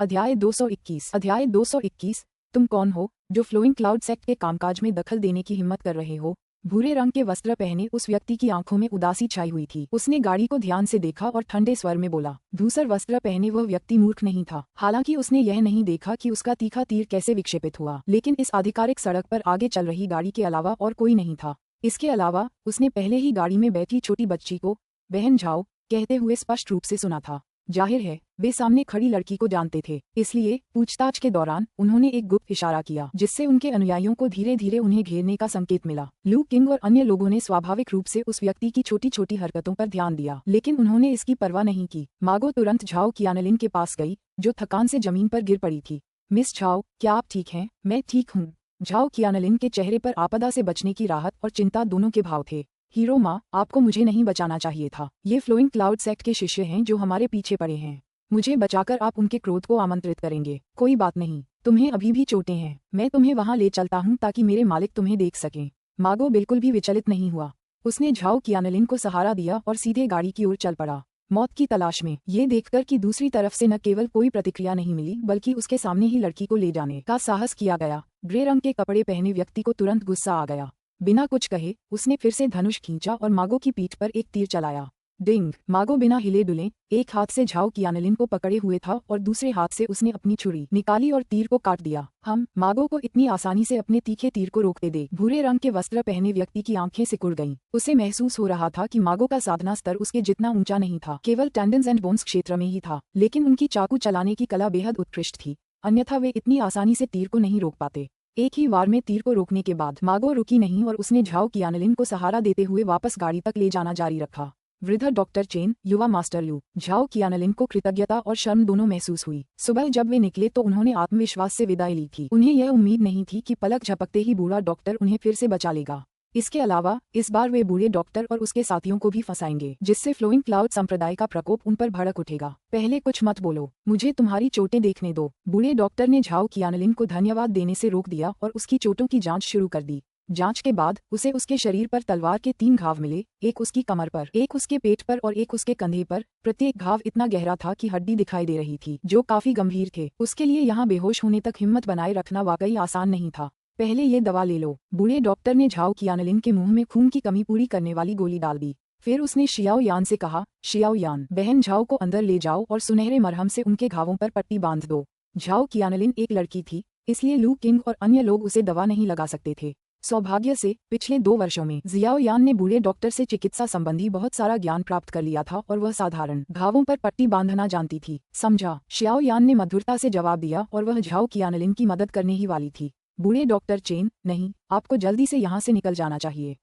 अध्याय 221। तुम कौन हो जो फ्लोइंग क्लाउड सेक्ट के कामकाज में दखल देने की हिम्मत कर रहे हो? भूरे रंग के वस्त्र पहने उस व्यक्ति की आंखों में उदासी छाई हुई थी। उसने गाड़ी को ध्यान से देखा और ठंडे स्वर में बोला। धूसर वस्त्र पहने वह व्यक्ति मूर्ख नहीं था। हालांकि उसने यह नहीं देखा कि उसका तीखा तीर कैसे विक्षेपित हुआ, लेकिन इस आधिकारिक सड़क पर आगे चल रही गाड़ी के अलावा और कोई नहीं था। इसके अलावा उसने पहले ही गाड़ी में बैठी छोटी बच्ची को बहन जाओ कहते हुए स्पष्ट रूप से सुना था। जाहिर है वे सामने खड़ी लड़की को जानते थे, इसलिए पूछताछ के दौरान उन्होंने एक गुप्त इशारा किया जिससे उनके अनुयायियों को धीरे धीरे उन्हें घेरने का संकेत मिला। लू किंग और अन्य लोगों ने स्वाभाविक रूप से उस व्यक्ति की छोटी छोटी हरकतों पर ध्यान दिया, लेकिन उन्होंने इसकी परवाह नहीं की। मागो तुरंत झाओ कियानलिन के पास गई, जो थकान से जमीन पर गिर पड़ी थी। मिस झाओ, क्या आप ठीक हैं? मैं ठीक हूँ। झाओ कियानलिन के चेहरे पर आपदा से बचने की राहत और चिंता दोनों के भाव थे। हीरो माँ, आपको मुझे नहीं बचाना चाहिए था। ये फ्लोइंग क्लाउड सेक्ट के शिष्य हैं जो हमारे पीछे पड़े हैं। मुझे बचाकर आप उनके क्रोध को आमंत्रित करेंगे। कोई बात नहीं, तुम्हें अभी भी चोटें हैं। मैं तुम्हें वहां ले चलता हूं ताकि मेरे मालिक तुम्हें देख सकें। मागो बिल्कुल भी विचलित नहीं हुआ। उसने झाओ कियानलिन को सहारा दिया और सीधे गाड़ी की ओर चल पड़ा, मौत की तलाश में। ये देखकर कि दूसरी तरफ से न केवल कोई प्रतिक्रिया नहीं मिली, बल्कि उसके सामने ही लड़की को ले जाने का साहस किया गया, ग्रे रंग के कपड़े पहने व्यक्ति को तुरंत गुस्सा आ गया। बिना कुछ कहे उसने फिर से धनुष खींचा और मागो की पीठ पर एक तीर चलाया। डिंग! मागो बिना हिले डुले एक हाथ से झाओ कियानलिन को पकड़े हुए था और दूसरे हाथ से उसने अपनी छुरी निकाली और तीर को काट दिया। हम मागो को इतनी आसानी से अपने तीखे तीर को रोकते देख भूरे रंग के वस्त्र पहने व्यक्ति की आंखें सिकुड़ गईं। उसे महसूस हो रहा था कि मागो का साधना स्तर उसके जितना ऊंचा नहीं था, केवल टेंडन्स एंड बोन्स क्षेत्र में ही था, लेकिन उनकी चाकू चलाने की कला बेहद उत्कृष्ट थी, अन्यथा वे इतनी आसानी से तीर को नहीं रोक पाते। एक ही वार में तीर को रोकने के बाद मागो रुकी नहीं और उसने झाओ कियानलिन को सहारा देते हुए वापस गाड़ी तक ले जाना जारी रखा। वृद्ध डॉक्टर चेन, युवा मास्टर लू। झाओ कियानलिन को कृतज्ञता और शर्म दोनों महसूस हुई। सुबह जब वे निकले तो उन्होंने आत्मविश्वास से विदाई ली थी। उन्हें यह उम्मीद नहीं थी कि पलक झपकते ही बूढ़ा डॉक्टर उन्हें फिर से बचा लेगा। इसके अलावा इस बार वे बूढ़े डॉक्टर और उसके साथियों को भी फंसाएंगे, जिससे फ्लोइंग क्लाउड संप्रदाय का प्रकोप उन पर भड़क उठेगा। पहले कुछ मत बोलो, मुझे तुम्हारी चोटें देखने दो। बूढ़े डॉक्टर ने झाओ कियानलिन को धन्यवाद देने से रोक दिया और उसकी चोटों की जांच शुरू कर दी। जांच के बाद उसे उसके शरीर पर तलवार के 3 घाव मिले, एक उसकी कमर पर, एक उसके पेट पर और एक उसके कंधे पर। प्रत्येक घाव इतना गहरा था कि हड्डी दिखाई दे रही थी, जो काफी गंभीर थे। उसके लिए यहाँ बेहोश होने तक हिम्मत बनाए रखना वाकई आसान नहीं था। पहले ये दवा ले लो। बूढ़े डॉक्टर ने झाओ कियानलिन के मुंह में खून की कमी पूरी करने वाली गोली डाल दी। फिर उसने शियाओ यान से कहा, शियाओ यान, बहन झाओ को अंदर ले जाओ और सुनहरे मरहम से उनके घावों पर पट्टी बांध दो। झाओ कियानलिन एक लड़की थी, इसलिए लू किंग और अन्य लोग उसे दवा नहीं लगा सकते थे। सौभाग्य से पिछले 2 वर्षों में जियाओ यान ने बूढ़े डॉक्टर से चिकित्सा संबंधी बहुत सारा ज्ञान प्राप्त कर लिया था और वह साधारण घावों पर पट्टी बांधना जानती थी। समझा? शियाओ यान ने मधुरता से जवाब दिया और वह झाओ कियानलिन की मदद करने ही वाली थी। बूढ़े डॉक्टर चेन, नहीं, आपको जल्दी से यहाँ से निकल जाना चाहिए।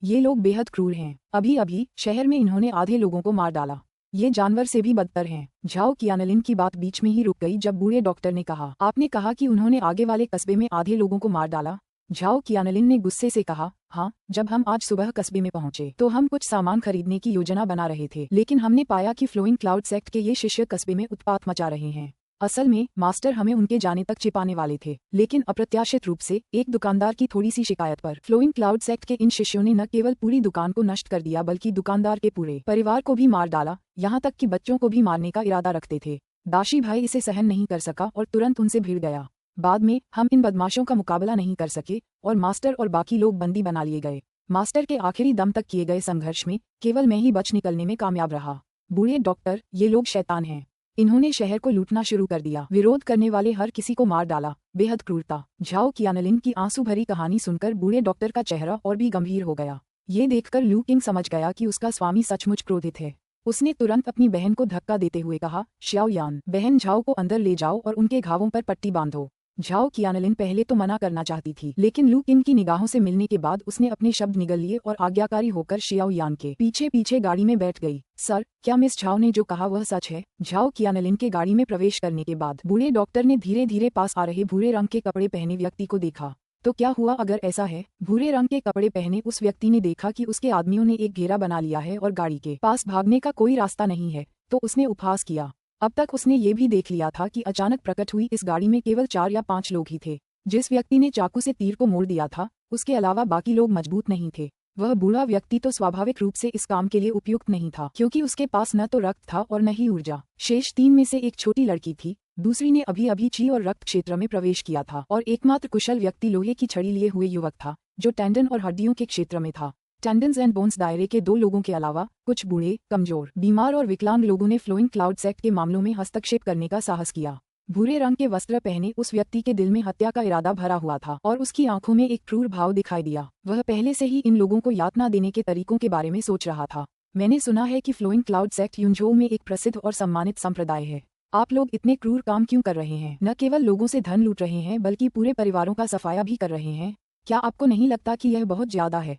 ये लोग बेहद क्रूर हैं। अभी अभी शहर में इन्होंने आधे लोगों को मार डाला। ये जानवर से भी बदतर हैं। झाओ कियानलिन की बात बीच में ही रुक गई जब बूढ़े डॉक्टर ने कहा, आपने कहा कि उन्होंने आगे वाले कस्बे में आधे लोगों को मार डाला? झाओ कियानलिन ने गुस्से से कहा, हाँ, जब हम आज सुबह कस्बे में पहुंचे तो हम कुछ सामान खरीदने की योजना बना रहे थे, लेकिन हमने पाया कि फ्लोइंग क्लाउड सेक्ट के ये शिष्य कस्बे में उत्पात मचा रहे हैं। असल में मास्टर हमें उनके जाने तक छिपाने वाले थे, लेकिन अप्रत्याशित रूप से एक दुकानदार की थोड़ी सी शिकायत पर फ्लोइंग क्लाउड सेक्ट के इन शिष्यों ने न केवल पूरी दुकान को नष्ट कर दिया, बल्कि दुकानदार के पूरे परिवार को भी मार डाला, यहाँ तक कि बच्चों को भी मारने का इरादा रखते थे। दाशी भाई इसे सहन नहीं कर सका और तुरंत उनसे भिड़ गया। बाद में हम इन बदमाशों का मुकाबला नहीं कर सके और मास्टर और बाकी लोग बंदी बना लिए गए। मास्टर के आखिरी दम तक किए गए संघर्ष में केवल मैं ही बच निकलने में कामयाब रहा। बूढ़े डॉक्टर, ये लोग शैतान हैं। इन्होंने शहर को लूटना शुरू कर दिया, विरोध करने वाले हर किसी को मार डाला। बेहद क्रूरता। झाओ कियानलिन की आंसू भरी कहानी सुनकर बूढ़े डॉक्टर का चेहरा और भी गंभीर हो गया। ये देखकर लू किंग समझ गया कि उसका स्वामी सचमुच क्रोधित है। उसने तुरंत अपनी बहन को धक्का देते हुए कहा, शियाओ यान, बहन झाओ को अंदर ले जाओ और उनके घावों पर पट्टी बांधो। झाओ कियानलिन पहले तो मना करना चाहती थी, लेकिन लू किंग की निगाहों से मिलने के बाद उसने अपने शब्द निगल लिए और आज्ञाकारी होकर शियाओ यान के पीछे पीछे गाड़ी में बैठ गई। सर, क्या मिस झाओ ने जो कहा वह सच है? झाओ कियानलिन के गाड़ी में प्रवेश करने के बाद बूढ़े डॉक्टर ने धीरे धीरे पास आ रहे भूरे रंग के कपड़े पहने व्यक्ति को देखा। तो क्या हुआ अगर ऐसा है? भूरे रंग के कपड़े पहने उस व्यक्ति ने देखा कि उसके आदमियों ने एक घेरा बना लिया है और गाड़ी के पास भागने का कोई रास्ता नहीं है, तो उसने उपहास किया। अब तक उसने ये भी देख लिया था कि अचानक प्रकट हुई इस गाड़ी में केवल 4 या 5 लोग ही थे। जिस व्यक्ति ने चाकू से तीर को मोड़ दिया था, उसके अलावा बाकी लोग मजबूत नहीं थे। वह बूढ़ा व्यक्ति तो स्वाभाविक रूप से इस काम के लिए उपयुक्त नहीं था, क्योंकि उसके पास न तो रक्त था और न ही ऊर्जा। शेष 3 में से एक छोटी लड़की थी, दूसरी ने अभी अभी ची और रक्त क्षेत्र में प्रवेश किया था और एकमात्र कुशल व्यक्ति लोहे की छड़ी लिए हुए युवक था जो टेंडन और हड्डियों के क्षेत्र में था। टेंडन्स एंड बोन्स दायरे के 2 लोगों के अलावा कुछ बूढ़े, कमजोर, बीमार और विकलांग लोगों ने फ्लोइंग क्लाउड्स एक्ट के मामलों में हस्तक्षेप करने का साहस किया। भूरे रंग के वस्त्र पहने उस व्यक्ति के दिल में हत्या का इरादा भरा हुआ था और उसकी आंखों में एक क्रूर भाव दिखाई दिया। वह पहले से ही इन लोगों को यातना देने के तरीकों के बारे में सोच रहा था। मैंने सुना है कि फ्लोइंग क्लाउड्स एक्ट यूनझोउ में एक प्रसिद्ध और सम्मानित संप्रदाय है। आप लोग इतने क्रूर काम क्यों कर रहे हैं? न केवल लोगों से धन लूट रहे हैं बल्कि पूरे परिवारों का सफाया भी कर रहे हैं। क्या आपको नहीं लगता कि यह बहुत ज्यादा है?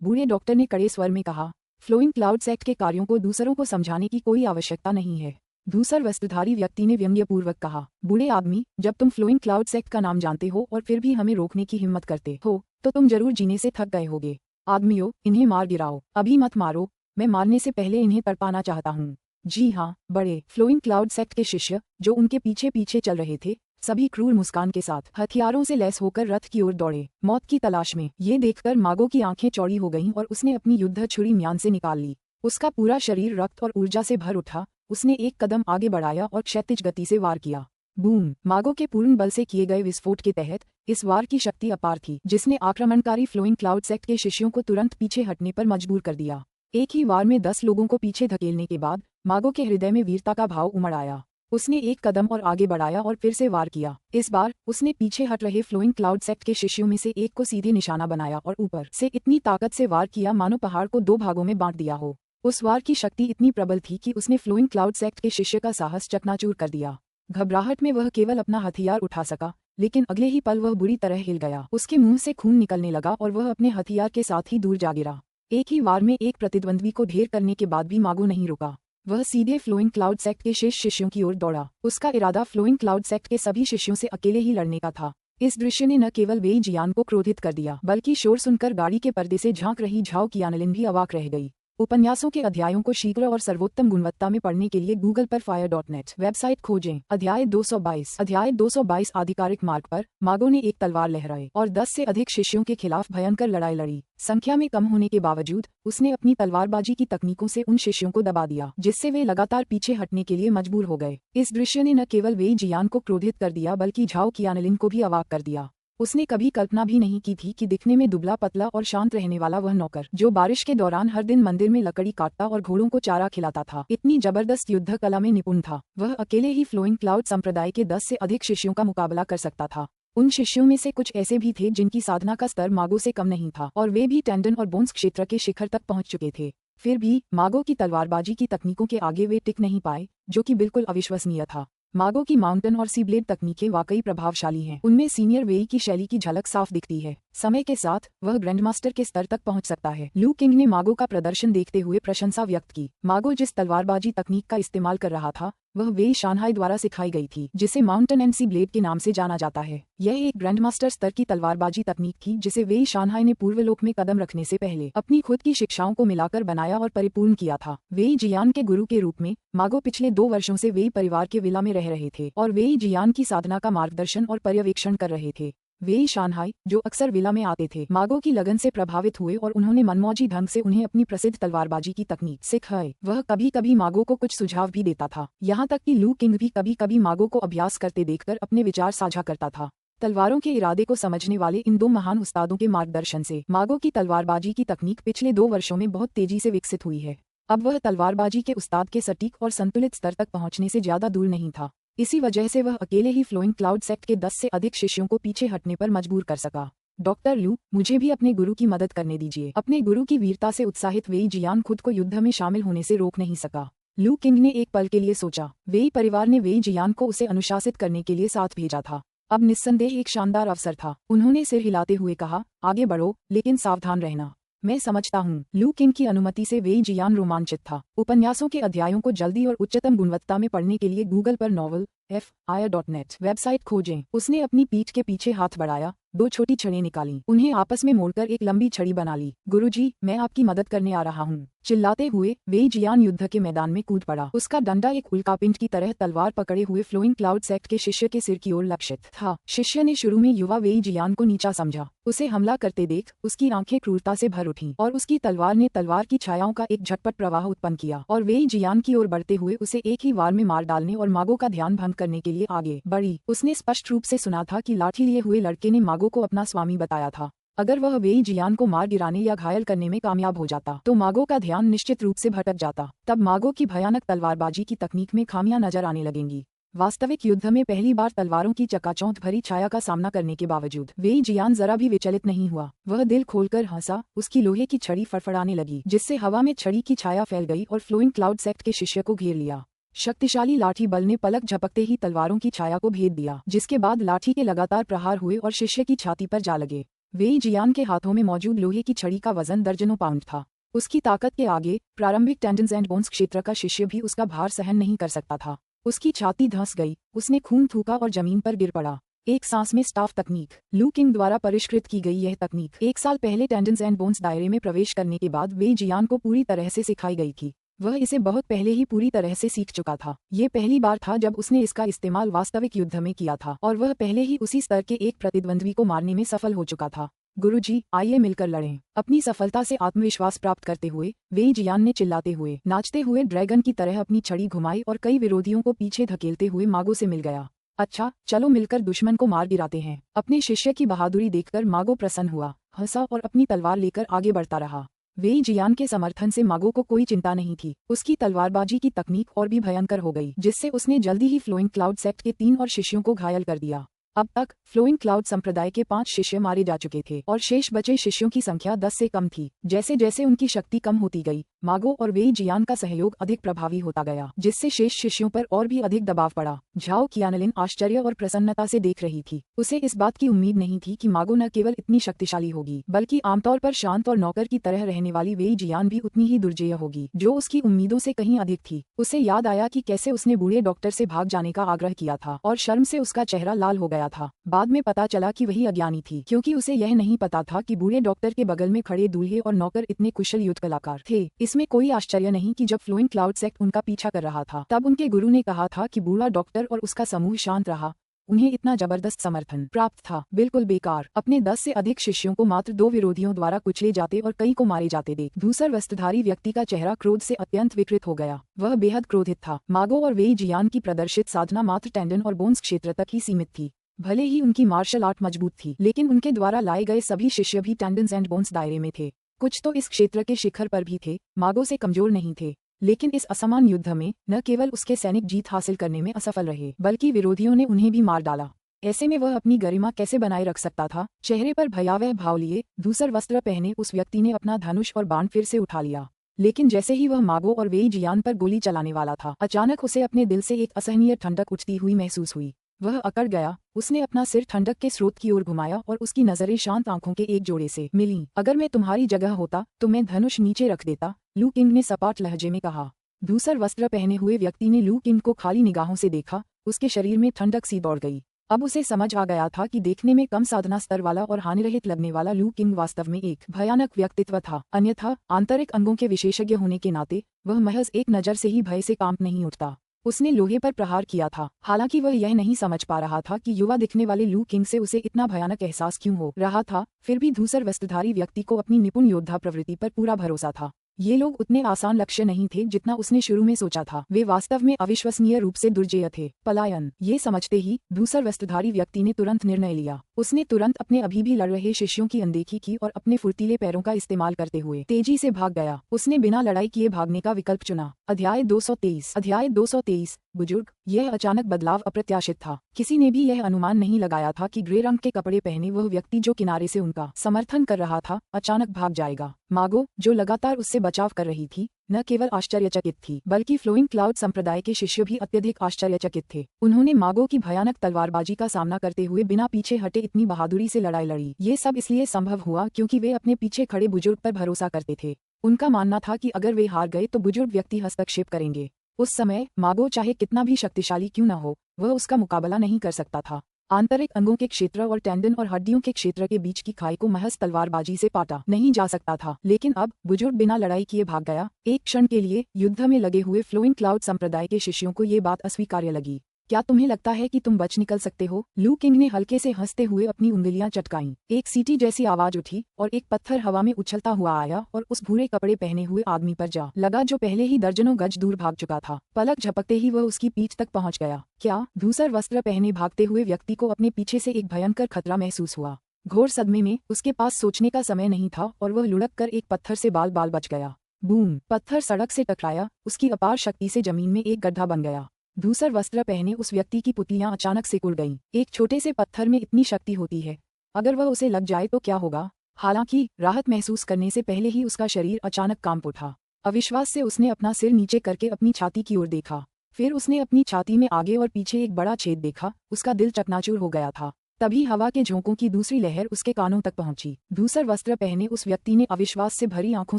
बूढ़े डॉक्टर ने कड़े स्वर में कहा। फ्लोइंग क्लाउड्स एक्ट के कार्यों को दूसरों को समझाने की कोई आवश्यकता नहीं है, धूसर वस्त्रधारी व्यक्ति ने व्यंग्यपूर्वक कहा। बूढ़े आदमी, जब तुम फ्लोइंग क्लाउड्स एक्ट का नाम जानते हो और फिर भी हमें रोकने की हिम्मत करते हो तो तुम जरूर जीने से थक गए होगे। आदमियों, इन्हें मार गिराओ। अभी मत मारो, मैं मारने से पहले इन्हें तड़पाना चाहता हूँ। जी हाँ, बड़े फ्लोइंग क्लाउड्स एक्ट के शिष्य जो उनके पीछे पीछे चल रहे थे, सभी क्रूर मुस्कान के साथ हथियारों से लैस होकर रथ की ओर दौड़े, मौत की तलाश में। ये देखकर मागो की आंखें चौड़ी हो गईं और उसने अपनी युद्ध छुरी म्यान से निकाल ली। उसका पूरा शरीर रक्त और ऊर्जा से भर उठा। उसने एक कदम आगे बढ़ाया और क्षैतिज गति से वार किया। बूम! मागो के पूर्ण बल से किए गए विस्फोट के तहत इस वार की शक्ति अपार थी जिसने आक्रमणकारी फ्लोइंग क्लाउड्स एक्ट के शिष्यों को तुरंत पीछे हटने पर मजबूर कर दिया। एक ही वार में 10 लोगों को पीछे धकेलने के बाद मागो के हृदय में वीरता का भाव उमड़ आया। उसने एक कदम और आगे बढ़ाया और फिर से वार किया। इस बार उसने पीछे हट रहे फ्लोइंग क्लाउड्स एक्ट के शिष्यों में से एक को सीधे निशाना बनाया और ऊपर से इतनी ताकत से वार किया मानो पहाड़ को 2 भागों में बांट दिया हो। उस वार की शक्ति इतनी प्रबल थी कि उसने फ्लोइंग क्लाउड्स एक्ट के शिष्य का साहस चकनाचूर कर दिया। घबराहट में वह केवल अपना हथियार उठा सका, लेकिन अगले ही पल वह बुरी तरह हिल गया। उसके मुंह से खून निकलने लगा और वह अपने हथियार के साथ ही दूर जा गिरा। एक ही वार में एक प्रतिद्वंद्वी को ढेर करने के बाद भी मागो नहीं रुका। वह सीधे फ्लोइंग क्लाउड्स एक्ट के शेष शिष्यों की ओर दौड़ा। उसका इरादा फ्लोइंग क्लाउड्स एक्ट के सभी शिष्यों से अकेले ही लड़ने का था। इस दृश्य ने न केवल वेई जियान को क्रोधित कर दिया बल्कि शोर सुनकर गाड़ी के पर्दे से झांक रही झाओ कियानलिन भी अवाक रह गई। उपन्यासों के अध्यायों को शीघ्र और सर्वोत्तम गुणवत्ता में पढ़ने के लिए गूगल पर fire.net वेबसाइट खोजें। अध्याय 222 आधिकारिक मार्ग पर मागो ने एक तलवार लहराई और 10 से अधिक शिष्यों के खिलाफ भयंकर लड़ाई लड़ी। संख्या में कम होने के बावजूद उसने अपनी तलवारबाजी की तकनीकों से उन शिष्यों को दबा दिया जिससे वे लगातार पीछे हटने के लिए मजबूर हो गए। इस दृश्य ने न केवल वेई जियान को क्रोधित कर दिया बल्कि झाओ कियानलिन को भी अवाक कर दिया। उसने कभी कल्पना भी नहीं की थी कि दिखने में दुबला पतला और शांत रहने वाला वह नौकर जो बारिश के दौरान हर दिन मंदिर में लकड़ी काटता और घोड़ों को चारा खिलाता था, इतनी जबरदस्त युद्ध कला में निपुण था। वह अकेले ही फ्लोइंग क्लाउड संप्रदाय के 10 से अधिक शिष्यों का मुकाबला कर सकता था। उन शिष्यों में से कुछ ऐसे भी थे जिनकी साधना का स्तर मागो से कम नहीं था और वे भी टेंडन और बोन्स क्षेत्र के शिखर तक पहुंच चुके थे। फिर भी मागो की तलवारबाजी की तकनीकों के आगे वे टिक नहीं पाए, जो कि बिल्कुल अविश्वसनीय था। मागो की माउंटेन और सी ब्लेड तकनीकें वाकई प्रभावशाली हैं। उनमें सीनियर वेई की शैली की झलक साफ दिखती है। समय के साथ वह ग्रैंडमास्टर के स्तर तक पहुंच सकता है। लू किंग ने मागो का प्रदर्शन देखते हुए प्रशंसा व्यक्त की। मागो जिस तलवारबाजी तकनीक का इस्तेमाल कर रहा था वह वेई शानहाई द्वारा सिखाई गई थी, जिसे माउंटेन एंड सी ब्लेड के नाम से जाना जाता है। यह एक ग्रैंडमास्टर स्तर की तलवारबाजी तकनीक थी जिसे वेई शानहाई ने पूर्वलोक में कदम रखने से पहले अपनी खुद की शिक्षाओं को मिलाकर बनाया और परिपूर्ण किया था। वेई जियान के गुरु के रूप में मागो पिछले 2 वर्षों से वेई परिवार के विला में रह रहे थे और वेई जियान की साधना का मार्गदर्शन और पर्यवेक्षण कर रहे थे। वेई शानहाई, जो अक्सर विला में आते थे, मागो की लगन से प्रभावित हुए और उन्होंने मनमौजी ढंग से उन्हें अपनी प्रसिद्ध तलवारबाजी की तकनीक सिखाई। वह कभी कभी मागो को कुछ सुझाव भी देता था, यहाँ तक कि लू किंग भी कभी कभी मागो को अभ्यास करते देखकर अपने विचार साझा करता था। तलवारों के इरादे को समझने वाले इन 2 महान उस्तादों के मार्गदर्शन से मागो की तलवारबाजी की तकनीक पिछले 2 वर्षों में बहुत तेजी से विकसित हुई है। अब वह तलवारबाजी के उस्ताद के सटीक और संतुलित स्तर तक पहुंचने से ज्यादा दूर नहीं था। इसी वजह से वह अकेले ही फ्लोइंग क्लाउड्स एक्ट के 10 से अधिक शिष्यों को पीछे हटने पर मजबूर कर सका। डॉक्टर लू, मुझे भी अपने गुरु की मदद करने दीजिए। अपने गुरु की वीरता से उत्साहित वेई जियान खुद को युद्ध में शामिल होने से रोक नहीं सका। लू किंग ने एक पल के लिए सोचा। वेई परिवार ने वेई जियान को उसे अनुशासित करने के लिए साथ भेजा था। अब निस्संदेह एक शानदार अवसर था। उन्होंने सिर हिलाते हुए कहा, आगे बढ़ो, लेकिन सावधान रहना। मैं समझता हूँ। लू किंग की अनुमति से वेई जियान रोमांचित था। उपन्यासों के अध्यायों को जल्दी और उच्चतम गुणवत्ता में पढ़ने के लिए गूगल पर नॉवल fire.net वेबसाइट खोजें। उसने अपनी पीठ के पीछे हाथ बढ़ाया, 2 छोटी छड़ें निकाली, उन्हें आपस में मोड़कर एक लंबी छड़ी बना ली। गुरुजी, मैं आपकी मदद करने आ रहा हूँ। चिल्लाते हुए वेई जियान युद्ध के मैदान में कूद पड़ा। उसका डंडा एक उल्कापिंड की तरह तलवार पकड़े हुए फ्लोइंग क्लाउड सेक्ट के शिष्य के सिर की ओर लक्षित था। शिष्य ने शुरू में युवा वेई जियान को नीचा समझा। उसे हमला करते देख उसकी आंखें क्रूरता से भर उठीं और उसकी तलवार ने तलवार की छायाओं का एक झटपट प्रवाह उत्पन्न किया और वेई जियान की ओर बढ़ते हुए उसे एक ही वार में मार डालने और मागो का ध्यान भंग करने के लिए आगे बढ़ी। उसने स्पष्ट रूप से सुना था कि लाठी लिए हुए लड़के ने मागो को अपना स्वामी बताया था। अगर वह वेई जियान को मार गिराने या घायल करने में कामयाब हो जाता तो मागो का ध्यान निश्चित रूप से भटक जाता। तब मागो की भयानक तलवारबाजी की तकनीक में खामियां नजर आने लगेंगी। वास्तविक युद्ध में पहली बार तलवारों की चकाचौंध भरी छाया का सामना करने के बावजूद वेई जियान जरा भी विचलित नहीं हुआ। वह दिल खोलकर हंसा। उसकी लोहे की छड़ी फड़फड़ाने लगी, जिससे हवा में छड़ी की छाया फैल गई और फ्लोइंग क्लाउड सेक्ट के शिष्य को घेर लिया। शक्तिशाली लाठी बल ने पलक झपकते ही तलवारों की छाया को भेद दिया, जिसके बाद लाठी के लगातार प्रहार हुए और शिष्य की छाती पर जा लगे। वेई जियान के हाथों में मौजूद लोहे की छड़ी का वजन दर्जनों पाउंड था। उसकी ताकत के आगे प्रारंभिक टेंडन्स एंड बोन्स क्षेत्र का शिष्य भी उसका भार सहन नहीं कर सकता था। उसकी छाती धंस गई, उसने खून थूका और जमीन पर गिर पड़ा। एक सांस में स्टाफ तकनीक। लू किंग द्वारा परिष्कृत की गई यह तकनीक 1 साल पहले टेंडन्स एंड बोन्स दायरे में प्रवेश करने के बाद वेई जियान को पूरी तरह से सिखाई गई थी। वह इसे बहुत पहले ही पूरी तरह से सीख चुका था। ये पहली बार था जब उसने इसका इस्तेमाल वास्तविक युद्ध में किया था और वह पहले ही उसी स्तर के एक प्रतिद्वंद्वी को मारने में सफल हो चुका था। गुरुजी, आइए मिलकर लड़ें। अपनी सफलता से आत्मविश्वास प्राप्त करते हुए वेई जियान ने चिल्लाते हुए नाचते हुए ड्रैगन की तरह अपनी छड़ी घुमाई और कई विरोधियों को पीछे धकेलते हुए मागो से मिल गया। अच्छा, चलो मिलकर दुश्मन को मार गिराते हैं। अपने शिष्य की बहादुरी देखकर मागो प्रसन्न हुआ, हंसा और अपनी तलवार लेकर आगे बढ़ता रहा। वेई जियान के समर्थन से मागो को कोई चिंता नहीं थी। उसकी तलवारबाजी की तकनीक और भी भयंकर हो गई, जिससे उसने जल्दी ही फ्लोइंग क्लाउड सेक्ट के 3 और शिष्यों को घायल कर दिया। अब तक फ्लोइंग क्लाउड संप्रदाय के 5 शिष्य मारे जा चुके थे और शेष बचे शिष्यों की संख्या 10 से कम थी। जैसे जैसे उनकी शक्ति कम होती गई, मागो और वेई जियान का सहयोग अधिक प्रभावी होता गया, जिससे शेष शिष्यों पर और भी अधिक दबाव पड़ा। झाओ कियानलिन आश्चर्य और प्रसन्नता से देख रही थी। उसे इस बात की उम्मीद नहीं थी कि मागो न केवल इतनी शक्तिशाली होगी, बल्कि आमतौर पर शांत और नौकर की तरह रहने वाली वेई जियान भी उतनी ही दुर्जेय होगी, जो उसकी उम्मीदों से कहीं अधिक थी। उसे याद आया कि कैसे उसने बूढ़े डॉक्टर से भाग जाने का आग्रह किया था और शर्म से उसका चेहरा लाल हो गया था। बाद में पता चला कि वही अज्ञानी थी, क्योंकि उसे यह नहीं पता था कि बूढ़े डॉक्टर के बगल में खड़े दूल्हे और नौकर इतने कुशल युद्ध कलाकार थे। इसमें कोई आश्चर्य नहीं कि जब फ्लोइंग क्लाउड सेक्ट उनका पीछा कर रहा था, तब उनके गुरु ने कहा था कि बूढ़ा डॉक्टर और उसका समूह शांत रहा। उन्हें इतना जबरदस्त समर्थन प्राप्त था। बिल्कुल बेकार। अपने 10 से अधिक शिष्यों को मात्र 2 विरोधियों द्वारा कुचले जाते और कई को मारे जाते देख दूसर वस्त्रधारी व्यक्ति का चेहरा क्रोध से अत्यंत विकृत हो गया। वह बेहद क्रोधित था। मागो और वेई जियान की प्रदर्शित साधना मात्र टेंडन और बोन्स क्षेत्र तक ही सीमित थी। भले ही उनकी मार्शल आर्ट मजबूत थी, लेकिन उनके द्वारा लाए गए सभी शिष्य भी टेंडन्स एंड बोन्स दायरे में थे। कुछ तो इस क्षेत्र के शिखर पर भी थे। मागो से कमजोर नहीं थे, लेकिन इस असमान युद्ध में न केवल उसके सैनिक जीत हासिल करने में असफल रहे, बल्कि विरोधियों ने उन्हें भी मार डाला। ऐसे में वह अपनी गरिमा कैसे बनाए रख सकता था? चेहरे पर भयावह भाव लिए धूसर वस्त्र पहने उस व्यक्ति ने अपना धनुष और बाण फिर से उठा लिया। लेकिन जैसे ही वह मागो और वेई जियान पर गोली चलाने वाला था, अचानक उसे अपने दिल से एक असहनीय ठंडक उठती हुई महसूस हुई। वह अकड़ गया। उसने अपना सिर ठंडक के स्रोत की ओर घुमाया और उसकी नजरें शांत आंखों के एक जोड़े से मिलीं। अगर मैं तुम्हारी जगह होता तो मैं धनुष नीचे रख देता, लू किंग ने सपाट लहजे में कहा। धूसर वस्त्र पहने हुए व्यक्ति ने लू किंग को खाली निगाहों से देखा। उसके शरीर में ठंडक सी दौड़ गई। अब उसे समझ आ गया था कि देखने में कम साधना स्तर वाला और हानिरहित लगने वाला लू किंग वास्तव में एक भयानक व्यक्तित्व था। अन्यथा आंतरिक अंगों के विशेषज्ञ होने के नाते वह महज एक नजर से ही भय से कांप नहीं उठता। उसने लोहे पर प्रहार किया था। हालांकि वह यह नहीं समझ पा रहा था कि युवा दिखने वाले लू किंग से उसे इतना भयानक एहसास क्यों हो रहा था। फिर भी धूसर वस्त्रधारी व्यक्ति को अपनी निपुण योद्धा प्रवृत्ति पर पूरा भरोसा था। ये लोग उतने आसान लक्ष्य नहीं थे जितना उसने शुरू में सोचा था। वे वास्तव में अविश्वसनीय रूप से दुर्जेय थे। पलायन। ये समझते ही धूसर वस्त्रधारी व्यक्ति ने तुरंत निर्णय लिया। उसने तुरंत अपने अभी भी लड़ रहे शिष्यों की अनदेखी की और अपने फुर्तीले पैरों का इस्तेमाल करते हुए तेजी से भाग गया। उसने बिना लड़ाई किए भागने का विकल्प चुना। अध्याय 223। बुजुर्ग। यह अचानक बदलाव अप्रत्याशित था। किसी ने भी यह अनुमान नहीं लगाया था कि ग्रे रंग के कपड़े पहने वह व्यक्ति जो किनारे से उनका समर्थन कर रहा था, अचानक भाग जाएगा। मागो, जो लगातार उससे बचाव कर रही थी, न केवल आश्चर्यचकित थी, बल्कि फ्लोइंग क्लाउड संप्रदाय के शिष्य भी अत्यधिक आश्चर्यचकित थे। उन्होंने मागो की भयानक तलवारबाजी का सामना करते हुए बिना पीछे हटे इतनी बहादुरी से लड़ाई लड़ी। ये सब इसलिए संभव हुआ क्योंकि वे अपने पीछे खड़े बुजुर्ग पर भरोसा करते थे। उनका मानना था कि अगर वे हार गए तो बुजुर्ग व्यक्ति हस्तक्षेप करेंगे। उस समय मागो चाहे कितना भी शक्तिशाली क्यों न हो, वह उसका मुकाबला नहीं कर सकता था। आंतरिक अंगों के क्षेत्र और टेंडन और हड्डियों के क्षेत्र के बीच की खाई को महज तलवारबाजी से पाटा नहीं जा सकता था। लेकिन अब बुजुर्ग बिना लड़ाई किए भाग गया। एक क्षण के लिए युद्ध में लगे हुए फ्लोइंग क्लाउड संप्रदाय के शिष्यों को ये बात अस्वीकार्य लगी। क्या तुम्हें लगता है कि तुम बच निकल सकते हो? लू किंग ने हल्के से हंसते हुए अपनी उंगलियां चटकाईं। एक सीटी जैसी आवाज उठी और एक पत्थर हवा में उछलता हुआ आया और उस भूरे कपड़े पहने हुए आदमी पर जा लगा जो पहले ही दर्जनों गज दूर भाग चुका था। पलक झपकते ही वह उसकी पीठ तक पहुंच गया। क्या? धूसर वस्त्र पहने भागते हुए व्यक्ति को अपने पीछे से एक भयंकर खतरा महसूस हुआ। घोर सदमे में उसके पास सोचने का समय नहीं था और वह लुढ़क कर एक पत्थर से बाल बाल बच गया। बूम! पत्थर सड़क से टकराया, उसकी अपार शक्ति से जमीन में एक गड्ढा बन गया। धूसर वस्त्र पहने उस व्यक्ति की पुतलियां अचानक सिकुड़ गईं। एक छोटे से पत्थर में इतनी शक्ति होती है, अगर वह उसे लग जाए तो क्या होगा? हालांकि राहत महसूस करने से पहले ही उसका शरीर अचानक कांप उठा। अविश्वास से उसने अपना सिर नीचे करके अपनी छाती की ओर देखा। फिर उसने अपनी छाती में आगे और पीछे एक बड़ा छेद देखा। उसका दिल चकनाचूर हो गया था। तभी हवा के झोंकों की दूसरी लहर उसके कानों तक पहुंची। धूसर वस्त्र पहने उस व्यक्ति ने अविश्वास से भरी आंखों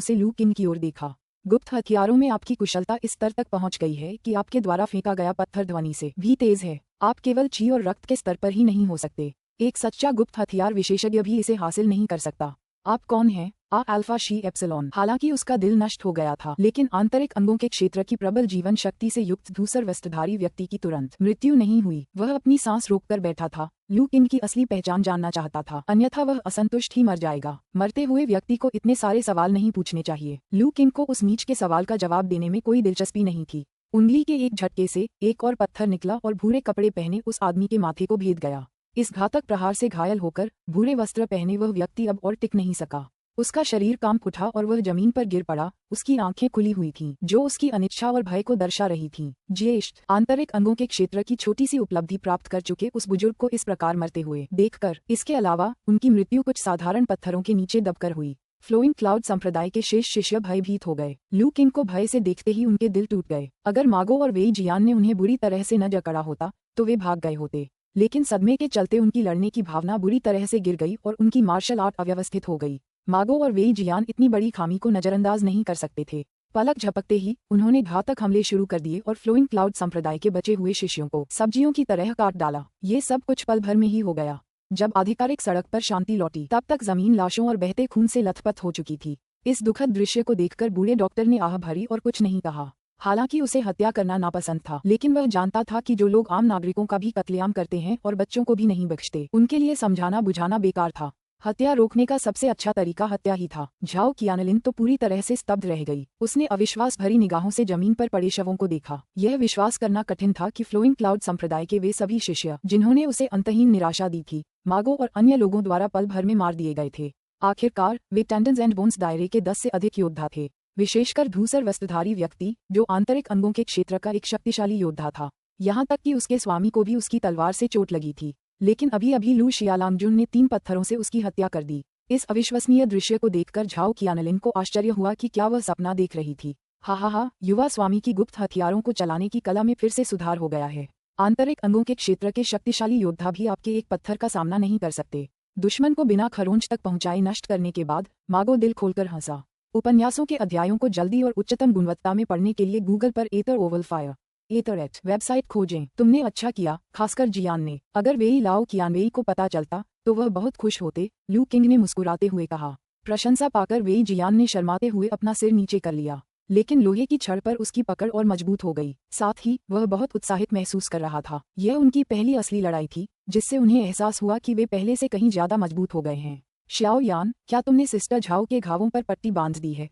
से लू किंग की ओर देखा। गुप्त हथियारों में आपकी कुशलता इस स्तर तक पहुंच गई है कि आपके द्वारा फेंका गया पत्थर ध्वनि से भी तेज है। आप केवल ची और रक्त के स्तर पर ही नहीं हो सकते, एक सच्चा गुप्त हथियार विशेषज्ञ भी इसे हासिल नहीं कर सकता। आप कौन हैं? Alpha she epsilon. हालांकि उसका दिल नष्ट हो गया था, लेकिन आंतरिक अंगों के क्षेत्र की प्रबल जीवन शक्ति से युक्त धूसर वस्त्रधारी व्यक्ति की तुरंत मृत्यु नहीं हुई। वह अपनी सांस रोककर बैठा था। लू किंग की असली पहचान जानना चाहता था, अन्यथा वह असंतुष्ट ही मर जाएगा। मरते हुए व्यक्ति को इतने सारे सवाल नहीं पूछने चाहिए। लू किंग को उस नीच के सवाल का जवाब देने में कोई दिलचस्पी नहीं थी। उंगली के एक झटके से एक और पत्थर निकला और भूरे कपड़े पहने उस आदमी के माथे को भेद गया। इस घातक प्रहार से घायल होकर भूरे वस्त्र पहने वह व्यक्ति अब और टिक नहीं सका। उसका शरीर कांप उठा और वह जमीन पर गिर पड़ा। उसकी आंखें खुली हुई थीं, जो उसकी अनिच्छा और भय को दर्शा रही थीं। ज्येष्ठ आंतरिक अंगों के क्षेत्र की छोटी सी उपलब्धि प्राप्त कर चुके उस बुजुर्ग को इस प्रकार मरते हुए देखकर, इसके अलावा उनकी मृत्यु कुछ साधारण पत्थरों के नीचे दबकर हुई। फ्लोइंग क्लाउड संप्रदाय के शेष शिष्य भयभीत हो गए। लू किंग को भय से देखते ही उनके दिल टूट गए। अगर मागो और वेई जियान ने उन्हें बुरी तरह से न जकड़ा होता तो वे भाग गए होते, लेकिन सदमे के चलते उनकी लड़ने की भावना बुरी तरह से गिर गई और उनकी मार्शल आर्ट अव्यवस्थित हो गई। मागो और वेई जियान इतनी बड़ी खामी को नजरअंदाज नहीं कर सकते थे। पलक झपकते ही उन्होंने घातक हमले शुरू कर दिए और फ्लोइंग क्लाउड संप्रदाय के बचे हुए शिष्यों को सब्जियों की तरह काट डाला। ये सब कुछ पल भर में ही हो गया। जब आधिकारिक सड़क पर शांति लौटी, तब तक जमीन लाशों और बहते खून से लथपथ हो चुकी थी। इस दुखद दृश्य को देखकर बूढ़े डॉक्टर ने आह भरी और कुछ नहीं कहा। हालांकि उसे हत्या करना नापसंद था, लेकिन वह जानता था कि जो लोग आम नागरिकों का भी कत्लेआम करते हैं और बच्चों को भी नहीं बख्शते, उनके लिए समझाना बुझाना बेकार था। हत्या रोकने का सबसे अच्छा तरीका हत्या ही था। झाओ कियानलिन तो पूरी तरह से स्तब्ध रह गई। उसने अविश्वास भरी निगाहों से जमीन पर पड़े शवों को देखा। यह विश्वास करना कठिन था कि फ्लोइंग क्लाउड संप्रदाय के वे सभी शिष्य, जिन्होंने उसे अंतहीन निराशा दी थी, मागो और अन्य लोगों द्वारा पल भर में मार दिए गए थे। आखिरकार वे टेंडन्स एंड बोन्स दायरे के 10 से अधिक योद्धा थे, विशेषकर धूसर वस्त्रधारी व्यक्ति, जो आंतरिक अंगों के क्षेत्र का एक शक्तिशाली योद्धा था। यहाँ तक कि उसके स्वामी को भी उसकी तलवार से चोट लगी थी, लेकिन अभी अभी लू शियालांगजुन ने 3 पत्थरों से उसकी हत्या कर दी। इस अविश्वसनीय दृश्य को देखकर झाओ कियानलिन को आश्चर्य हुआ कि क्या वह सपना देख रही थी। हा, युवा स्वामी की गुप्त हथियारों को चलाने की कला में फिर से सुधार हो गया है। आंतरिक अंगों के क्षेत्र के शक्तिशाली योद्धा भी आपके एक पत्थर का सामना नहीं कर सकते। दुश्मन को बिना खरोंच तक पहुंचाए नष्ट करने के बाद मागो दिल खोलकर हंसा। उपन्यासों के अध्यायों को जल्दी और उच्चतम गुणवत्ता में पढ़ने के लिए गूगल पर एथर ओवल फायर एथरएट वेबसाइट खोजें। तुमने अच्छा किया, खासकर जियान ने। अगर वेई लाओ कियानवेई को पता चलता तो वह बहुत खुश होते, लू किंग ने मुस्कुराते हुए कहा। प्रशंसा पाकर वेई जियान ने शर्माते हुए अपना सिर नीचे कर लिया, लेकिन लोहे की छड़ पर उसकी पकड़ और मजबूत हो गई। साथ ही वह बहुत उत्साहित महसूस कर रहा था। यह उनकी पहली असली लड़ाई थी, जिससे उन्हें एहसास हुआ कि वे पहले से कहीं ज्यादा मजबूत हो गए हैं। श्याओ यान, क्या तुमने सिस्टर झाओ के घावों पर पट्टी बांध दी है?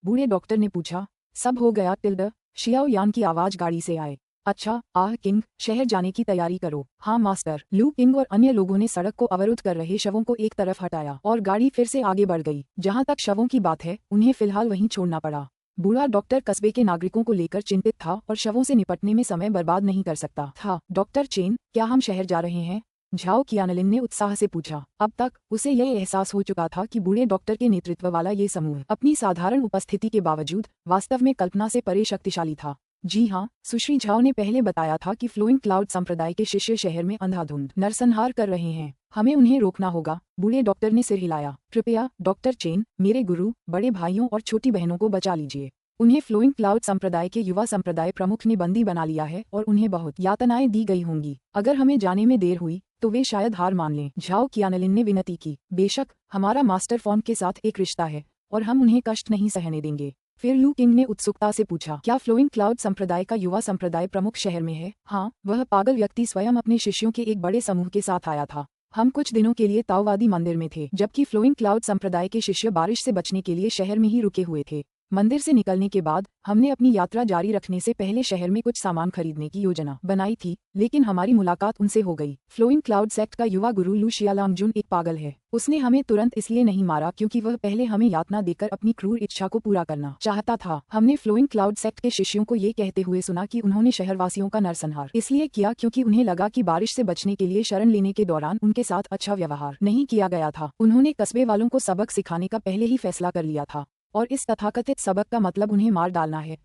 बूढ़े डॉक्टर ने पूछा। सब हो गया टिल्डर, शियाओ यान की आवाज गाड़ी से आए। अच्छा, किंग, शहर जाने की तैयारी करो। हाँ मास्टर। लू किंग और अन्य लोगों ने सड़क को अवरुद्ध कर रहे शवों को एक तरफ हटाया और गाड़ी फिर से आगे बढ़ गई। जहाँ तक शवों की बात है, उन्हें फिलहाल वहीं छोड़ना पड़ा। बूढ़ा डॉक्टर कस्बे के नागरिकों को लेकर चिंतित था और शवों से निपटने में समय बर्बाद नहीं कर सकता था। डॉक्टर चेन, क्या हम शहर जा रहे हैं? झाओ कियानलिन ने उत्साह से पूछा। अब तक उसे यह एहसास हो चुका था कि बूढ़े डॉक्टर के नेतृत्व वाला ये समूह अपनी साधारण उपस्थिति के बावजूद वास्तव में कल्पना से परे शक्तिशाली था। जी हाँ, सुश्री झाओ ने पहले बताया था कि फ्लोइंग क्लाउड संप्रदाय के शिष्य शहर में अंधाधुंध नरसंहार कर रहे हैं। हमें उन्हें रोकना होगा। बूढ़े डॉक्टर ने सिर हिलाया। कृपया डॉक्टर चेन, मेरे गुरु, बड़े भाइयों और छोटी बहनों को बचा लीजिए। उन्हें फ्लोइंग क्लाउड संप्रदाय के युवा संप्रदाय प्रमुख ने बंदी बना लिया है और उन्हें बहुत यातनाएं दी गई होंगी। अगर हमें जाने में देर हुई तो वे शायद हार मान लें। झाओ कियानलिन ने विनती की, बेशक हमारा मास्टर फॉर्म के साथ एक रिश्ता है और हम उन्हें कष्ट नहीं सहने देंगे। फिर लू किंग ने उत्सुकता से पूछा, क्या फ्लोइंग क्लाउड संप्रदाय का युवा संप्रदाय प्रमुख शहर में है? हाँ, वह पागल व्यक्ति स्वयं अपने शिष्यों के एक बड़े समूह के साथ आया था। हम कुछ दिनों के लिए ताओवादी मंदिर में थे, जबकि फ्लोइंग क्लाउड संप्रदाय के शिष्य बारिश से बचने के लिए शहर में ही रुके हुए थे। मंदिर से निकलने के बाद हमने अपनी यात्रा जारी रखने से पहले शहर में कुछ सामान खरीदने की योजना बनाई थी, लेकिन हमारी मुलाकात उनसे हो गई। फ्लोइंग क्लाउड सेक्ट का युवा गुरु लू शियालांगजुन एक पागल है। उसने हमें तुरंत इसलिए नहीं मारा क्योंकि वह पहले हमें यातना देकर अपनी क्रूर इच्छा को पूरा करना चाहता था। हमने फ्लोइंग क्लाउड सेक्ट के शिष्यों को ये कहते हुए सुना कि उन्होंने शहरवासियों का नरसंहार इसलिए किया क्योंकि उन्हें लगा कि बारिश से बचने के लिए शरण लेने के दौरान उनके साथ अच्छा व्यवहार नहीं किया गया था। उन्होंने कस्बे वालों को सबक सिखाने का पहले ही फैसला कर लिया था और इस तथाकथित सबक का मतलब उन्हें मार डालना है।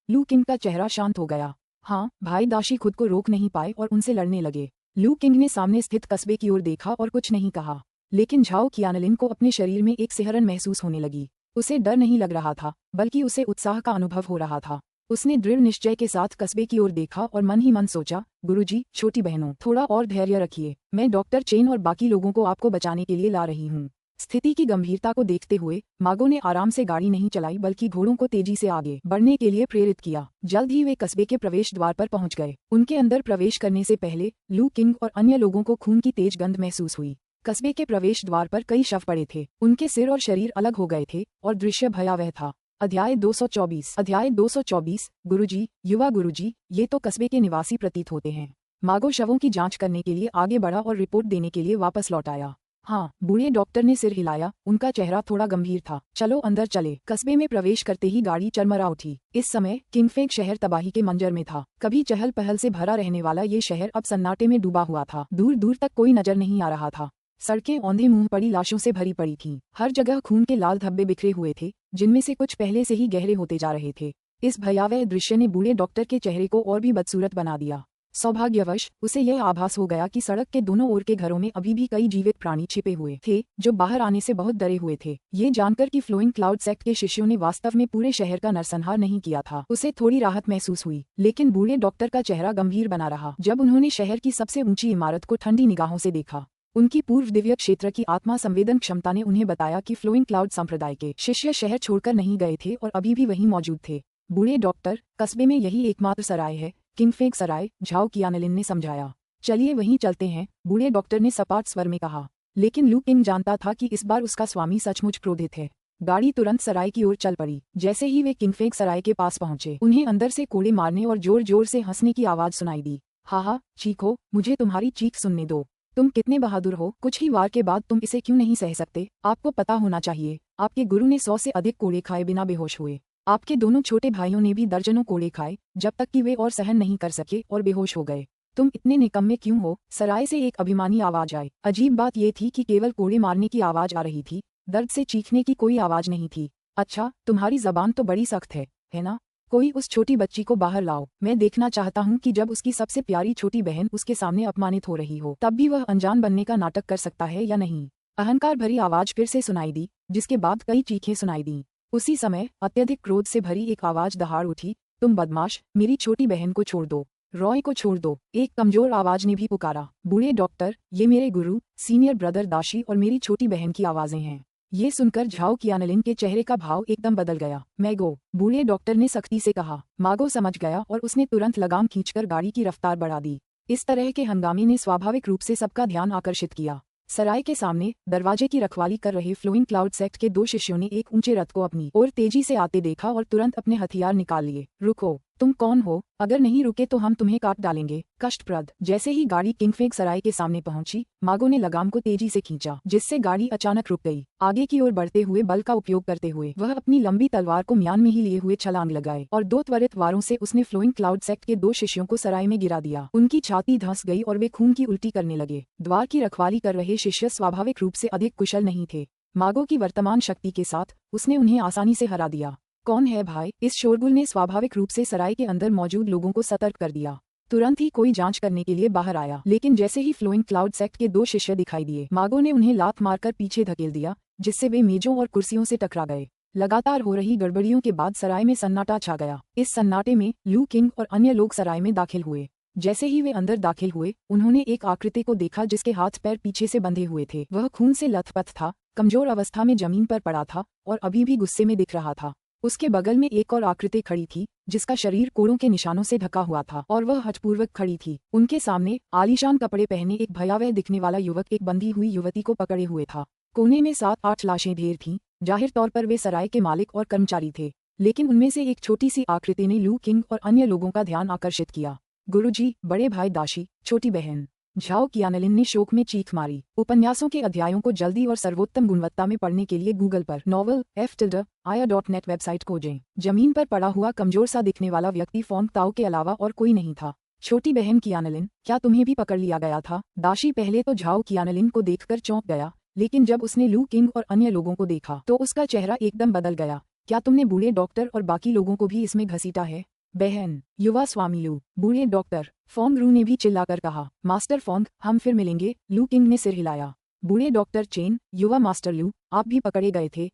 लू किंग का चेहरा शांत हो गया। हाँ, भाई दाशी खुद को रोक नहीं पाए और उनसे लड़ने लगे। लू किंग ने सामने स्थित कस्बे की ओर देखा और कुछ नहीं कहा, लेकिन झाओ कियानलिन को अपने शरीर में एक सिहरन महसूस होने लगी। उसे डर नहीं लग रहा था, बल्कि उसे उत्साह का अनुभव हो रहा था। उसने दृढ़ निश्चय के साथ कस्बे की ओर देखा और मन ही मन सोचा, गुरुजी, छोटी बहनों, थोड़ा और धैर्य रखिए। मैं डॉक्टर चेन और बाकी लोगों को आपको बचाने के लिए ला रही हूँ। स्थिति की गंभीरता को देखते हुए मागो ने आराम से गाड़ी नहीं चलाई बल्कि घोड़ों को तेजी से आगे बढ़ने के लिए प्रेरित किया। जल्द ही वे कस्बे के प्रवेश द्वार पर पहुंच गए। उनके अंदर प्रवेश करने से पहले लू किंग और अन्य लोगों को खून की तेज गंध महसूस हुई। कस्बे के प्रवेश द्वार पर कई शव पड़े थे। उनके सिर और शरीर अलग हो गए थे और दृश्य भयावह था। अध्याय 224 गुरुजी, युवा गुरुजी, ये तो कस्बे के निवासी प्रतीत होते हैं। मागो शवों की जांच करने के लिए आगे बढ़ा और रिपोर्ट देने के लिए वापस लौट आया। हाँ, बूढ़े डॉक्टर ने सिर हिलाया, उनका चेहरा थोड़ा गंभीर था। चलो अंदर चले। कस्बे में प्रवेश करते ही गाड़ी चरमरा उठी। इस समय किंगफेग शहर तबाही के मंजर में था। कभी चहल पहल से भरा रहने वाला ये शहर अब सन्नाटे में डूबा हुआ था। दूर दूर तक कोई नजर नहीं आ रहा था। सड़कें औंधे मुंह पड़ी लाशों से भरी पड़ी थीं। हर जगह खून के लाल धब्बे बिखरे हुए थे, जिनमें से कुछ पहले से ही गहरे होते जा रहे थे। इस भयावह दृश्य ने बूढ़े डॉक्टर के चेहरे को और भी बदसूरत बना दिया। सौभाग्यवश उसे यह आभास हो गया कि सड़क के दोनों ओर के घरों में अभी भी कई जीवित प्राणी छिपे हुए थे, जो बाहर आने से बहुत डरे हुए थे। ये जानकर कि फ्लोइंग क्लाउड सेक्ट के शिष्यों ने वास्तव में पूरे शहर का नरसंहार नहीं किया था, उसे थोड़ी राहत महसूस हुई। लेकिन बूढ़े डॉक्टर का चेहरा गंभीर बना रहा जब उन्होंने शहर की सबसे ऊंची इमारत को ठंडी निगाहों से देखा। उनकी पूर्व दिव्य क्षेत्र की आत्मा संवेदन क्षमता ने उन्हें बताया कि फ्लोइंग क्लाउड संप्रदाय के शिष्य शहर छोड़कर नहीं गए थे और अभी भी वहीं मौजूद थे। बूढ़े डॉक्टर, कस्बे में यही एकमात्र सराय है, किंगफेग सराय, झाओ कियानलिन ने समझाया। चलिए वहीं चलते हैं, बूढ़े डॉक्टर ने सपाट स्वर में कहा। लेकिन लू किंग जानता था कि इस बार उसका स्वामी सचमुच क्रोधित है। गाड़ी तुरंत सराय की ओर चल पड़ी। जैसे ही वे किंगफेग सराय के पास पहुंचे, उन्हें अंदर से कोड़े मारने और जोर जोर से हंसने की आवाज सुनाई दी। हा, चीखो, मुझे तुम्हारी चीख सुनने दो। तुम कितने बहादुर हो, कुछ ही वार के बाद तुम इसे क्यों नहीं सह सकते? आपको पता होना चाहिए, आपके गुरु ने 100 से अधिक कोड़े खाए बिना बेहोश हुए। आपके दोनों छोटे भाइयों ने भी दर्जनों कोड़े खाए, जब तक कि वे और सहन नहीं कर सके और बेहोश हो गए। तुम इतने निकम्मे क्यों हो? सराय से एक अभिमानी आवाज आई। अजीब बात ये थी कि केवल कोड़े मारने की आवाज आ रही थी, दर्द से चीखने की कोई आवाज नहीं थी। अच्छा, तुम्हारी जबान तो बड़ी सख्त है ना? कोई उस छोटी बच्ची को बाहर लाओ। मैं देखना चाहता हूँ कि जब उसकी सबसे प्यारी छोटी बहन उसके सामने अपमानित हो रही हो, तब भी वह अनजान बनने का नाटक कर सकता है या नहीं। अहंकार भरी आवाज फिर से सुनाई दी, जिसके बाद कई चीखें सुनाई दी। उसी समय अत्यधिक क्रोध से भरी एक आवाज दहाड़ उठी, तुम बदमाश, मेरी छोटी बहन को छोड़ दो, रॉय को छोड़ दो। एक कमजोर आवाज ने भी पुकारा। बूढ़े डॉक्टर, ये मेरे गुरु, सीनियर ब्रदर दाशी और मेरी छोटी बहन की आवाजें हैं। ये सुनकर झाओ कियानलिन के चेहरे का भाव एकदम बदल गया। मैगो, बूढ़े डॉक्टर ने सख्ती से कहा। मागो समझ गया और उसने तुरंत लगाम खींचकर गाड़ी की रफ्तार बढ़ा दी। इस तरह के हंगामे ने स्वाभाविक रूप से सबका ध्यान आकर्षित किया। सराय के सामने दरवाजे की रखवाली कर रहे फ्लोइंग क्लाउड सेक्ट के 2 शिष्यों ने एक ऊंचे रथ को अपनी ओर तेजी से आते देखा और तुरंत अपने हथियार निकाल लिए। रुको, तुम कौन हो? अगर नहीं रुके तो हम तुम्हें काट डालेंगे। कष्टप्रद। जैसे ही गाड़ी किंगफेग सराय के सामने पहुंची, मागो ने लगाम को तेजी से खींचा, जिससे गाड़ी अचानक रुक गई। आगे की ओर बढ़ते हुए बल का उपयोग करते हुए वह अपनी लंबी तलवार को म्यान में ही लिए हुए छलांग लगाए और 2 त्वरित वारों से उसने फ्लोइंग क्लाउड सेक्ट के 2 शिष्यों को सराय में गिरा दिया। उनकी छाती धंस गई और वे खून की उल्टी करने लगे। द्वार की रखवाली कर रहे शिष्य स्वाभाविक रूप से अधिक कुशल नहीं थे। मागो की वर्तमान शक्ति के साथ उसने उन्हें आसानी से हरा दिया। कौन है भाई? इस शोरगुल ने स्वाभाविक रूप से सराय के अंदर मौजूद लोगों को सतर्क कर दिया। तुरंत ही कोई जांच करने के लिए बाहर आया, लेकिन जैसे ही फ्लोइंग क्लाउड सेक्ट के 2 शिष्य दिखाई दिए, मागो ने उन्हें लात मारकर पीछे धकेल दिया, जिससे वे मेजों और कुर्सियों से टकरा गए। लगातार हो रही गड़बड़ियों के बाद सराय में सन्नाटा छा गया। इस सन्नाटे में लू किंग और अन्य लोग सराय में दाखिल हुए। जैसे ही वे अंदर दाखिल हुए, उन्होंने एक आकृति को देखा जिसके हाथ पैर पीछे से बंधे हुए थे। वह खून से लथपथ था, कमजोर अवस्था में जमीन पर पड़ा था और अभी भी गुस्से में दिख रहा था। उसके बगल में एक और आकृति खड़ी थी जिसका शरीर कोड़ों के निशानों से ढका हुआ था और वह हठपूर्वक खड़ी थी। उनके सामने आलीशान कपड़े पहने एक भयावह दिखने वाला युवक एक बंधी हुई युवती को पकड़े हुए था। कोने में 7-8 लाशें ढेर थीं। जाहिर तौर पर वे सराय के मालिक और कर्मचारी थे, लेकिन उनमें से एक छोटी सी आकृति ने लू किंग और अन्य लोगों का ध्यान आकर्षित किया। गुरुजी, बड़े भाई दाशी, छोटी बहन झाओ कियानलिन ने शोक में चीख मारी। उपन्यासों के अध्यायों को जल्दी और सर्वोत्तम गुणवत्ता में पढ़ने के लिए गूगल पर नॉवल aya.net वेबसाइट खोजें। जमीन पर पड़ा हुआ कमजोर सा दिखने वाला व्यक्ति फोंग ताओ के अलावा और कोई नहीं था। छोटी बहन कियानलिन, क्या तुम्हें भी पकड़ लिया गया था? दाशी पहले तो झाओ कियानलिन को देखकर चौंक गया, लेकिन जब उसने लू किंग और अन्य लोगों को देखा तो उसका चेहरा एकदम बदल गया। क्या तुमने बूढ़े डॉक्टर और बाकी लोगों को भी इसमें घसीटा है? बहन, युवा स्वामी लू, बूढ़े डॉक्टर, फोंग रू ने भी चिल्लाकर कहा। मास्टर फोंग, हम फिर मिलेंगे, लू किंग ने सिर हिलाया। बूढ़े डॉक्टर चेन, युवा मास्टर लू, आप भी पकड़े गए थे?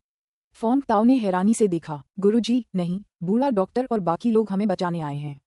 फोंग ताओ ने हैरानी से देखा। गुरुजी, नहीं, बूढ़ा डॉक्टर और बाकी लोग हमें बचाने आए हैं।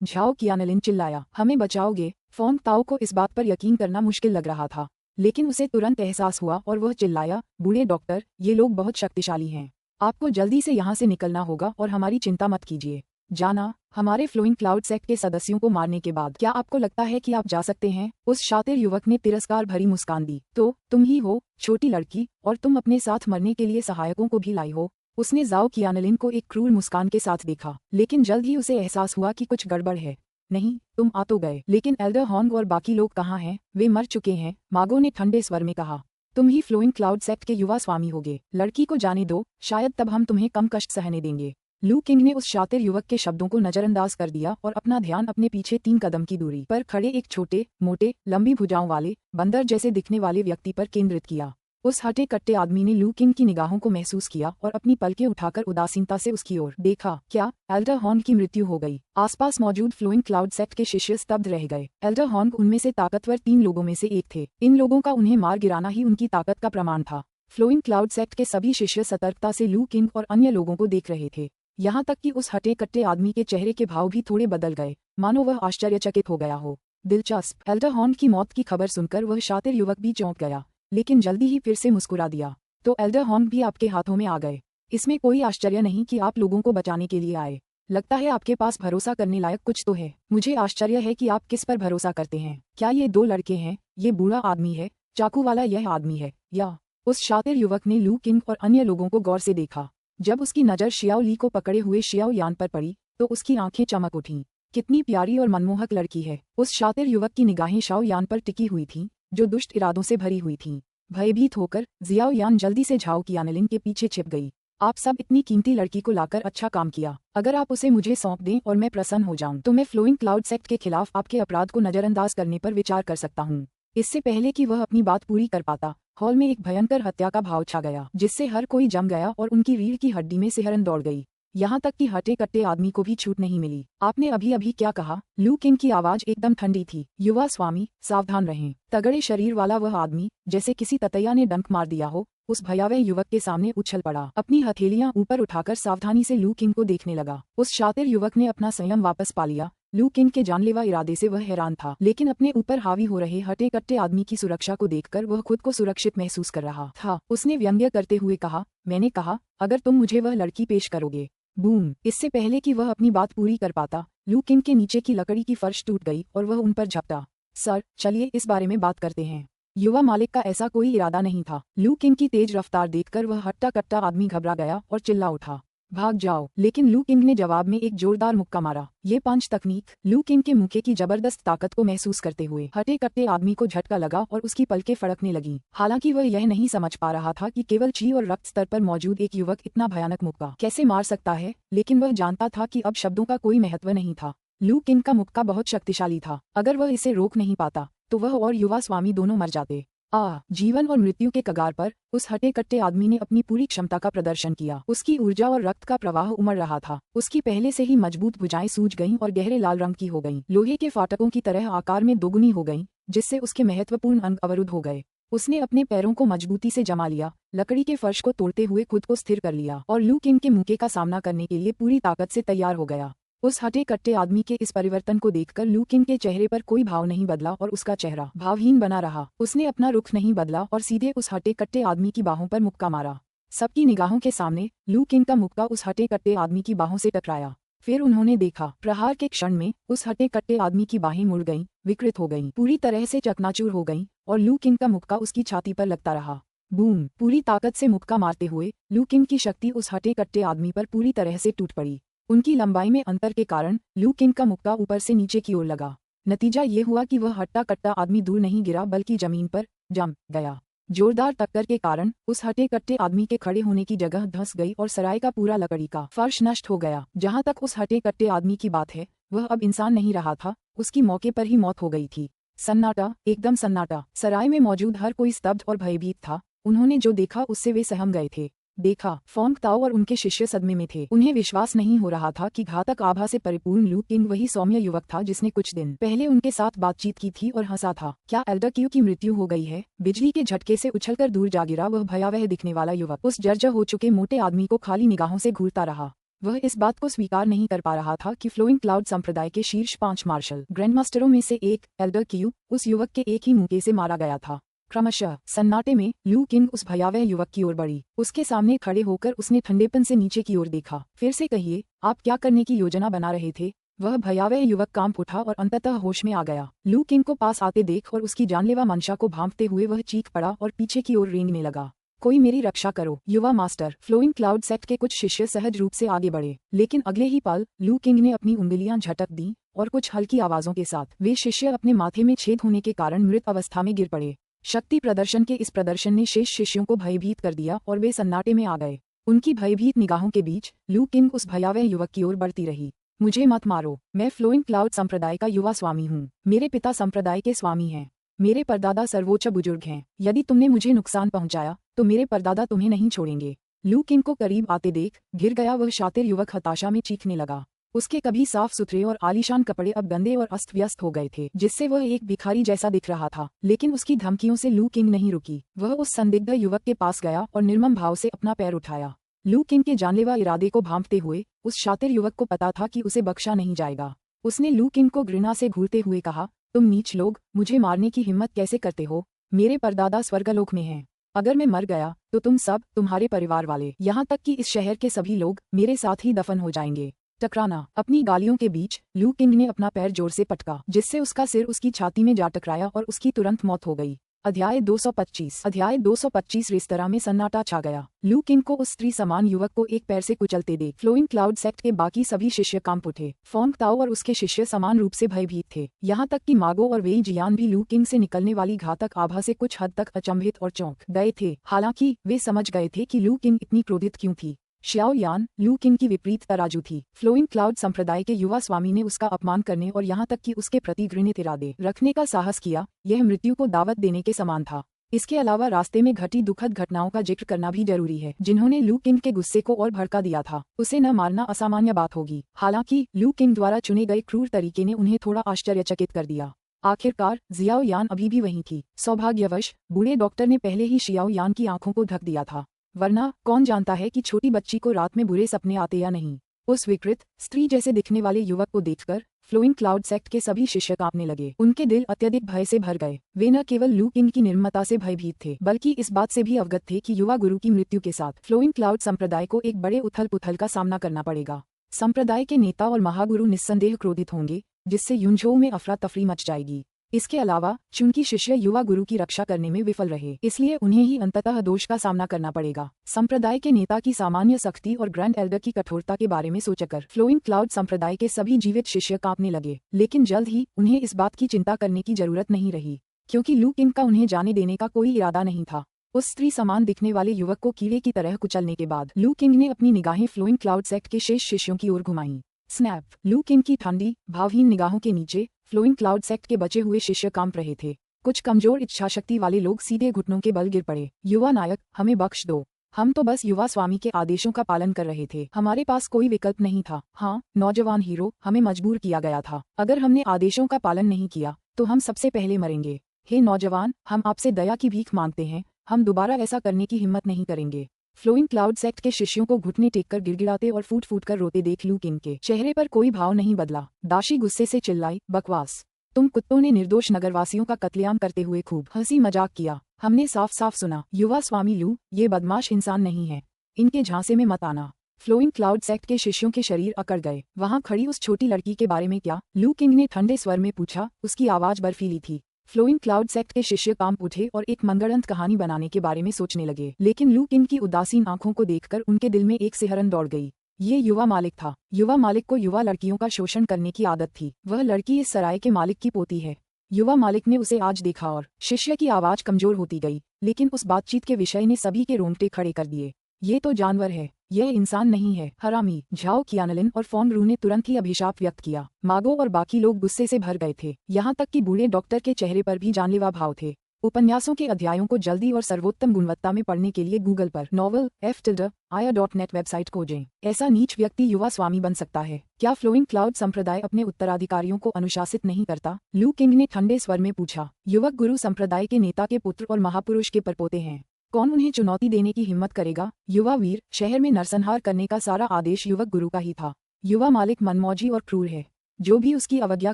झाओ कियानलिन चिल्लाया। हमें बचाओगे? फोंग ताओ को इस बात पर यकीन करना मुश्किल लग रहा था, लेकिन उसे तुरंत एहसास हुआ और वह चिल्लाया, बूढ़े डॉक्टर, ये लोग बहुत शक्तिशाली हैं। आपको जल्दी से यहाँ से निकलना होगा और हमारी चिंता मत कीजिए। जाना, हमारे फ्लोइंग क्लाउड सेक्ट के सदस्यों को मारने के बाद क्या आपको लगता है कि आप जा सकते हैं? उस शातिर युवक ने तिरस्कार भरी मुस्कान दी। तो तुम ही हो, छोटी लड़की, और तुम अपने साथ मरने के लिए सहायकों को भी लाई हो? उसने जाओ कियानलिन को एक क्रूर मुस्कान के साथ देखा, लेकिन जल्द ही उसे एहसास हुआ कि कुछ गड़बड़ है। नहीं, तुम आ तो गए, लेकिन एल्डर हॉन्ग और बाकी लोग कहाँ हैं? वे मर चुके हैं, मागो ने ठंडे स्वर में कहा। तुम ही फ्लोइंग क्लाउड सेक्ट के युवा स्वामी होगे। लड़की को जाने दो, शायद तब हम तुम्हें कम कष्ट सहने देंगे। लू किंग ने उस शातिर युवक के शब्दों को नजरअंदाज कर दिया और अपना ध्यान अपने पीछे 3 कदम की दूरी पर खड़े एक छोटे, मोटे, लंबी भुजाओं वाले, बंदर जैसे दिखने वाले व्यक्ति पर केंद्रित किया। उस हटे कट्टे आदमी ने लू किंग की निगाहों को महसूस किया और अपनी पलकें उठाकर उदासीनता से उसकी ओर देखा। क्या एल्डर हॉन्ग की मृत्यु हो गई? आसपास मौजूद फ्लोइंग क्लाउड सेक्ट के शिष्य स्तब्ध रह गए। एल्डर हॉन्ग उनमें से ताकतवर 3 लोगों में से एक थे। इन लोगों का उन्हें मार गिराना ही उनकी ताकत का प्रमाण था। फ्लोइंग क्लाउड सेक्ट के सभी शिष्य सतर्कता से लू किंग और अन्य लोगों को देख रहे थे। यहाँ तक कि उस हटे कट्टे आदमी के चेहरे के भाव भी थोड़े बदल गए, मानो वह आश्चर्यचकित हो गया हो। दिलचस्प। एल्डर हॉन्ग की मौत की खबर सुनकर वह शातिर युवक भी चौंक गया, लेकिन जल्दी ही फिर से मुस्कुरा दिया। तो एल्डर हॉन्ग भी आपके हाथों में आ गए। इसमें कोई आश्चर्य नहीं कि आप लोगों को बचाने के लिए आए। लगता है आपके पास भरोसा करने लायक कुछ तो है। मुझे आश्चर्य है कि आप किस पर भरोसा करते हैं। क्या ये 2 लड़के हैं? ये बूढ़ा आदमी है, चाकू वाला यह आदमी है, या? उस शातिर युवक ने लू किंग और अन्य लोगों को गौर से देखा। जब उसकी नज़र शियाओ ली को पकड़े हुए शियाओ यान पर पड़ी तो उसकी आंखें चमक उठीं। कितनी प्यारी और मनमोहक लड़की है। उस शातिर युवक की निगाहें शाओ यान पर टिकी हुई थीं, जो दुष्ट इरादों से भरी हुई थीं। भयभीत होकर जियाओ यान जल्दी से झाओ कियानलिन के पीछे छिप गई। आप सब इतनी कीमती लड़की को लाकर अच्छा काम किया। अगर आप उसे मुझे सौंप दें और मैं प्रसन्न हो जाऊं तो मैं फ्लोइंग क्लाउड सेक्ट के खिलाफ आपके अपराध को नजरअंदाज करने पर विचार कर सकता हूं। इससे पहले कि वह अपनी बात पूरी कर पाता, हॉल में एक भयंकर हत्या का भाव छा गया, जिससे हर कोई जम गया और उनकी रीढ़ की हड्डी में सिहरन दौड़ गई। यहाँ तक कि हटे कट्टे आदमी को भी छूट नहीं मिली। आपने अभी अभी क्या कहा? लू किंग की आवाज एकदम ठंडी थी। युवा स्वामी, सावधान रहें। तगड़े शरीर वाला वह आदमी, जैसे किसी ततैया ने डंक मार दिया हो, उस भयावह युवक के सामने उछल पड़ा। अपनी हथेलियां ऊपर उठाकर सावधानी से लू किंग को देखने लगा। उस शातिर युवक ने अपना संयम वापस पा लिया। लू किंग के जानलेवा इरादे से वह हैरान था, लेकिन अपने ऊपर हावी हो रहे हटे कट्टे आदमी की सुरक्षा को देखकर वह खुद को सुरक्षित महसूस कर रहा था। उसने व्यंग्य करते हुए कहा, मैंने कहा, अगर तुम मुझे वह लड़की पेश करोगे। बूम! इससे पहले कि वह अपनी बात पूरी कर पाता, लू किंग के नीचे की लकड़ी की फर्श टूट गई और वह उन पर झपटा। सर, चलिए इस बारे में बात करते हैं। युवा मालिक का ऐसा कोई इरादा नहीं था। लू किंग की तेज रफ्तार देखकर वह हट्टा कट्टा आदमी घबरा गया और चिल्ला उठा, भाग जाओ। लेकिन लू किंग ने जवाब में एक जोरदार मुक्का मारा। ये पंच तकनीक। लू किंग के मुक्के की जबरदस्त ताकत को महसूस करते हुए हटे कट्टे आदमी को झटका लगा और उसकी पलकें फड़कने लगीं। हालांकि वह यह नहीं समझ पा रहा था कि केवल ची और रक्त स्तर पर मौजूद एक युवक इतना भयानक मुक्का कैसे मार सकता है, लेकिन वह जानता था कि अब शब्दों का कोई महत्व नहीं था। लू किंग का मुक्का बहुत शक्तिशाली था। अगर वह इसे रोक नहीं पाता तो वह और युवा स्वामी दोनों मर जाते। जीवन और मृत्यु के कगार पर उस हटे कट्टे आदमी ने अपनी पूरी क्षमता का प्रदर्शन किया। उसकी ऊर्जा और रक्त का प्रवाह उमड़ रहा था। उसकी पहले से ही मजबूत भुजाएं सूज गईं और गहरे लाल रंग की हो गईं। लोहे के फाटकों की तरह आकार में दोगुनी हो गईं, जिससे उसके महत्वपूर्ण अंग अवरुद्ध हो गए। उसने अपने पैरों को मजबूती से जमा लिया, लकड़ी के फर्श को तोड़ते हुए खुद को स्थिर कर लिया और लू किंग के मुक्के का सामना करने के लिए पूरी ताकत से तैयार हो गया। उस हटे कट्टे आदमी के इस परिवर्तन को देखकर लू किंग के चेहरे पर कोई भाव नहीं बदला और उसका चेहरा भावहीन बना रहा। उसने अपना रुख नहीं बदला और सीधे उस हटे कट्टे आदमी की बाहों पर मुक्का मारा। सबकी निगाहों के सामने लू किंग का मुक्का उस हटे कट्टे आदमी की बाहों से टकराया। फिर उन्होंने देखा, प्रहार के क्षण में उस हटे कट्टे आदमी की बाहें मुड़ गईं, विकृत हो गईं, पूरी तरह से चकनाचूर हो गईं और लू किंग का मुक्का उसकी छाती पर लगता रहा। बूम! पूरी ताकत से मुक्का मारते हुए लू किंग की शक्ति उस हटे कट्टे आदमी पर पूरी तरह से टूट पड़ी। उनकी लंबाई में अंतर के कारण लू किंग का मुक्का ऊपर से नीचे की ओर लगा। नतीजा ये हुआ कि वह हट्टा कट्टा आदमी दूर नहीं गिरा बल्कि जमीन पर जम गया। जोरदार टक्कर के कारण उस हटे कट्टे आदमी के खड़े होने की जगह धंस गई और सराय का पूरा लकड़ी का फर्श नष्ट हो गया। जहां तक उस हटे कट्टे आदमी की बात है, वह अब इंसान नहीं रहा था, उसकी मौके पर ही मौत हो गई थी। सन्नाटा, एकदम सन्नाटा। सराय में मौजूद हर कोई स्तब्ध और भयभीत था। उन्होंने जो देखा उससे वे सहम गए थे। देखा, फोंग ताओ और उनके शिष्य सदमे में थे। उन्हें विश्वास नहीं हो रहा था कि घातक आभा से परिपूर्ण लू किंग वही सौम्य युवक था जिसने कुछ दिन पहले उनके साथ बातचीत की थी और हंसा था। क्या एल्डर क्यू की मृत्यु हो गई है? बिजली के झटके से उछलकर दूर जा गिरा वह भयावह दिखने वाला युवक उस जर्जर हो चुके मोटे आदमी को खाली निगाहों से घूरता रहा। वह इस बात को स्वीकार नहीं कर पा रहा था कि फ्लोइंग क्लाउड संप्रदाय के शीर्ष 5 मार्शल ग्रैंडमास्टरों में से एक एल्डर क्यू उस युवक के एक ही मुक्के से मारा गया था। क्रमशः सन्नाटे में लू किंग उस भयावह युवक की ओर बढ़ी। उसके सामने खड़े होकर उसने ठंडेपन से नीचे की ओर देखा। फिर से कहिए, आप क्या करने की योजना बना रहे थे? वह भयावह युवक कांप उठा और अंततः होश में आ गया। लू किंग को पास आते देख और उसकी जानलेवा मंशा को भांपते हुए वह चीख पड़ा और पीछे की ओर रेंगने लगा। कोई मेरी रक्षा करो! युवा मास्टर फ्लोइंग क्लाउड सेक्ट के कुछ शिष्य सहज रूप से आगे बढ़े, लेकिन अगले ही पल लू किंग ने अपनी उंगलियां झटक दी और कुछ हल्की आवाजों के साथ वे शिष्य अपने माथे में छेद होने के कारण मृत अवस्था में गिर पड़े। शक्ति प्रदर्शन के इस प्रदर्शन ने शेष शिष्यों को भयभीत कर दिया और वे सन्नाटे में आ गए। उनकी भयभीत निगाहों के बीच लू किंग उस भयावह युवक की ओर बढ़ती रही। मुझे मत मारो, मैं फ्लोइंग क्लाउड संप्रदाय का युवा स्वामी हूँ। मेरे पिता संप्रदाय के स्वामी हैं। मेरे परदादा सर्वोच्च बुजुर्ग हैं। यदि तुमने मुझे नुकसान पहुंचाया तो मेरे परदादा तुम्हें नहीं छोड़ेंगे। लू किंग को करीब आते देख घिर गया वह शातिर युवक हताशा में चीखने लगा। उसके कभी साफ सुथरे और आलीशान कपड़े अब गंदे और अस्त व्यस्त हो गए थे, जिससे वह एक भिखारी जैसा दिख रहा था। लेकिन उसकी धमकियों से लू किंग नहीं रुकी। वह उस संदिग्ध युवक के पास गया और निर्मम भाव से अपना पैर उठाया। लू किंग के जानलेवा इरादे को भांपते हुए उस शातिर युवक को पता था कि उसे बख्शा नहीं जाएगा। उसने लू किंग को घृणा से घूरते हुए कहा, तुम नीच लोग, मुझे मारने की हिम्मत कैसे करते हो? मेरे परदादा स्वर्गलोक में हैं। अगर मैं मर गया तो तुम सब, तुम्हारे परिवार वाले, यहाँ तक कि इस शहर के सभी लोग मेरे साथ ही दफन हो जाएंगे। टकराना। अपनी गालियों के बीच लू किंग ने अपना पैर जोर से पटका, जिससे उसका सिर उसकी छाती में जा टकराया और उसकी तुरंत मौत हो गई। अध्याय 225 रेस्तरां में सन्नाटा छा गया। लू किंग को उस स्त्री समान युवक को एक पैर से कुचलते देख फ्लोइंग क्लाउड सेक्ट के बाकी सभी शिष्य कांप उठे। फोंग ताओ और उसके शिष्य समान रूप से भयभीत थे। यहाँ तक कि मागो और वेई जियान भी लू किंग से निकलने वाली घातक आभा से कुछ हद तक अचंभित और चौंक गए थे। हालांकि वे समझ गए थे कि लू किंग इतनी क्रोधित क्यों थी। श्याओ यान लू किंग की विपरीत तराजू थी। फ्लोइंग क्लाउड संप्रदाय के युवा स्वामी ने उसका अपमान करने और यहाँ तक कि उसके प्रति घृणित इरादे रखने का साहस किया। यह मृत्यु को दावत देने के समान था। इसके अलावा रास्ते में घटी दुखद घटनाओं का जिक्र करना भी जरूरी है, जिन्होंने लू किंग के गुस्से को और भड़का दिया था। उसे न मारना असामान्य बात होगी। हालांकि लू किंग द्वारा चुने गए क्रूर तरीके ने उन्हें थोड़ा आश्चर्यचकित कर दिया। आखिरकार जियाओ यान अभी भी वहीं थी। सौभाग्यवश बूढ़े डॉक्टर ने पहले ही शियाओ यान की आंखों को ढक दिया था, वरना कौन जानता है कि छोटी बच्ची को रात में बुरे सपने आते या नहीं। उस विकृत स्त्री जैसे दिखने वाले युवक को देखकर फ्लोइंग क्लाउड सेक्ट के सभी शिष्य कांपने लगे। उनके दिल अत्यधिक भय से भर गए। वे न केवल लू किंग की निर्ममता से भयभीत थे, बल्कि इस बात से भी अवगत थे कि युवा गुरु की मृत्यु के साथ फ्लोइंग क्लाउड संप्रदाय को एक बड़े उथल पुथल का सामना करना पड़ेगा। संप्रदाय के नेता और महागुरु निस्संदेह क्रोधित होंगे, जिससे युनझोउ में अफरा तफरी मच जाएगी। इसके अलावा चूंकि शिष्य युवा गुरु की रक्षा करने में विफल रहे, इसलिए उन्हें ही अंततः दोष का सामना करना पड़ेगा। संप्रदाय के नेता की सामान्य सख्ती और ग्रैंड एल्डर की कठोरता के बारे में सोचकर फ्लोइंग क्लाउड संप्रदाय के सभी जीवित शिष्य कांपने लगे। लेकिन जल्द ही उन्हें इस बात की चिंता करने की जरूरत नहीं रही, क्योंकि लू किंग का उन्हें जाने देने का कोई इरादा नहीं था। उस स्त्री समान दिखने वाले युवक को कीड़े की तरह कुचलने के बाद लू किंग ने अपनी निगाहें फ्लोइंग क्लाउड सेक्ट के शेष शिष्यों की ओर घुमाईं। स्नैप! लू किंग की ठंडी भावहीन निगाहों के नीचे फ्लोइंग क्लाउड सेक्ट के बचे हुए शिष्य कांप रहे थे। कुछ कमजोर इच्छाशक्ति वाले लोग सीधे घुटनों के बल गिर पड़े। युवा नायक, हमें बख्श दो। हम तो बस युवा स्वामी के आदेशों का पालन कर रहे थे। हमारे पास कोई विकल्प नहीं था। हाँ, नौजवान हीरो, हमें मजबूर किया गया था। अगर हमने आदेशों का पालन नहीं किया तो हम सबसे पहले मरेंगे। हे नौजवान, हम आपसे दया की भीख मांगते हैं। हम दोबारा ऐसा करने की हिम्मत नहीं करेंगे। फ्लोइंग क्लाउड सेक्ट के शिष्यों को घुटने टेककर गिड़गिड़ाते और फूट फूट कर रोते देख लू किंग के चेहरे पर कोई भाव नहीं बदला। दाशी गुस्से से चिल्लाई, बकवास, तुम कुत्तों ने निर्दोष नगरवासियों का कत्लेआम करते हुए खूब हंसी मजाक किया। हमने साफ साफ सुना। युवा स्वामी लू, ये बदमाश इंसान नहीं है, इनके झांसे में मत आना। फ्लोइंग क्लाउड सेक्ट के शिष्यों के शरीर अकड़ गए। वहां खड़ी उस छोटी लड़की के बारे में क्या? लू किंग ने ठंडे स्वर में पूछा। उसकी आवाज बर्फीली थी। फ्लोइंग क्लाउड सेक्ट के शिष्य कांप उठे और एक मनगढ़ंत कहानी बनाने के बारे में सोचने लगे, लेकिन लू किंग की उदासीन आंखों को देखकर उनके दिल में एक सिहरन दौड़ गई। ये युवा मालिक था। युवा मालिक को युवा लड़कियों का शोषण करने की आदत थी। वह लड़की इस सराय के मालिक की पोती है। युवा मालिक ने उसे आज देखा और शिष्य की आवाज कमजोर होती गई, लेकिन उस बातचीत के विषय ने सभी के रोंगटे खड़े कर दिए। ये तो जानवर है, यह इंसान नहीं है, हरामी। झाओ कियानलिन और फोंग रू ने तुरंत ही अभिशाप व्यक्त किया। मागो और बाकी लोग गुस्से से भर गए थे, यहाँ तक कि बूढ़े डॉक्टर के चेहरे पर भी जानलेवा भाव थे। उपन्यासों के अध्यायों को जल्दी और सर्वोत्तम गुणवत्ता में पढ़ने के लिए गूगल पर नॉवल aya.net वेबसाइट खोजें। ऐसा नीच व्यक्ति युवा स्वामी बन सकता है? क्या फ्लोइंग क्लाउड संप्रदाय अपने उत्तराधिकारियों को अनुशासित नहीं करता? लू किंग ने ठंडे स्वर में पूछा। युवक गुरु संप्रदाय के नेता के पुत्र और महापुरुष के परपोते हैं। कौन उन्हें चुनौती देने की हिम्मत करेगा? युवा वीर, शहर में नरसंहार करने का सारा आदेश युवक गुरु का ही था। युवा मालिक मनमौजी और क्रूर है। जो भी उसकी अवज्ञा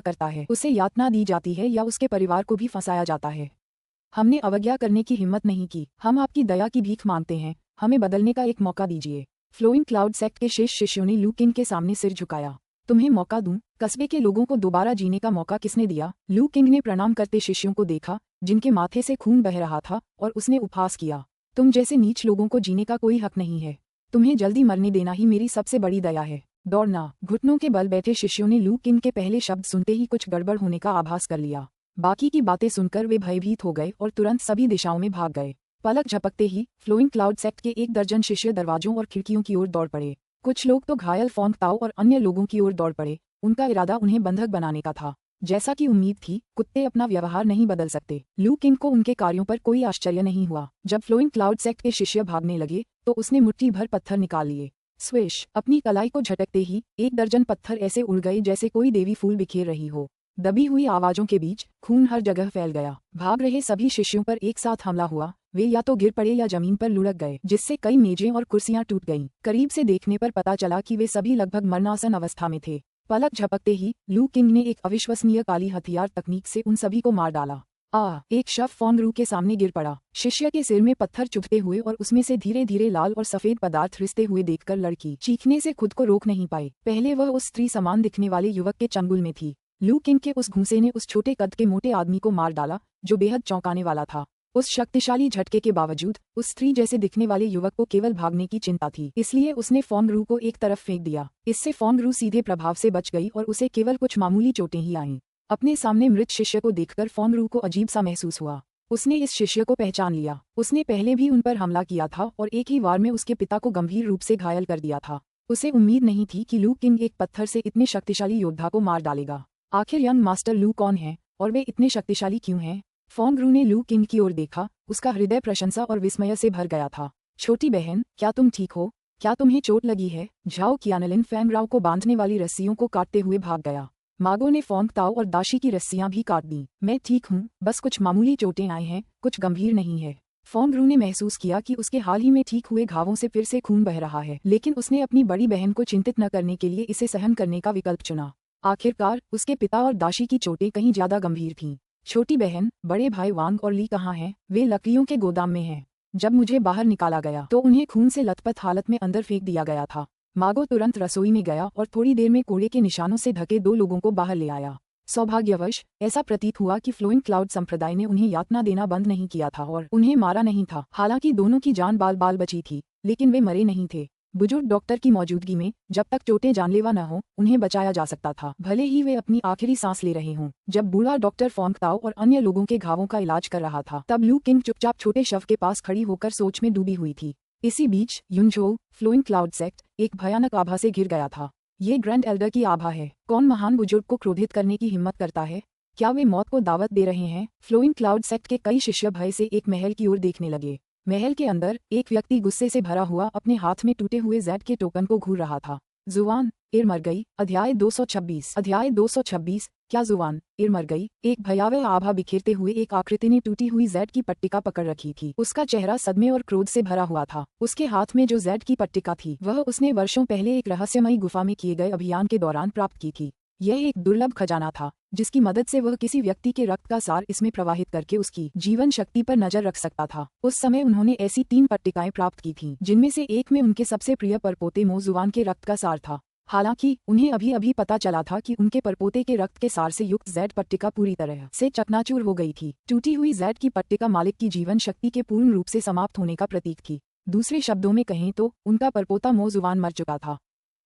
करता है उसे यातना दी जाती है या उसके परिवार को भी फंसाया जाता है। हमने अवज्ञा करने की हिम्मत नहीं की। हम आपकी दया की भीख मांगते हैं, हमें बदलने का एक मौका दीजिए। फ्लोइंग क्लाउड सेक्ट के शेष शिष्यों ने लू किंग के सामने सिर झुकाया। तुम्हें मौका दूं? कस्बे के लोगों को दोबारा जीने का मौका किसने दिया? लू किंग ने प्रणाम करते शिष्यों को देखा, जिनके माथे से खून बह रहा था, और उसने उपहास किया। तुम जैसे नीच लोगों को जीने का कोई हक नहीं है। तुम्हें जल्दी मरने देना ही मेरी सबसे बड़ी दया है। दौड़ना। घुटनों के बल बैठे शिष्यों ने लू किंग के पहले शब्द सुनते ही कुछ गड़बड़ होने का आभास कर लिया। बाकी की बातें सुनकर वे भयभीत हो गए और तुरंत सभी दिशाओं में भाग गए। पलक झपकते ही फ्लोइंग क्लाउड सेक्ट के 1 दर्जन शिष्य दरवाजों और खिड़कियों की ओर दौड़ पड़े। कुछ लोग तो घायल फोंग ताओ और अन्य लोगों की ओर दौड़ पड़े। उनका इरादा उन्हें बंधक बनाने का था। जैसा कि उम्मीद थी, कुत्ते अपना व्यवहार नहीं बदल सकते। लू किंग को उनके कार्यों पर कोई आश्चर्य नहीं हुआ। जब फ्लोइंग क्लाउड सेक्ट के शिष्य भागने लगे तो उसने मुट्ठी भर पत्थर निकाल लिए। स्विश। अपनी कलाई को झटकते ही 1 दर्जन पत्थर ऐसे उड़ गए जैसे कोई देवी फूल बिखेर रही हो। दबी हुई आवाजों के बीच खून हर जगह फैल गया। भाग रहे सभी शिष्यों पर एक साथ हमला हुआ। वे या तो गिर पड़े या जमीन पर लुढ़क गए, जिससे कई मेजें और कुर्सियां टूट गईं। करीब से देखने पर पता चला कि वे सभी लगभग मरणासन अवस्था में थे। पलक झपकते ही लू किंग ने एक अविश्वसनीय काली हथियार तकनीक से उन सभी को मार डाला। एक शव फोंग रू के सामने गिर पड़ा। शिष्य के सिर में पत्थर चुभते हुए और उसमें से धीरे धीरे लाल और सफेद पदार्थ रिसते हुए देखकर लड़की चीखने से खुद को रोक नहीं पाई। पहले वह उस स्त्री समान दिखने वाले युवक के चंगुल में थी। लू किंग के उस घूंसे ने उस छोटे कद के मोटे आदमी को मार डाला, जो बेहद चौंकाने वाला था। उस शक्तिशाली झटके के बावजूद उस स्त्री जैसे दिखने वाले युवक को केवल भागने की चिंता थी, इसलिए उसने फोंग रू को एक तरफ फेंक दिया। इससे फोंग रू सीधे प्रभाव से बच गई और उसे केवल कुछ मामूली चोटें ही आईं। अपने सामने मृत शिष्य को देखकर फोंग रू को अजीब सा महसूस हुआ। उसने इस शिष्य को पहचान लिया। उसने पहले भी उन पर हमला किया था और एक ही वार में उसके पिता को गंभीर रूप से घायल कर दिया था। उसे उम्मीद नहीं थी कि लू किंग एक पत्थर से इतने शक्तिशाली योद्धा को मार डालेगा। आखिर यंग मास्टर लू कौन है और वे इतने शक्तिशाली क्यों हैं? फोंग रू ने लू किंग की ओर देखा। उसका हृदय प्रशंसा और विस्मय से भर गया था। छोटी बहन, क्या तुम ठीक हो? क्या तुम्हें चोट लगी है? झाओ कियानलिन फैंग राव को बांधने वाली रस्सियों को काटते हुए भाग गया। मागो ने फोंग ताओ और दाशी की रस्सियां भी काट दी। मैं ठीक हूँ, बस कुछ मामूली चोटें आई हैं, कुछ गंभीर नहीं है। फोंग रू ने महसूस किया कि उसके हाल ही में ठीक हुए घावों से फिर से खून बह रहा है, लेकिन उसने अपनी बड़ी बहन को चिंतित न करने के लिए इसे सहन करने का विकल्प चुना। आखिरकार उसके पिता और दाशी की चोटें कहीं ज्यादा गंभीर थीं। छोटी बहन, बड़े भाई वांग और ली कहाँ हैं? वे लकड़ियों के गोदाम में हैं। जब मुझे बाहर निकाला गया तो उन्हें खून से लथपथ हालत में अंदर फेंक दिया गया था। मागो तुरंत रसोई में गया और थोड़ी देर में कोड़े के निशानों से ढके 2 लोगों को बाहर ले आया। सौभाग्यवश ऐसा प्रतीत हुआ कि फ्लोइंग क्लाउड संप्रदाय ने उन्हें यातना देना बंद नहीं किया था और उन्हें मारा नहीं था। हालांकि दोनों की जान बाल बाल बची थी, लेकिन वे मरे नहीं थे। बुजुर्ग डॉक्टर की मौजूदगी में जब तक चोटें जानलेवा न हो, उन्हें बचाया जा सकता था, भले ही वे अपनी आखिरी सांस ले रहे हों। जब बूढ़ा डॉक्टर फोंग ताओ और अन्य लोगों के घावों का इलाज कर रहा था, तब लू किंग चुपचाप छोटे शव के पास खड़ी होकर सोच में डूबी हुई थी। इसी बीच युनझोउ, फ्लोइंग क्लाउड सेक्ट, एक भयानक आभा से घिर गया था। ये ग्रैंड एल्डर की आभा है। कौन महान बुजुर्ग को क्रोधित करने की हिम्मत करता है? क्या वे मौत को दावत दे रहे हैं? फ्लोइंग क्लाउड सेक्ट के कई शिष्य भय से एक महल की ओर देखने लगे। महल के अंदर एक व्यक्ति गुस्से से भरा हुआ अपने हाथ में टूटे हुए जेड के टोकन को घूर रहा था। जुबान एर मर गई। अध्याय 226 क्या जुबान एर मर गई। एक भयावह आभा बिखेरते हुए एक आकृति ने टूटी हुई जेड की पट्टिका पकड़ रखी थी। उसका चेहरा सदमे और क्रोध से भरा हुआ था। उसके हाथ में जो जेड की पट्टिका थी वह उसने वर्षों पहले एक रहस्यमयी गुफा में किए गए अभियान के दौरान प्राप्त की थी। यह एक दुर्लभ खजाना था जिसकी मदद से वह किसी व्यक्ति के रक्त का सार इसमें प्रवाहित करके उसकी जीवन शक्ति पर नजर रख सकता था। उस समय उन्होंने ऐसी 3 पट्टिकाएं प्राप्त की थीं, जिनमें से एक में उनके सबसे प्रिय परपोते जुबान के रक्त का सार था। हालांकि उन्हें अभी अभी पता चला था कि उनके परपोते के रक्त के सार से युक्त जेड पट्टिका पूरी तरह से चकनाचूर हो गई थी। टूटी हुई जेड की पट्टिका मालिक की जीवन शक्ति के पूर्ण रूप से समाप्त होने का प्रतीक थी। दूसरे शब्दों में कहें तो उनका परपोता जुबान मर चुका था।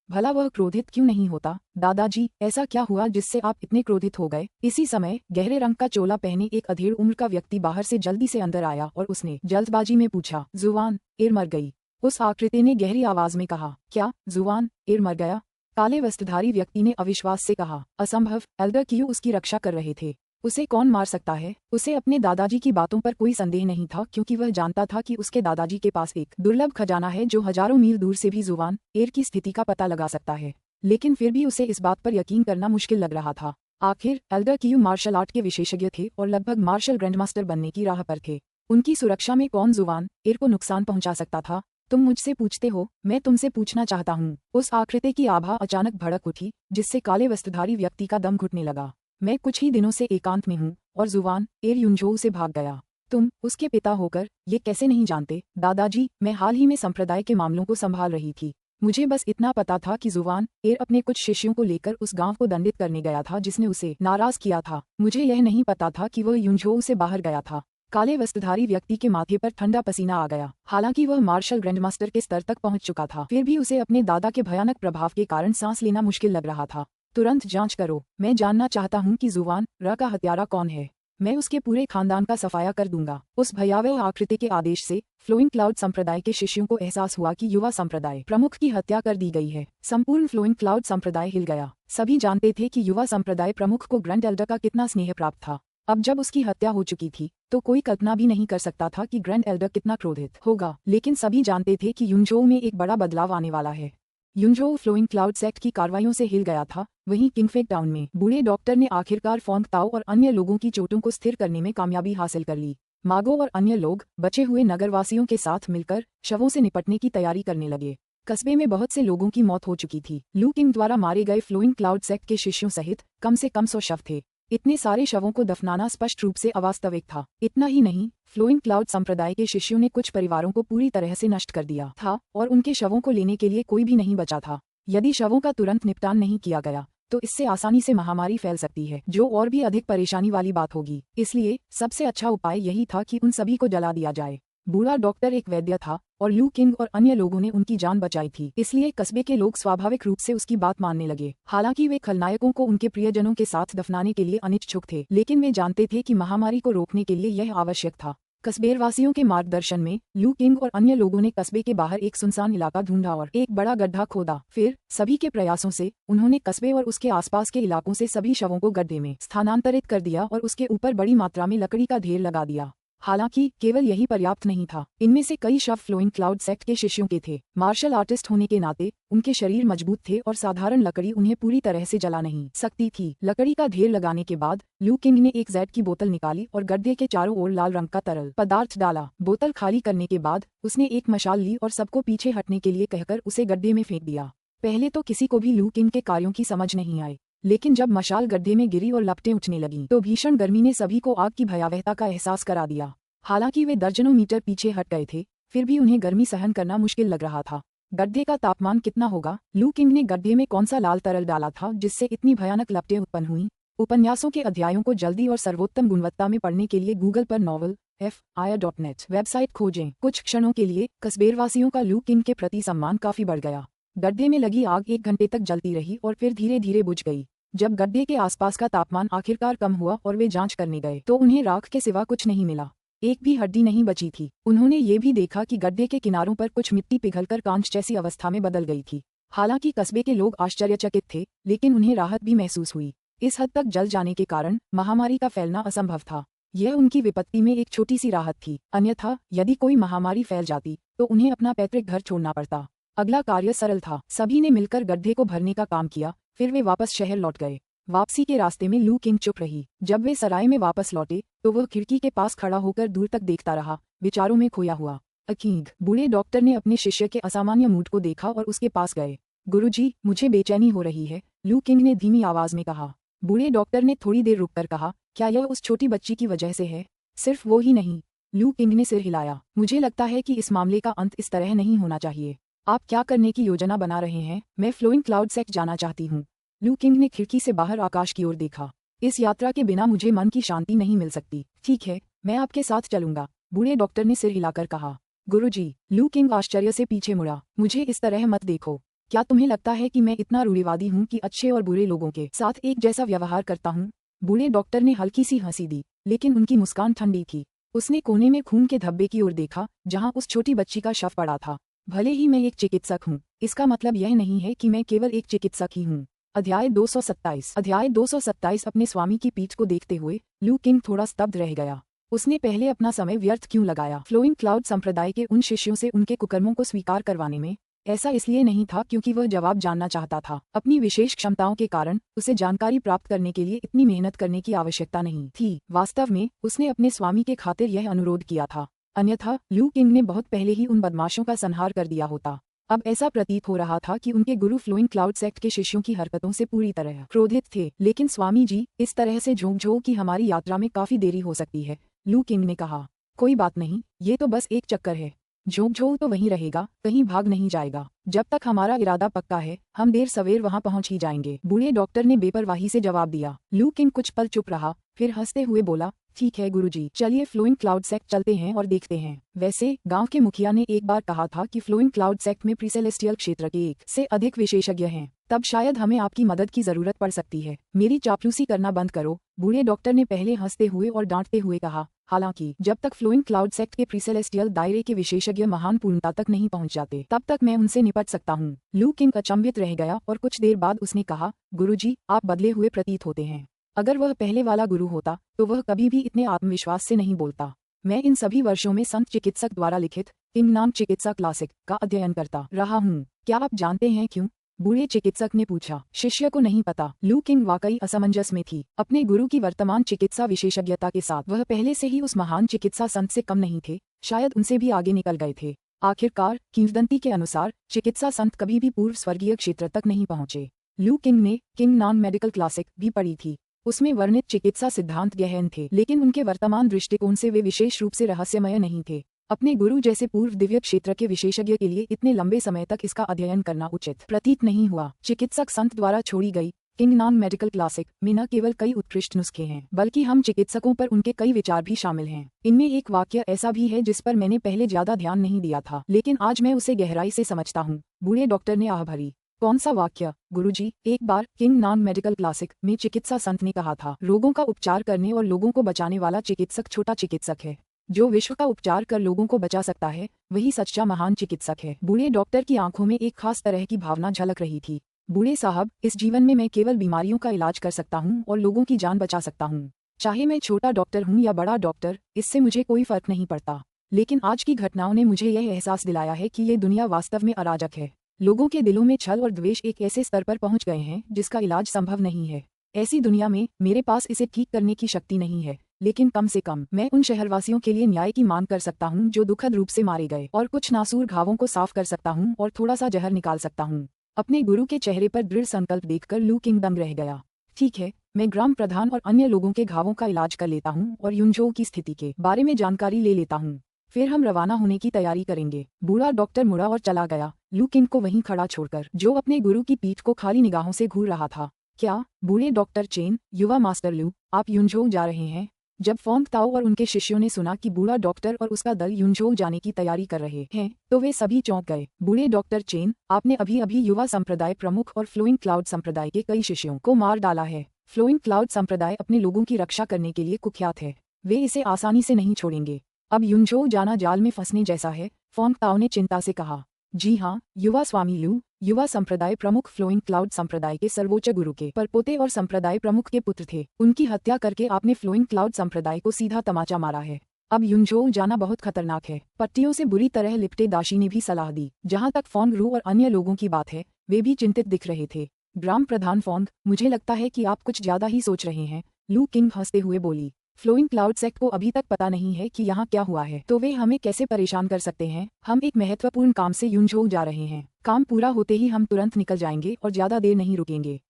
भला वह क्रोधित क्यों नहीं होता? दादाजी, ऐसा क्या हुआ जिससे आप इतने क्रोधित हो गए? इसी समय गहरे रंग का चोला पहने एक अधेड़ उम्र का व्यक्ति बाहर से जल्दी से अंदर आया और उसने जल्दबाजी में पूछा, जुबान एर मर गई? उस आकृति ने गहरी आवाज में कहा। क्या जुबान एर मर गया? काले वस्त्रधारी व्यक्ति ने अविश्वास से कहा। असंभव, एल्डर क्यू उसकी रक्षा कर रहे थे। उसे कौन मार सकता है? उसे अपने दादाजी की बातों पर कोई संदेह नहीं था, क्योंकि वह जानता था कि उसके दादाजी के पास एक दुर्लभ खजाना है जो हजारों मील दूर से भी जुबान एर की स्थिति का पता लगा सकता है। लेकिन फिर भी उसे इस बात पर यकीन करना मुश्किल लग रहा था। आखिर एल्डर क्यू मार्शल आर्ट के विशेषज्ञ थे और लगभग मार्शल ग्रैंडमास्टर बनने की राह पर थे। उनकी सुरक्षा में कौन जुबान एर को नुकसान पहुंचा सकता था? तुम मुझसे पूछते हो, मैं तुमसे पूछना चाहता हूँ। उस आकृति की आभा अचानक भड़क उठी, जिससे काले वस्त्रधारी व्यक्ति का दम घुटने लगा। मैं कुछ ही दिनों से एकांत में हूँ और जुबान एर युनझोउ से भाग गया। तुम उसके पिता होकर ये कैसे नहीं जानते? दादाजी, मैं हाल ही में संप्रदाय के मामलों को संभाल रही थी। मुझे बस इतना पता था कि जुबान एर अपने कुछ शिष्यों को लेकर उस गांव को दंडित करने गया था जिसने उसे नाराज किया था। मुझे यह नहीं पता था कि वह युनझोउ से बाहर गया था। काले वस्त्रधारी व्यक्ति के माथे पर ठंडा पसीना आ गया। हालांकि वह मार्शल ग्रैंडमास्टर के स्तर तक पहुंच चुका था, फिर भी उसे अपने दादा के भयानक प्रभाव के कारण सांस लेना मुश्किल लग रहा था। तुरंत जांच करो। मैं जानना चाहता हूं कि जुबान र का हत्यारा कौन है। मैं उसके पूरे खानदान का सफाया कर दूंगा। उस भयावह आकृति के आदेश से फ्लोइंग क्लाउड संप्रदाय के शिष्यों को एहसास हुआ कि युवा संप्रदाय प्रमुख की हत्या कर दी गई है। संपूर्ण फ्लोइंग क्लाउड संप्रदाय हिल गया। सभी जानते थे कि युवा संप्रदाय प्रमुख को ग्रैंड एल्डर का कितना स्नेह प्राप्त था। अब जब उसकी हत्या हो चुकी थी तो कोई कल्पना भी नहीं कर सकता था कि ग्रैंड एल्डर कितना क्रोधित होगा। लेकिन सभी जानते थे कि युनझोउ में एक बड़ा बदलाव आने वाला है। युनझोउ फ्लोइंग क्लाउड सेक्ट की कार्रवाइयों से हिल गया था। वहीं किंगफेक टाउन में बूढ़े डॉक्टर ने आखिरकार फोंग ताओ और अन्य लोगों की चोटों को स्थिर करने में कामयाबी हासिल कर ली। मागो और अन्य लोग बचे हुए नगरवासियों के साथ मिलकर शवों से निपटने की तैयारी करने लगे। कस्बे में बहुत से लोगों की मौत हो चुकी थी। लू किंग द्वारा मारे गए फ्लोइंग क्लाउड सेक्ट के शिष्यों सहित कम से कम 100 शव थे। इतने सारे शवों को दफनाना स्पष्ट रूप से अवास्तविक था। इतना ही नहीं, फ्लोइंग क्लाउड संप्रदाय के शिष्यों ने कुछ परिवारों को पूरी तरह से नष्ट कर दिया था और उनके शवों को लेने के लिए कोई भी नहीं बचा था। यदि शवों का तुरंत निपटान नहीं किया गया तो इससे आसानी से महामारी फैल सकती है, जो और भी अधिक परेशानी वाली बात होगी। इसलिए सबसे अच्छा उपाय यही था कि उन सभी को जला दिया जाए। बूढ़ा डॉक्टर एक वैद्य था और लू किंग और अन्य लोगों ने उनकी जान बचाई थी, इसलिए कस्बे के लोग स्वाभाविक रूप से उसकी बात मानने लगे। हालांकि वे खलनायकों को उनके प्रियजनों के साथ दफनाने के लिए अनिच्छुक थे, लेकिन वे जानते थे कि महामारी को रोकने के लिए यह आवश्यक था। कस्बेवासियों के मार्गदर्शन में लू किंग और अन्य लोगों ने कस्बे के बाहर एक सुनसान इलाका ढूंढा और एक बड़ा गड्ढा खोदा। फिर सभी के प्रयासों से उन्होंने कस्बे और उसके आसपास के इलाकों से सभी शवों को गड्ढे में स्थानांतरित कर दिया और उसके ऊपर बड़ी मात्रा में लकड़ी का ढेर लगा दिया। हालांकि केवल यही पर्याप्त नहीं था। इनमें से कई शव फ्लोइंग क्लाउड सेक्ट के शिष्यों के थे। मार्शल आर्टिस्ट होने के नाते उनके शरीर मजबूत थे और साधारण लकड़ी उन्हें पूरी तरह से जला नहीं सकती थी। लकड़ी का ढेर लगाने के बाद लू किंग ने एक जेड की बोतल निकाली और गड्ढे के चारों ओर लाल रंग का तरल पदार्थ डाला। बोतल खाली करने के बाद उसने एक मशाल ली और सबको पीछे हटने के लिए कहकर उसे गड्ढे में फेंक दिया। पहले तो किसी को भी लू किंग के कार्यों की समझ नहीं आई, लेकिन जब मशाल गड्ढे में गिरी और लपटें उठने लगीं तो भीषण गर्मी ने सभी को आग की भयावहता का एहसास करा दिया। हालांकि वे दर्जनों मीटर पीछे हट गए थे, फिर भी उन्हें गर्मी सहन करना मुश्किल लग रहा था। गड्ढे का तापमान कितना होगा? लू किंग ने गड्ढे में कौन सा लाल तरल डाला था जिससे इतनी भयानक लपटें उत्पन्न हुईं? उपन्यासों के अध्यायों को जल्दी और सर्वोत्तम गुणवत्ता में पढ़ने के लिए गूगल पर novelfire.net वेबसाइट खोजें। कुछ क्षणों के लिए कस्बेवासियों का लू किंग के प्रति सम्मान काफी बढ़ गया। गड्ढे में लगी आग 1 घंटे तक जलती रही और फिर धीरे धीरे बुझ गई। जब गड्ढे के आसपास का तापमान आखिरकार कम हुआ और वे जांच करने गए तो उन्हें राख के सिवा कुछ नहीं मिला। एक भी हड्डी नहीं बची थी। उन्होंने ये भी देखा कि गड्ढे के किनारों पर कुछ मिट्टी पिघलकर कांच जैसी अवस्था में बदल गई थी। हालांकि कस्बे के लोग आश्चर्यचकित थे, लेकिन उन्हें राहत भी महसूस हुई। इस हद तक जल जाने के कारण महामारी का फैलना असंभव था। यह उनकी विपत्ति में एक छोटी सी राहत थी। अन्यथा यदि कोई महामारी फैल जाती तो उन्हें अपना पैतृक घर छोड़ना पड़ता। अगला कार्य सरल था। सभी ने मिलकर गड्ढे को भरने का काम किया, फिर वे वापस शहर लौट गए। वापसी के रास्ते में लू किंग चुप रही। जब वे सराय में वापस लौटे तो वह खिड़की के पास खड़ा होकर दूर तक देखता रहा, विचारों में खोया हुआ। अकीग, बूढ़े डॉक्टर ने अपने शिष्य के असामान्य मूड को देखा और उसके पास गए। गुरुजी, मुझे बेचैनी हो रही है, लू किंग ने धीमी आवाज में कहा। बूढ़े डॉक्टर ने थोड़ी देर रुककर कहा, क्या यह उस छोटी बच्ची की वजह से है? सिर्फ वो ही नहीं, लू किंग ने सिर हिलाया। मुझे लगता है कि इस मामले का अंत इस तरह नहीं होना चाहिए। आप क्या करने की योजना बना रहे हैं? मैं फ्लोइंग क्लाउड सेक्ट जाना चाहती हूँ। लू किंग ने खिड़की से बाहर आकाश की ओर देखा। इस यात्रा के बिना मुझे मन की शांति नहीं मिल सकती। ठीक है, मैं आपके साथ चलूंगा, बूढ़े डॉक्टर ने सिर हिलाकर कहा। गुरुजी, लू किंग आश्चर्य से पीछे मुड़ा। मुझे इस तरह मत देखो। क्या तुम्हें लगता है कि मैं इतना रूढ़िवादी हूँ कि अच्छे और बुरे लोगों के साथ एक जैसा व्यवहार करता हूँ? बूढ़े डॉक्टर ने हल्की सी हंसी दी, लेकिन उनकी मुस्कान ठंडी थी। उसने कोने में खून के धब्बे की ओर देखा, जहाँ उस छोटी बच्ची का शव पड़ा था। भले ही मैं एक चिकित्सक हूँ, इसका मतलब यह नहीं है कि मैं केवल एक चिकित्सक ही हूँ। अध्याय 227 अपने स्वामी की पीठ को देखते हुए लू किंग थोड़ा स्तब्ध रह गया। उसने पहले अपना समय व्यर्थ क्यों लगाया? फ्लोइंग क्लाउड संप्रदाय के उन शिष्यों से उनके कुकर्मों को स्वीकार करवाने में? ऐसा इसलिए नहीं था क्योंकि वह जवाब जानना चाहता था। अपनी विशेष क्षमताओं के कारण उसे जानकारी प्राप्त करने के लिए इतनी मेहनत करने की आवश्यकता नहीं थी। वास्तव में उसने अपने स्वामी के खातिर यह अनुरोध किया था, अन्यथा लू किंग ने बहुत पहले ही उन बदमाशों का संहार कर दिया होता। अब ऐसा प्रतीत हो रहा था कि उनके गुरु फ्लोइंग क्लाउड सेक्ट के शिष्यों की हरकतों से पूरी तरह क्रोधित थे। लेकिन स्वामी जी, इस तरह से झोंक की हमारी यात्रा में काफी देरी हो सकती है, लू किंग ने कहा। कोई बात नहीं, ये तो बस एक चक्कर है। झोंक तो वहीं रहेगा, कहीं भाग नहीं जाएगा। जब तक हमारा इरादा पक्का है, हम देर सवेर वहां पहुंच ही जाएंगे, बूढ़े डॉक्टर ने बेपरवाही से जवाब दिया। लू किंग कुछ पल चुप रहा, फिर हंसते हुए बोला, ठीक है गुरुजी, चलिए फ्लोइंग क्लाउड सेक्ट चलते हैं और देखते हैं। वैसे गांव के मुखिया ने एक बार कहा था कि फ्लोइंग क्लाउड सेक्ट में प्रीसेलेस्टियल क्षेत्र के 1 से अधिक विशेषज्ञ हैं। तब शायद हमें आपकी मदद की जरूरत पड़ सकती है। मेरी चापलूसी करना बंद करो, बूढ़े डॉक्टर ने पहले हंसते हुए और डांटते हुए कहा। हालांकि जब तक फ्लोइंग क्लाउड सेक्ट के प्रीसेलेस्टियल दायरे के विशेषज्ञ महान पूर्णता तक नहीं पहुंच जाते, तब तक मैं उनसे निपट सकता हूं। लू किंग अचंभित रह गया और कुछ देर बाद उसने कहा, गुरुजी, आप बदले हुए प्रतीत होते हैं। अगर वह पहले वाला गुरु होता तो वह कभी भी इतने आत्मविश्वास से नहीं बोलता। मैं इन सभी वर्षों में संत चिकित्सक द्वारा लिखित किंग नाम चिकित्सा क्लासिक का अध्ययन करता रहा हूँ। क्या आप जानते हैं क्यों? बूढ़े चिकित्सक ने पूछा। शिष्य को नहीं पता। लू किंग वाकई असमंजस में थी। अपने गुरु की वर्तमान चिकित्सा विशेषज्ञता के साथ वह पहले से ही उस महान चिकित्सा संत से कम नहीं थे, शायद उनसे भी आगे निकल गए थे। आखिरकार किंवदंती के अनुसार चिकित्सा संत कभी भी पूर्व स्वर्गीय क्षेत्र तक नहीं पहुंचे। लू किंग ने किंग नॉन मेडिकल क्लासिक भी पढ़ी थी। उसमें वर्णित चिकित्सा सिद्धांत गहन थे, लेकिन उनके वर्तमान दृष्टिकोण से वे विशेष रूप से रहस्यमय नहीं थे। अपने गुरु जैसे पूर्व दिव्य क्षेत्र के विशेषज्ञ के लिए इतने लंबे समय तक इसका अध्ययन करना उचित प्रतीत नहीं हुआ। चिकित्सक संत द्वारा छोड़ी गई किंग नॉन मेडिकल क्लासिक में न केवल कई उत्कृष्ट नुस्खे हैं, बल्कि हम चिकित्सकों पर उनके कई विचार भी शामिल हैं। इनमें एक वाक्य ऐसा भी है जिस पर मैंने पहले ज्यादा ध्यान नहीं दिया था, लेकिन आज मैं उसे गहराई से समझता हूँ, बूढ़े डॉक्टर ने आह भरी। कौन सा वाक्य? गुरुजी, एक बार किंग नॉन मेडिकल क्लासिक में चिकित्सा संत ने कहा था, रोगों का उपचार करने और लोगों को बचाने वाला चिकित्सक छोटा चिकित्सक है। जो विश्व का उपचार कर लोगों को बचा सकता है, वही सच्चा महान चिकित्सक है। बूढ़े डॉक्टर की आंखों में एक खास तरह की भावना झलक रही थी। बूढ़े साहब, इस जीवन में मैं केवल बीमारियों का इलाज कर सकता हूँ और लोगों की जान बचा सकता हूँ। चाहे मैं छोटा डॉक्टर हूँ या बड़ा डॉक्टर, इससे मुझे कोई फर्क नहीं पड़ता। लेकिन आज की घटनाओं ने मुझे यह एहसास दिलाया है कि ये दुनिया वास्तव में अराजक है। लोगों के दिलों में छल और द्वेष एक ऐसे स्तर पर पहुंच गए हैं जिसका इलाज संभव नहीं है। ऐसी दुनिया में मेरे पास इसे ठीक करने की शक्ति नहीं है, लेकिन कम से कम मैं उन शहरवासियों के लिए न्याय की मांग कर सकता हूँ जो दुखद रूप से मारे गए, और कुछ नासूर घावों को साफ कर सकता हूँ और थोड़ा सा जहर निकाल सकता हूँ। अपने गुरु के चेहरे पर दृढ़ संकल्प देखकर लू किंग दंग रह गया। ठीक है, मैं ग्राम प्रधान और अन्य लोगों के घावों का इलाज कर लेता हूँ और युनझो की स्थिति के बारे में जानकारी ले लेता हूँ। फिर हम रवाना होने की तैयारी करेंगे। बूढ़ा डॉक्टर मुड़ा और चला गया, लू किंग को वहीं खड़ा छोड़कर, जो अपने गुरु की पीठ को खाली निगाहों से घूर रहा था। क्या? बूढ़े डॉक्टर चेन, युवा मास्टर लू, आप युनझो जा रहे हैं? जब फोंग ताओ और उनके शिष्यों ने सुना कि बूढ़ा डॉक्टर और उसका दल युनझो जाने की तैयारी कर रहे हैं, तो वे सभी चौंक गए। बूढ़े डॉक्टर चेन, आपने अभी अभी युवा संप्रदाय प्रमुख और फ्लोइंग क्लाउड संप्रदाय के कई शिष्यों को मार डाला है। फ्लोइंग क्लाउड संप्रदाय अपने लोगों की रक्षा करने के लिए कुख्यात है। वे इसे आसानी से नहीं छोड़ेंगे। अब युनझो जाना जाल में फंसने जैसा है, फोंग ताओ ने चिंता से कहा। जी हाँ, युवा स्वामी लू, युवा संप्रदाय प्रमुख फ्लोइंग क्लाउड संप्रदाय के सर्वोच्च गुरु के परपोते और संप्रदाय प्रमुख के पुत्र थे। उनकी हत्या करके आपने फ्लोइंग क्लाउड संप्रदाय को सीधा तमाचा मारा है। अब युनझोउ जाना बहुत खतरनाक है। पट्टियों से बुरी तरह लिपटे दाशी ने भी सलाह दी। जहां तक फोंग रू और अन्य लोगों की बात है, वे भी चिंतित दिख रहे थे। ग्राम प्रधान फोंग, मुझे लगता है कि आप कुछ ज्यादा ही सोच रहे हैं, लू किंग हंसते हुए बोली। फ्लोइंग क्लाउड सेक्ट को अभी तक पता नहीं है कि यहाँ क्या हुआ है, तो वे हमें कैसे परेशान कर सकते हैं। हम एक महत्वपूर्ण काम से युनझोउ जा रहे हैं। काम पूरा होते ही हम तुरंत निकल जाएंगे और ज्यादा देर नहीं रुकेंगे।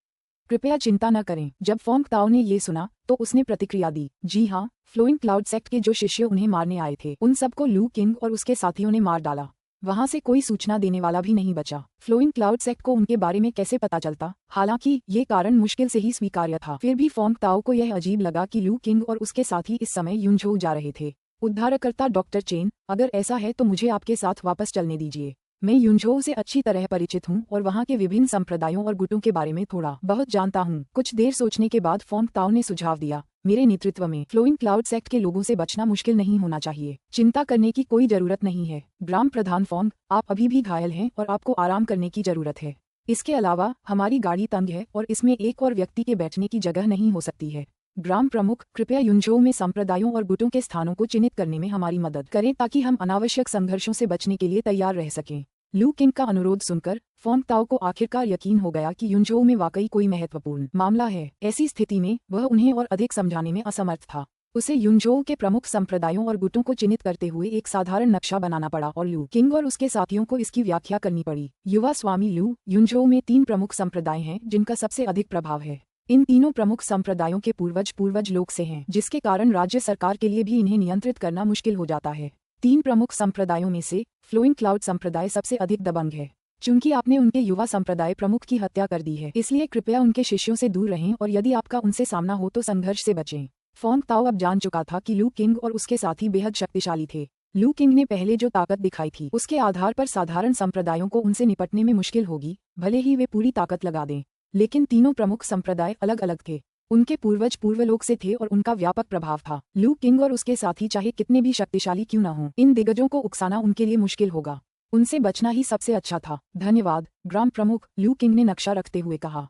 कृपया चिंता न करें। जब फोंग ताओ ने ये सुना तो उसने प्रतिक्रिया दी, जी हाँ, फ्लोइंग क्लाउड सेक्ट के जो शिष्य उन्हें मारने आए थे उन सबको लू किंग और उसके साथियों ने मार डाला। वहां से कोई सूचना देने वाला भी नहीं बचा। फ्लोइंग क्लाउड सेक्ट को उनके बारे में कैसे पता चलता? हालांकि ये कारण मुश्किल से ही स्वीकार्य था, फिर भी फोंग ताओ को यह अजीब लगा कि लू किंग और उसके साथी इस समय युनझोउ जा रहे थे। उद्धारकर्ता डॉक्टर चेन, अगर ऐसा है तो मुझे आपके साथ वापस चलने दीजिए। मैं युनझोउ से अच्छी तरह परिचित हूँ और वहाँ के विभिन्न संप्रदायों और गुटों के बारे में थोड़ा बहुत जानता हूँ। कुछ देर सोचने के बाद फोंग ताओ ने सुझाव दिया, मेरे नेतृत्व में फ्लोइंग क्लाउड सेक्ट के लोगों से बचना मुश्किल नहीं होना चाहिए। चिंता करने की कोई जरूरत नहीं है। ग्राम प्रधान फोंग, आप अभी भी घायल हैं और आपको आराम करने की जरूरत है। इसके अलावा हमारी गाड़ी तंग है और इसमें एक और व्यक्ति के बैठने की जगह नहीं हो सकती है। ग्राम प्रमुख, कृपया युनझोउ में संप्रदायों और गुटों के स्थानों को चिन्हित करने में हमारी मदद करें ताकि हम अनावश्यक संघर्षों से बचने के लिए तैयार रह सकें। लू किंग का अनुरोध सुनकर फोंग ताओ को आखिरकार यकीन हो गया कि युनझोउ में वाकई कोई महत्वपूर्ण मामला है। ऐसी स्थिति में वह उन्हें और अधिक समझाने में असमर्थ था। उसे युनझोउ के प्रमुख संप्रदायों और गुटों को चिन्हित करते हुए एक साधारण नक्शा बनाना पड़ा और लू किंग और उसके साथियों को इसकी व्याख्या करनी पड़ी। युवा स्वामी लू, युनझोउ में 3 प्रमुख संप्रदाय हैं जिनका सबसे अधिक प्रभाव है। इन तीनों प्रमुख संप्रदायों के पूर्वज लोक से हैं, जिसके कारण राज्य सरकार के लिए भी इन्हें नियंत्रित करना मुश्किल हो जाता है। 3 प्रमुख संप्रदायों में से फ्लोइंग क्लाउड संप्रदाय सबसे अधिक दबंग है। चूंकि आपने उनके युवा संप्रदाय प्रमुख की हत्या कर दी है, इसलिए कृपया उनके शिष्यों से दूर रहें और यदि आपका उनसे सामना हो तो संघर्ष से बचें। फोंग ताओ अब जान चुका था कि लू किंग और उसके साथी बेहद शक्तिशाली थे। लू किंग ने पहले जो ताकत दिखाई थी उसके आधार पर साधारण संप्रदायों को उनसे निपटने में मुश्किल होगी, भले ही वे पूरी ताकत लगा दें। लेकिन तीनों प्रमुख संप्रदाय अलग अलग थे। उनके पूर्वज पूर्वलोक से थे और उनका व्यापक प्रभाव था। लू किंग और उसके साथी चाहे कितने भी शक्तिशाली क्यों न हों, इन दिग्गजों को उकसाना उनके लिए मुश्किल होगा। उनसे बचना ही सबसे अच्छा था। धन्यवाद ग्राम प्रमुख, लू किंग ने नक्शा रखते हुए कहा।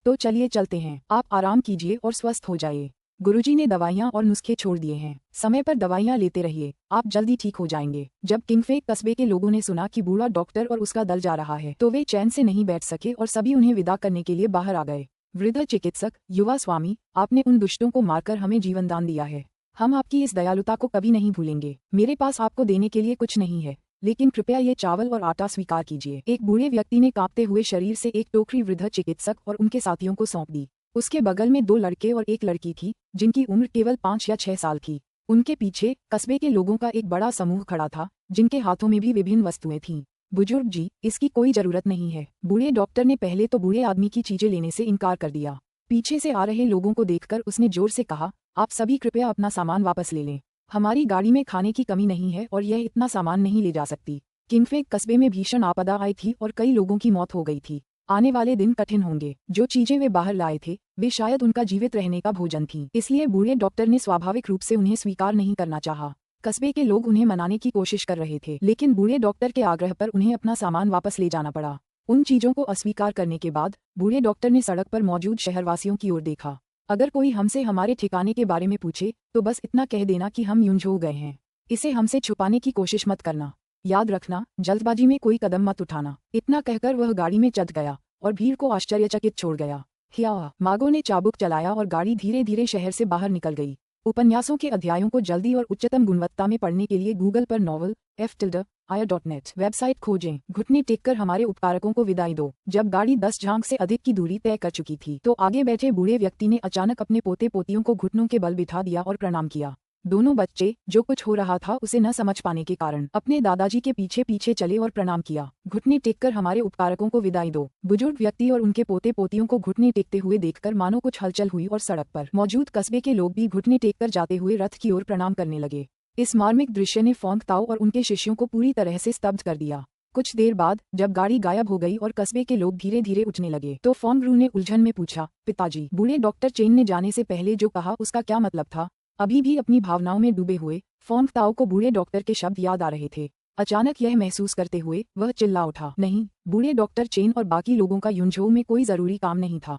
तो चलिए चलते हैं। आप आराम कीजिए और स्वस्थ हो जाइए। गुरुजी ने दवाइयाँ और नुस्खे छोड़ दिए हैं। समय पर दवाइयाँ लेते रहिए, आप जल्दी ठीक हो जाएंगे। जब किंगफेक कस्बे के लोगों ने सुना कि बूढ़ा डॉक्टर और उसका दल जा रहा है तो वे चैन से नहीं बैठ सके और सभी उन्हें विदा करने के लिए बाहर आ गए। वृद्ध चिकित्सक, युवा स्वामी, आपने उन दुष्टों को मारकर हमें जीवन दान दिया है। हम आपकी इस दयालुता को कभी नहीं भूलेंगे। मेरे पास आपको देने के लिए कुछ नहीं है, लेकिन कृपया ये चावल और आटा स्वीकार कीजिए। एक बूढ़े व्यक्ति ने कांपते हुए शरीर से एक टोकरी वृद्ध चिकित्सक और उनके साथियों को सौंप दी। उसके बगल में 2 लड़के और एक लड़की थी, जिनकी उम्र केवल 5 या 6 साल थी। उनके पीछे कस्बे के लोगों का एक बड़ा समूह खड़ा था, जिनके हाथों में भी विभिन्न वस्तुएं थीं। बुजुर्ग जी, इसकी कोई जरूरत नहीं है। बूढ़े डॉक्टर ने पहले तो बूढ़े आदमी की चीजें लेने से इनकार कर दिया। पीछे से आ रहे लोगों को देखकर उसने जोर से कहा, आप सभी कृपया अपना सामान वापस ले लें। हमारी गाड़ी में खाने की कमी नहीं है और यह इतना सामान नहीं ले जा सकती। किंगफेक कस्बे में भीषण आपदा आई थी और कई लोगों की मौत हो गई थी। आने वाले दिन कठिन होंगे। जो चीजें वे बाहर लाए थे वे शायद उनका जीवित रहने का भोजन थी, इसलिए बूढ़े डॉक्टर ने स्वाभाविक रूप से उन्हें स्वीकार नहीं करना चाहा। कस्बे के लोग उन्हें मनाने की कोशिश कर रहे थे, लेकिन बूढ़े डॉक्टर के आग्रह पर उन्हें अपना सामान वापस ले जाना पड़ा। उन चीजों को अस्वीकार करने के बाद बूढ़े डॉक्टर ने सड़क पर मौजूद शहरवासियों की ओर देखा। अगर कोई हमसे हमारे ठिकाने के बारे में पूछे तो बस इतना कह देना कि हम युनझोउ गए हैं। इसे हमसे छुपाने की कोशिश मत करना। याद रखना, जल्दबाजी में कोई कदम मत उठाना। इतना कहकर वह गाड़ी में चढ़ गया और भीड़ को आश्चर्यचकित छोड़ गया। हिया मागो ने चाबुक चलाया और गाड़ी धीरे धीरे शहर से बाहर निकल गई। उपन्यासों के अध्यायों को जल्दी और उच्चतम गुणवत्ता में पढ़ने के लिए गूगल पर novel.f.ir.net वेबसाइट खोजें। घुटने टेककर हमारे उपकारकों को विदाई दो। जब गाड़ी 10 झांक से अधिक की दूरी तय कर चुकी थी तो आगे बैठे बूढ़े व्यक्ति ने अचानक अपने पोते पोतियों को घुटनों के बल बिठा दिया और प्रणाम किया। दोनों बच्चे, जो कुछ हो रहा था उसे न समझ पाने के कारण, अपने दादाजी के पीछे पीछे चले और प्रणाम किया। घुटने टेककर हमारे उपकारकों को विदाई दो। बुजुर्ग व्यक्ति और उनके पोते पोतियों को घुटने टेकते हुए देखकर मानो कुछ हलचल हुई और सड़क पर मौजूद कस्बे के लोग भी घुटने टेककर जाते हुए रथ की ओर प्रणाम करने लगे। इस मार्मिक दृश्य ने फोंग ताओ और उनके शिष्यों को पूरी तरह से स्तब्ध कर दिया। कुछ देर बाद जब गाड़ी गायब हो गई और कस्बे के लोग धीरे धीरे उठने लगे तो फोंग रू ने उलझन में पूछा, पिताजी, बूढ़े डॉक्टर चेन ने जाने से पहले जो कहा उसका क्या मतलब था? अभी भी अपनी भावनाओं में डूबे हुए फोंग ताओ को बूढ़े डॉक्टर के शब्द याद आ रहे थे। अचानक यह महसूस करते हुए वह चिल्ला उठा, नहीं, बूढ़े डॉक्टर चेन और बाकी लोगों का युनझोउ में कोई जरूरी काम नहीं था।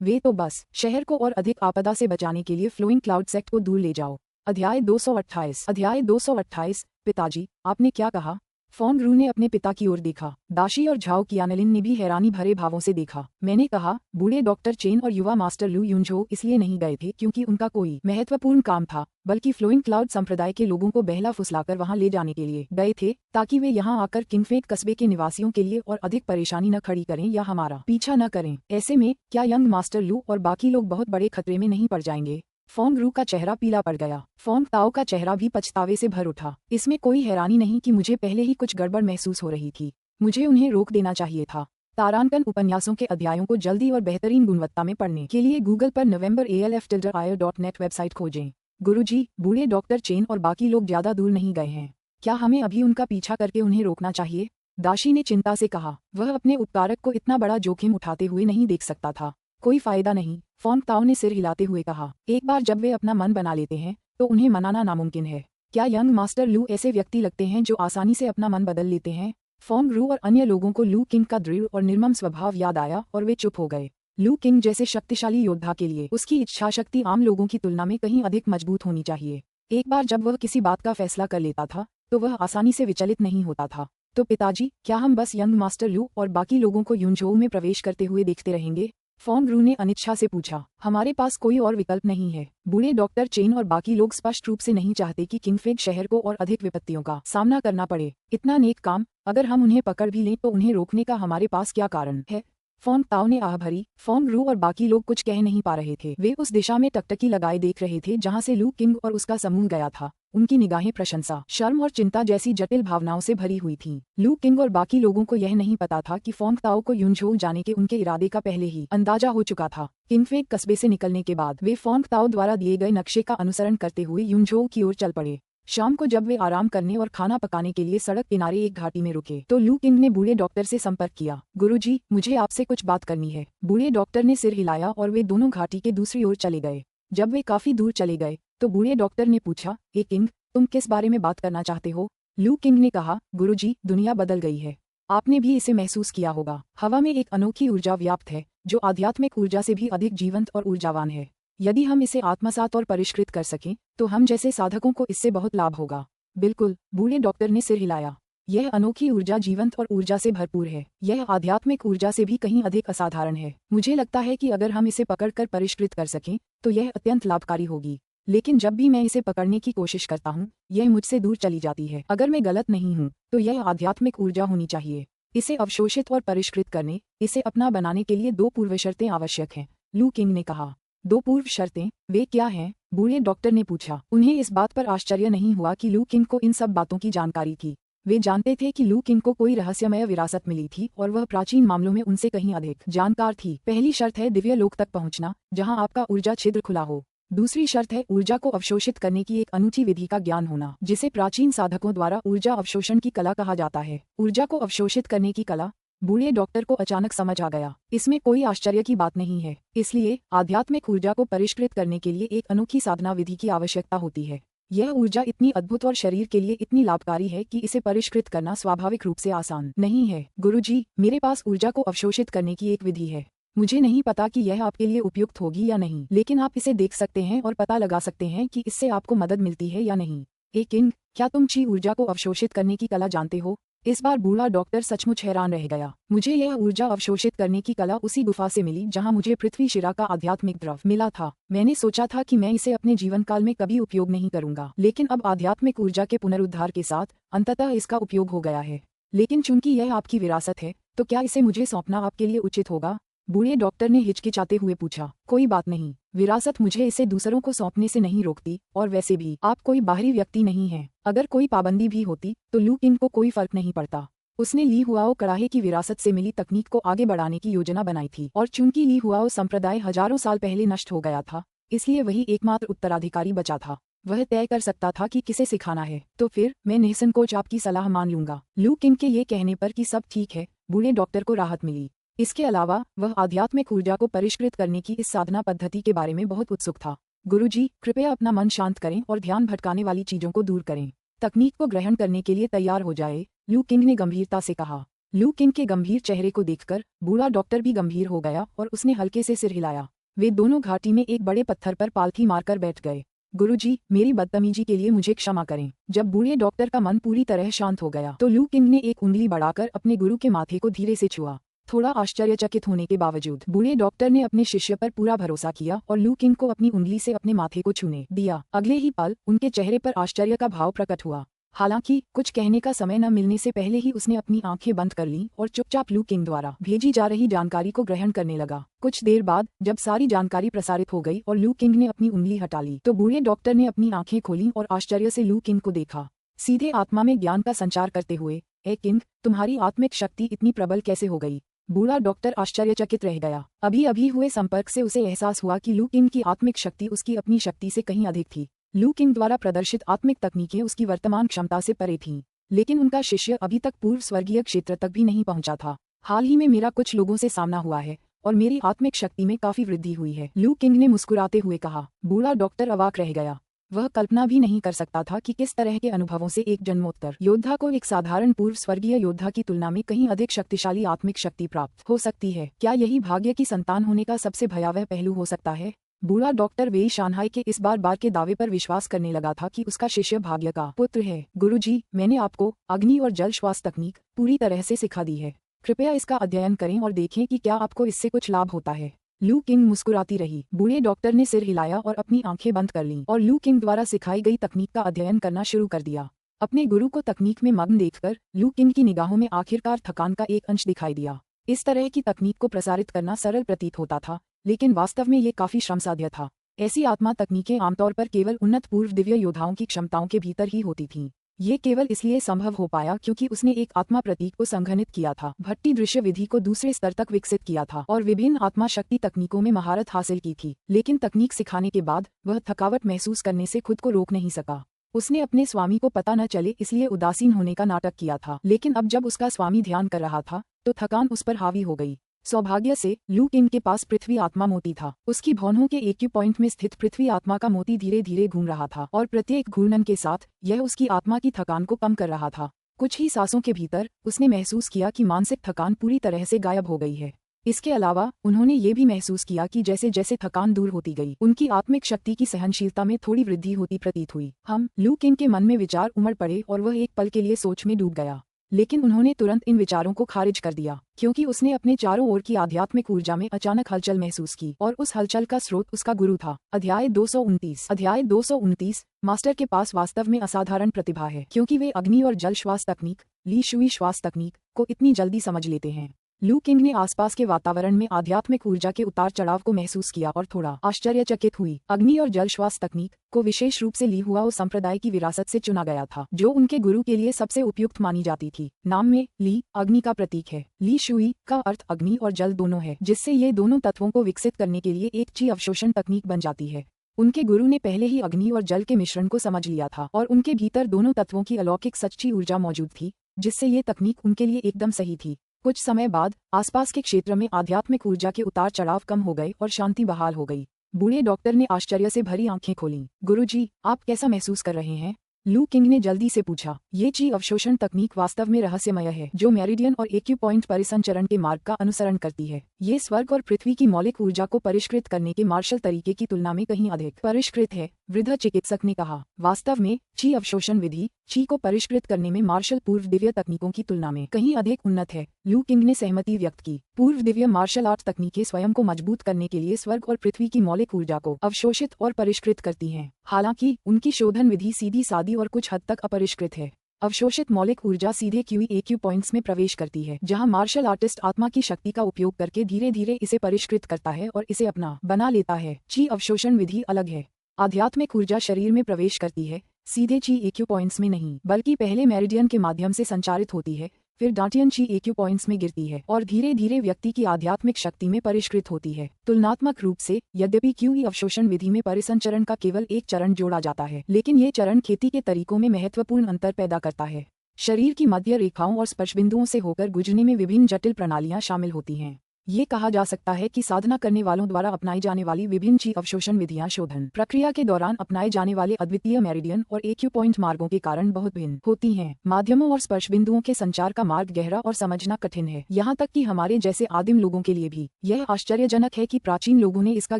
वे तो बस शहर को और अधिक आपदा से बचाने के लिए फ्लोइंग क्लाउड सेक्ट को दूर ले जाओ। अध्याय 228 पिताजी, आपने क्या कहा? फोंग रू ने अपने पिता की ओर देखा। दाशी और झाओ कियानलिन ने भी हैरानी भरे भावों से देखा। मैंने कहा, बूढ़े डॉक्टर चेन और युवा मास्टर लू युनझो इसलिए नहीं गए थे क्योंकि उनका कोई महत्वपूर्ण काम था, बल्कि फ्लोइंग क्लाउड संप्रदाय के लोगों को बहला फुसलाकर वहां ले जाने के लिए गए थे, ताकि वे यहां आकर किंगफेट कस्बे के निवासियों के लिए और अधिक परेशानी न खड़ी करें या हमारा पीछा न करें। ऐसे में क्या यंग मास्टर लू और बाकी लोग बहुत बड़े खतरे में नहीं पड़ जाएंगे? फोंग रू का चेहरा पीला पड़ गया। फोंग ताओ का चेहरा भी पछतावे से भर उठा। इसमें कोई हैरानी नहीं कि मुझे पहले ही कुछ गड़बड़ महसूस हो रही थी। मुझे उन्हें रोक देना चाहिए था। तारांकन उपन्यासों के अध्यायों को जल्दी और बेहतरीन गुणवत्ता में पढ़ने के लिए गूगल पर november.alf.ir.net वेबसाइट खोजें। गुरुजी, बूढ़े डॉक्टर चेन और बाकी लोग ज्यादा दूर नहीं गए हैं। क्या हमें अभी उनका पीछा करके उन्हें रोकना चाहिए? दाशी ने चिंता से कहा। वह अपने उपकारक को इतना बड़ा जोखिम उठाते हुए नहीं देख सकता था। कोई फायदा नहीं, फोंग ताओ ने सिर हिलाते हुए कहा। एक बार जब वे अपना मन बना लेते हैं तो उन्हें मनाना नामुमकिन है। क्या यंग मास्टर लू ऐसे व्यक्ति लगते हैं जो आसानी से अपना मन बदल लेते हैं? फोंग रू और अन्य लोगों को लू किंग का दृढ़ और निर्मम स्वभाव याद आया और वे चुप हो गए। लू किंग जैसे शक्तिशाली योद्धा के लिए उसकी इच्छाशक्ति आम लोगों की तुलना में कहीं अधिक मजबूत होनी चाहिए। एक बार जब वह किसी बात का फैसला कर लेता था तो वह आसानी से विचलित नहीं होता था। तो पिताजी, क्या हम बस यंग मास्टर लू और बाकी लोगों को युनझोउ में प्रवेश करते हुए देखते रहेंगे? फोंग रू ने अनिच्छा से पूछा। हमारे पास कोई और विकल्प नहीं है। बूढ़े डॉक्टर चेन और बाकी लोग स्पष्ट रूप से नहीं चाहते कि किंगफेट शहर को और अधिक विपत्तियों का सामना करना पड़े। इतना नेक काम, अगर हम उन्हें पकड़ भी लें तो उन्हें रोकने का हमारे पास क्या कारण है? फोंग ताओ ने आह भरी। फोंग रू और बाकी लोग कुछ कह नहीं पा रहे थे। वे उस दिशा में टकटकी लगाए देख रहे थे जहां से लू किंग और उसका समूह गया था। उनकी निगाहें प्रशंसा, शर्म और चिंता जैसी जटिल भावनाओं से भरी हुई थीं। लू किंग और बाकी लोगों को यह नहीं पता था कि फोंग ताओ को युनझोउ जाने के उनके इरादे का पहले ही अंदाजा हो चुका था। किंगफेट कस्बे से निकलने के बाद वे फोंग ताओ द्वारा दिए गए नक्शे का अनुसरण करते हुए युनझोउ की ओर चल पड़े। शाम को जब वे आराम करने और खाना पकाने के लिए सड़क किनारे एक घाटी में रुके तो लू किंग ने बूढ़े डॉक्टर से संपर्क किया। गुरुजी, मुझे आपसे कुछ बात करनी है। बूढ़े डॉक्टर ने सिर हिलाया और वे दोनों घाटी के दूसरी ओर चले गए। जब वे काफी दूर चले गए तो बूढ़े डॉक्टर ने पूछा, ए किंग, तुम किस बारे में बात करना चाहते हो? लू किंग ने कहा, गुरुजी, दुनिया बदल गई है। आपने भी इसे महसूस किया होगा। हवा में एक अनोखी ऊर्जा व्याप्त है जो आध्यात्मिक ऊर्जा से भी अधिक जीवंत और ऊर्जावान है। यदि हम इसे आत्मसात और परिष्कृत कर सकें तो हम जैसे साधकों को इससे बहुत लाभ होगा। बिल्कुल, बूढ़े डॉक्टर ने सिर हिलाया। यह अनोखी ऊर्जा जीवंत और ऊर्जा से भरपूर है। यह आध्यात्मिक ऊर्जा से भी कहीं अधिक असाधारण है। मुझे लगता है कि अगर हम इसे पकड़कर परिष्कृत कर सकें तो यह अत्यंत लाभकारी होगी। लेकिन जब भी मैं इसे पकड़ने की कोशिश करता हूँ, यह मुझसे दूर चली जाती है। अगर मैं गलत नहीं हूँ तो यह आध्यात्मिक ऊर्जा होनी चाहिए। इसे अवशोषित और परिष्कृत करने, इसे अपना बनाने के लिए 2 पूर्व शर्तें आवश्यक हैं, लू किंग ने कहा। 2 पूर्व शर्तें? वे क्या हैं? बूढ़े डॉक्टर ने पूछा। उन्हें इस बात पर आश्चर्य नहीं हुआ कि लू किंग को इन सब बातों की जानकारी थी। वे जानते थे कि लू किंग को कोई रहस्यमय विरासत मिली थी और वह प्राचीन मामलों में उनसे कहीं अधिक जानकार थी। पहली शर्त है दिव्य लोक तक पहुंचना, जहां आपका ऊर्जा छिद्र खुला हो। दूसरी शर्त है ऊर्जा को अवशोषित करने की एक अनूठी विधि का ज्ञान होना, जिसे प्राचीन साधकों द्वारा ऊर्जा अवशोषण की कला कहा जाता है। ऊर्जा को अवशोषित करने की कला? बूढ़े डॉक्टर को अचानक समझ आ गया। इसमें कोई आश्चर्य की बात नहीं है। इसलिए आध्यात्मिक ऊर्जा को परिष्कृत करने के लिए एक अनोखी साधना विधि की आवश्यकता होती है। यह ऊर्जा इतनी अद्भुत और शरीर के लिए इतनी लाभकारी है कि इसे परिष्कृत करना स्वाभाविक रूप से आसान नहीं है। गुरुजी, मेरे पास ऊर्जा को अवशोषित करने की एक विधि है। मुझे नहीं पता कि यह आपके लिए उपयुक्त होगी या नहीं, लेकिन आप इसे देख सकते हैं और पता लगा सकते हैं कि इससे आपको मदद मिलती है या नहीं। ए किंग, क्या तुम ची ऊर्जा को अवशोषित करने की कला जानते हो? इस बार बूढ़ा डॉक्टर सचमुच हैरान रह गया। मुझे यह ऊर्जा अवशोषित करने की कला उसी गुफा से मिली जहां मुझे पृथ्वी शिरा का आध्यात्मिक द्रव मिला था। मैंने सोचा था कि मैं इसे अपने जीवन काल में कभी उपयोग नहीं करूंगा, लेकिन अब आध्यात्मिक ऊर्जा के पुनरुद्धार के साथ अंततः इसका उपयोग हो गया है। लेकिन चूंकि यह आपकी विरासत है तो क्या इसे मुझे सौंपना आपके लिए उचित होगा? बूढ़े डॉक्टर ने हिचकिचाते हुए पूछा। कोई बात नहीं, विरासत मुझे इसे दूसरों को सौंपने से नहीं रोकती, और वैसे भी आप कोई बाहरी व्यक्ति नहीं हैं। अगर कोई पाबंदी भी होती तो लू किंग को कोई फर्क नहीं पड़ता। उसने ली हुआओ कड़ाहे की विरासत से मिली तकनीक को आगे बढ़ाने की योजना बनाई थी, और चूंकि ली हुआओ संप्रदाय हजारों साल पहले नष्ट हो गया था, इसलिए वही एकमात्र उत्तराधिकारी बचा था। वह तय कर सकता था कि किसे सिखाना है। तो फिर मैं निःसंकोच आपकी सलाह मान लूंगा। लू किंग के ये कहने पर कि सब ठीक है, बूढ़े डॉक्टर को राहत मिली। इसके अलावा वह आध्यात्मिक ऊर्जा को परिष्कृत करने की इस साधना पद्धति के बारे में बहुत उत्सुक था। गुरुजी, कृपया अपना मन शांत करें और ध्यान भटकाने वाली चीजों को दूर करें। तकनीक को ग्रहण करने के लिए तैयार हो जाए, लू किंग ने गंभीरता से कहा। लू किंग के गंभीर चेहरे को देखकर बूढ़ा डॉक्टर भी गंभीर हो गया और उसने हल्के से सिर हिलाया। वे दोनों घाटी में एक बड़े पत्थर पर पालथी मारकर बैठ गए। गुरुजी, मेरी बदतमीजी के लिए मुझे क्षमा करें। जब बूढ़े डॉक्टर का मन पूरी तरह शांत हो गया तो लू किंग ने एक उंगली बढ़ाकर अपने गुरु के माथे को धीरे से छुआ। थोड़ा आश्चर्यचकित होने के बावजूद बूढ़े डॉक्टर ने अपने शिष्य पर पूरा भरोसा किया और लू किंग को अपनी उंगली से अपने माथे को छूने दिया। अगले ही पल उनके चेहरे पर आश्चर्य का भाव प्रकट हुआ। हालांकि कुछ कहने का समय न मिलने से पहले ही उसने अपनी आंखें बंद कर लीं और चुपचाप लू किंग द्वारा भेजी जा रही जानकारी को ग्रहण करने लगा। कुछ देर बाद जब सारी जानकारी प्रसारित हो गई और लू किंग ने अपनी उंगली हटा ली तो बूढ़े डॉक्टर ने अपनी आंखें खोलीं और आश्चर्य से लू किंग को देखा, सीधे आत्मा में ज्ञान का संचार करते हुए। ए किंग, तुम्हारी आत्मिक शक्ति इतनी प्रबल कैसे हो गई? बूढ़ा डॉक्टर आश्चर्यचकित रह गया। अभी अभी हुए संपर्क से उसे एहसास हुआ कि लू किंग की आत्मिक शक्ति उसकी अपनी शक्ति से कहीं अधिक थी। लू किंग द्वारा प्रदर्शित आत्मिक तकनीकें उसकी वर्तमान क्षमता से परे थीं, लेकिन उनका शिष्य अभी तक पूर्व स्वर्गीय क्षेत्र तक भी नहीं पहुंचा था। हाल ही में मेरा कुछ लोगों से सामना हुआ है और मेरी आत्मिक शक्ति में काफी वृद्धि हुई है, लू किंग ने मुस्कुराते हुए कहा। बूढ़ा डॉक्टर अवाक रह गया। वह कल्पना भी नहीं कर सकता था कि किस तरह के अनुभवों से एक जन्मोत्तर योद्धा को एक साधारण पूर्व स्वर्गीय योद्धा की तुलना में कहीं अधिक शक्तिशाली आत्मिक शक्ति प्राप्त हो सकती है। क्या यही भाग्य की संतान होने का सबसे भयावह पहलू हो सकता है? बूढ़ा डॉक्टर वेई शानहाई के इस बार के दावे पर विश्वास करने लगा था कि उसका शिष्य भाग्य का पुत्र है। गुरुजी, मैंने आपको अग्नि और जल श्वास तकनीक पूरी तरह से सिखा दी है। कृपया इसका अध्ययन करें और देखें कि क्या आपको इससे कुछ लाभ होता है। लू किंग मुस्कुराती रही। बूढ़े डॉक्टर ने सिर हिलाया और अपनी आंखें बंद कर लीं और लू किंग द्वारा सिखाई गई तकनीक का अध्ययन करना शुरू कर दिया। अपने गुरु को तकनीक में मग्न देखकर लू किंग की निगाहों में आखिरकार थकान का एक अंश दिखाई दिया। इस तरह की तकनीक को प्रसारित करना सरल प्रतीत होता था, लेकिन वास्तव में ये काफी श्रमसाध्य था। ऐसी आत्मा तकनीकें आमतौर पर केवल उन्नत पूर्व दिव्य योद्धाओं की क्षमताओं के भीतर ही होती थीं। ये केवल इसलिए संभव हो पाया क्योंकि उसने एक आत्मा प्रतीक को संघनित किया था, भट्टी दृश्य विधि को दूसरे स्तर तक विकसित किया था और विभिन्न आत्मा शक्ति तकनीकों में महारत हासिल की थी। लेकिन तकनीक सिखाने के बाद वह थकावट महसूस करने से खुद को रोक नहीं सका। उसने अपने स्वामी को पता न चले इसलिए उदासीन होने का नाटक किया था, लेकिन अब जब उसका स्वामी ध्यान कर रहा था तो थकान उस पर हावी हो गई। सौभाग्य से लू किंग के पास पृथ्वी आत्मा मोती था। उसकी भौहों के एक्यू पॉइंट में स्थित पृथ्वी आत्मा का मोती धीरे धीरे घूम रहा था और प्रत्येक घूर्णन के साथ यह उसकी आत्मा की थकान को कम कर रहा था। कुछ ही सांसों के भीतर उसने महसूस किया कि मानसिक थकान पूरी तरह से गायब हो गई है। इसके अलावा उन्होंने ये भी महसूस किया कि जैसे जैसे थकान दूर होती गई उनकी आत्मिक शक्ति की सहनशीलता में थोड़ी वृद्धि होती प्रतीत हुई। लू किंग के मन में विचार उमड़ पड़े और वह एक पल के लिए सोच में डूब गया, लेकिन उन्होंने तुरंत इन विचारों को खारिज कर दिया क्योंकि उसने अपने चारों ओर की आध्यात्मिक ऊर्जा में अचानक हलचल महसूस की और उस हलचल का स्रोत उसका गुरु था। अध्याय 229 मास्टर के पास वास्तव में असाधारण प्रतिभा है क्योंकि वे अग्नि और जल श्वास तकनीक, ली शुई श्वास तकनीक को इतनी जल्दी समझ लेते हैं। लू किंग ने आसपास के वातावरण में आध्यात्मिक ऊर्जा के उतार चढ़ाव को महसूस किया और थोड़ा आश्चर्यचकित हुई। अग्नि और जल श्वास तकनीक को विशेष रूप से ली हुआ उस संप्रदाय की विरासत से चुना गया था जो उनके गुरु के लिए सबसे उपयुक्त मानी जाती थी। नाम में ली अग्नि का प्रतीक है, ली शुई का अर्थ अग्नि और जल दोनों है, जिससे ये दोनों तत्वों को विकसित करने के लिए एक ची अवशोषण तकनीक बन जाती है। उनके गुरु ने पहले ही अग्नि और जल के मिश्रण को समझ लिया था और उनके भीतर दोनों तत्वों की अलौकिक सच्ची ऊर्जा मौजूद थी, जिससे ये तकनीक उनके लिए एकदम सही थी। कुछ समय बाद आसपास के क्षेत्र में आध्यात्मिक ऊर्जा के उतार चढ़ाव कम हो गए और शांति बहाल हो गई। बूढ़े डॉक्टर ने आश्चर्य से भरी आंखें खोलीं। गुरुजी, आप कैसा महसूस कर रहे हैं? लू किंग ने जल्दी से पूछा। ये ची अवशोषण तकनीक वास्तव में रहस्यमय है जो मेरिडियन और एक्यू पॉइंट परिसंचरण के मार्ग का अनुसरण करती है। ये स्वर्ग और पृथ्वी की मौलिक ऊर्जा को परिष्कृत करने के मार्शल तरीके की तुलना में कहीं अधिक परिष्कृत है, वृद्ध चिकित्सक ने कहा। वास्तव में ची अवशोषण विधि ची को परिष्कृत करने में मार्शल पूर्व दिव्य तकनीकों की तुलना में कहीं अधिक उन्नत है। लू किंग ने सहमति व्यक्त की। पूर्व दिव्य मार्शल आर्ट तकनीकें स्वयं को मजबूत करने के लिए स्वर्ग और पृथ्वी की मौलिक ऊर्जा को अवशोषित और परिष्कृत करती हैं। हालांकि उनकी शोधन विधि सीधी सादी और कुछ हद तक अपरिष्कृत है। अवशोषित मौलिक ऊर्जा सीधे क्यूई पॉइंट्स में प्रवेश करती है, जहां मार्शल आर्टिस्ट आत्मा की शक्ति का उपयोग करके धीरे धीरे इसे परिष्कृत करता है और इसे अपना बना लेता है। ची अवशोषण विधि अलग है। आध्यात्मिक ऊर्जा शरीर में प्रवेश करती है, सीधे ची एक्यू पॉइंट्स में नहीं, बल्कि पहले मेरिडियन के माध्यम से संचारित होती है, फिर डांटियन ची एक्यू पॉइंट्स में गिरती है और धीरे धीरे व्यक्ति की आध्यात्मिक शक्ति में परिष्कृत होती है। तुलनात्मक रूप से यद्यपि क्यूई अवशोषण विधि में परिसंचरण का केवल एक चरण जोड़ा जाता है, लेकिन ये चरण खेती के तरीकों में महत्वपूर्ण अंतर पैदा करता है। शरीर की मध्य रेखाओं और स्पर्श बिंदुओं से होकर गुजरने में विभिन्न जटिल प्रणालियां शामिल होती हैं। ये कहा जा सकता है कि साधना करने वालों द्वारा अपनाई जाने वाली विभिन्न chi अवशोषण विधियां शोधन प्रक्रिया के दौरान अपनाए जाने वाले अद्वितीय मेरिडियन और एक्यूपॉइंट मार्गों के कारण बहुत भिन्न होती हैं। माध्यमों और स्पर्श बिंदुओं के संचार का मार्ग गहरा और समझना कठिन है, यहाँ तक कि हमारे जैसे आदिम लोगों के लिए भी। यह आश्चर्यजनक है कि प्राचीन लोगों ने इसका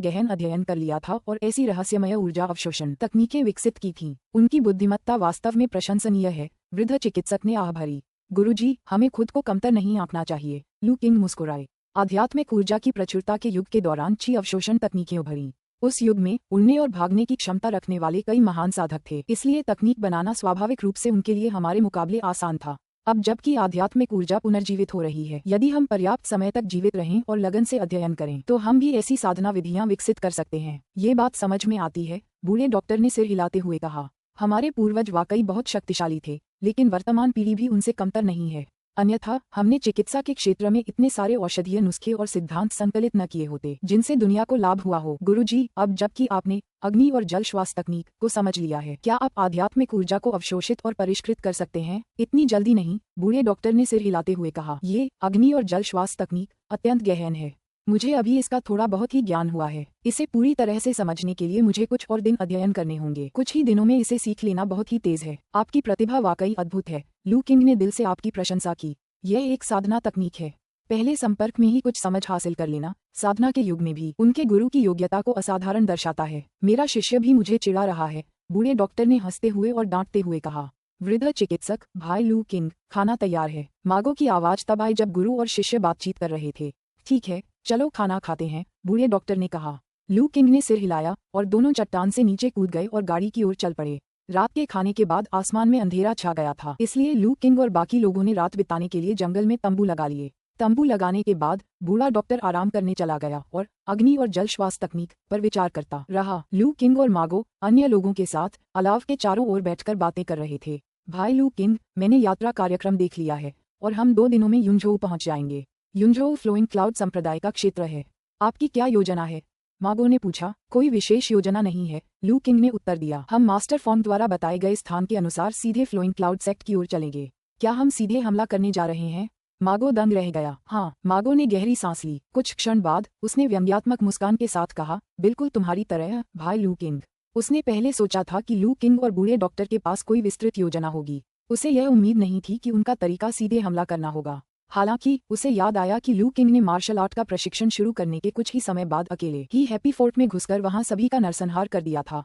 गहन अध्ययन कर लिया था और ऐसी रहस्यमय ऊर्जा अवशोषण तकनीकें विकसित की थीं। उनकी बुद्धिमत्ता वास्तव में प्रशंसनीय है, वृद्ध चिकित्सक ने आह भरी। गुरुजी, हमें खुद को कमतर नहीं आंकना चाहिए, लू किंग मुस्कुराए। आध्यात्मिक ऊर्जा की प्रचुरता के युग के दौरान chi अवशोषण तकनीकें उभरी। उस युग में उड़ने और भागने की क्षमता रखने वाले कई महान साधक थे, इसलिए तकनीक बनाना स्वाभाविक रूप से उनके लिए हमारे मुकाबले आसान था। अब जबकि आध्यात्मिक ऊर्जा पुनर्जीवित हो रही है, यदि हम पर्याप्त समय तक जीवित रहें और लगन से अध्ययन करें तो हम भी ऐसी साधना विधियां विकसित कर सकते हैं। ये बात समझ में आती है, बूढ़े डॉक्टर ने सिर हिलाते हुए कहा। हमारे पूर्वज वाकई बहुत शक्तिशाली थे, लेकिन वर्तमान पीढ़ी भी उनसे कमतर नहीं है। अन्यथा हमने चिकित्सा के क्षेत्र में इतने सारे औषधीय नुस्खे और सिद्धांत संकलित न किए होते जिनसे दुनिया को लाभ हुआ हो। गुरुजी, अब जबकि आपने अग्नि और जल श्वास तकनीक को समझ लिया है, क्या आप आध्यात्मिक ऊर्जा को अवशोषित और परिष्कृत कर सकते हैं? इतनी जल्दी नहीं, बूढ़े डॉक्टर ने सिर हिलाते हुए कहा। ये अग्नि और जल श्वास तकनीक अत्यंत गहन है। मुझे अभी इसका थोड़ा बहुत ही ज्ञान हुआ है। इसे पूरी तरह से समझने के लिए मुझे कुछ और दिन अध्ययन करने होंगे। कुछ ही दिनों में इसे सीख लेना बहुत ही तेज है। आपकी प्रतिभा वाकई अद्भुत है, लू किंग ने दिल से आपकी प्रशंसा की। यह एक साधना तकनीक है। पहले संपर्क में ही कुछ समझ हासिल कर लेना साधना के युग में भी उनके गुरु की योग्यता को असाधारण दर्शाता है। मेरा शिष्य भी मुझे चिढ़ा रहा है, बूढ़े डॉक्टर ने हंसते हुए और डांटते हुए कहा। वृद्ध चिकित्सक, भाई लू किंग, खाना तैयार है। मागो की आवाज तब आई जब गुरु और शिष्य बातचीत कर रहे थे। ठीक है, चलो खाना खाते हैं, बूढ़े डॉक्टर ने कहा। लू किंग ने सिर हिलाया और दोनों चट्टान से नीचे कूद गए और गाड़ी की ओर चल पड़े। रात के खाने के बाद आसमान में अंधेरा छा गया था, इसलिए लू किंग और बाकी लोगों ने रात बिताने के लिए जंगल में तंबू लगा लिए। तंबू लगाने के बाद बूढ़ा डॉक्टर आराम करने चला गया और अग्नि और जल श्वास तकनीक पर विचार करता रहा। लू किंग और मागो अन्य लोगों के साथ अलाव के चारों ओर बैठकर बातें कर रहे थे। भाई लू किंग, मैंने यात्रा कार्यक्रम देख लिया है और हम 2 दिनों में युनझोउ पहुंच जाएंगे। युनझोउ फ्लोइंग क्लाउड संप्रदाय का क्षेत्र है। आपकी क्या योजना है? मागो ने पूछा। कोई विशेष योजना नहीं है, लू किंग ने उत्तर दिया। हम मास्टर फॉर्म द्वारा बताए गए स्थान के अनुसार सीधे फ्लोइंग क्लाउड सेक्ट की ओर चलेंगे। क्या हम सीधे हमला करने जा रहे हैं? मागो दंग रह गया। हाँ, मागो ने गहरी सांस ली। कुछ क्षण बाद उसने व्यंग्यात्मक मुस्कान के साथ कहा, बिल्कुल तुम्हारी तरह भाई लू किंग। उसने पहले सोचा था कि लू किंग और बूढ़े डॉक्टर के पास कोई विस्तृत योजना होगी। उसे यह उम्मीद नहीं थी कि उनका तरीका सीधे हमला करना होगा। हालांकि उसे याद आया कि लू किंग ने मार्शल आर्ट का प्रशिक्षण शुरू करने के कुछ ही समय बाद अकेले ही हैप्पी फोर्ट में घुसकर वहां सभी का नरसंहार कर दिया था।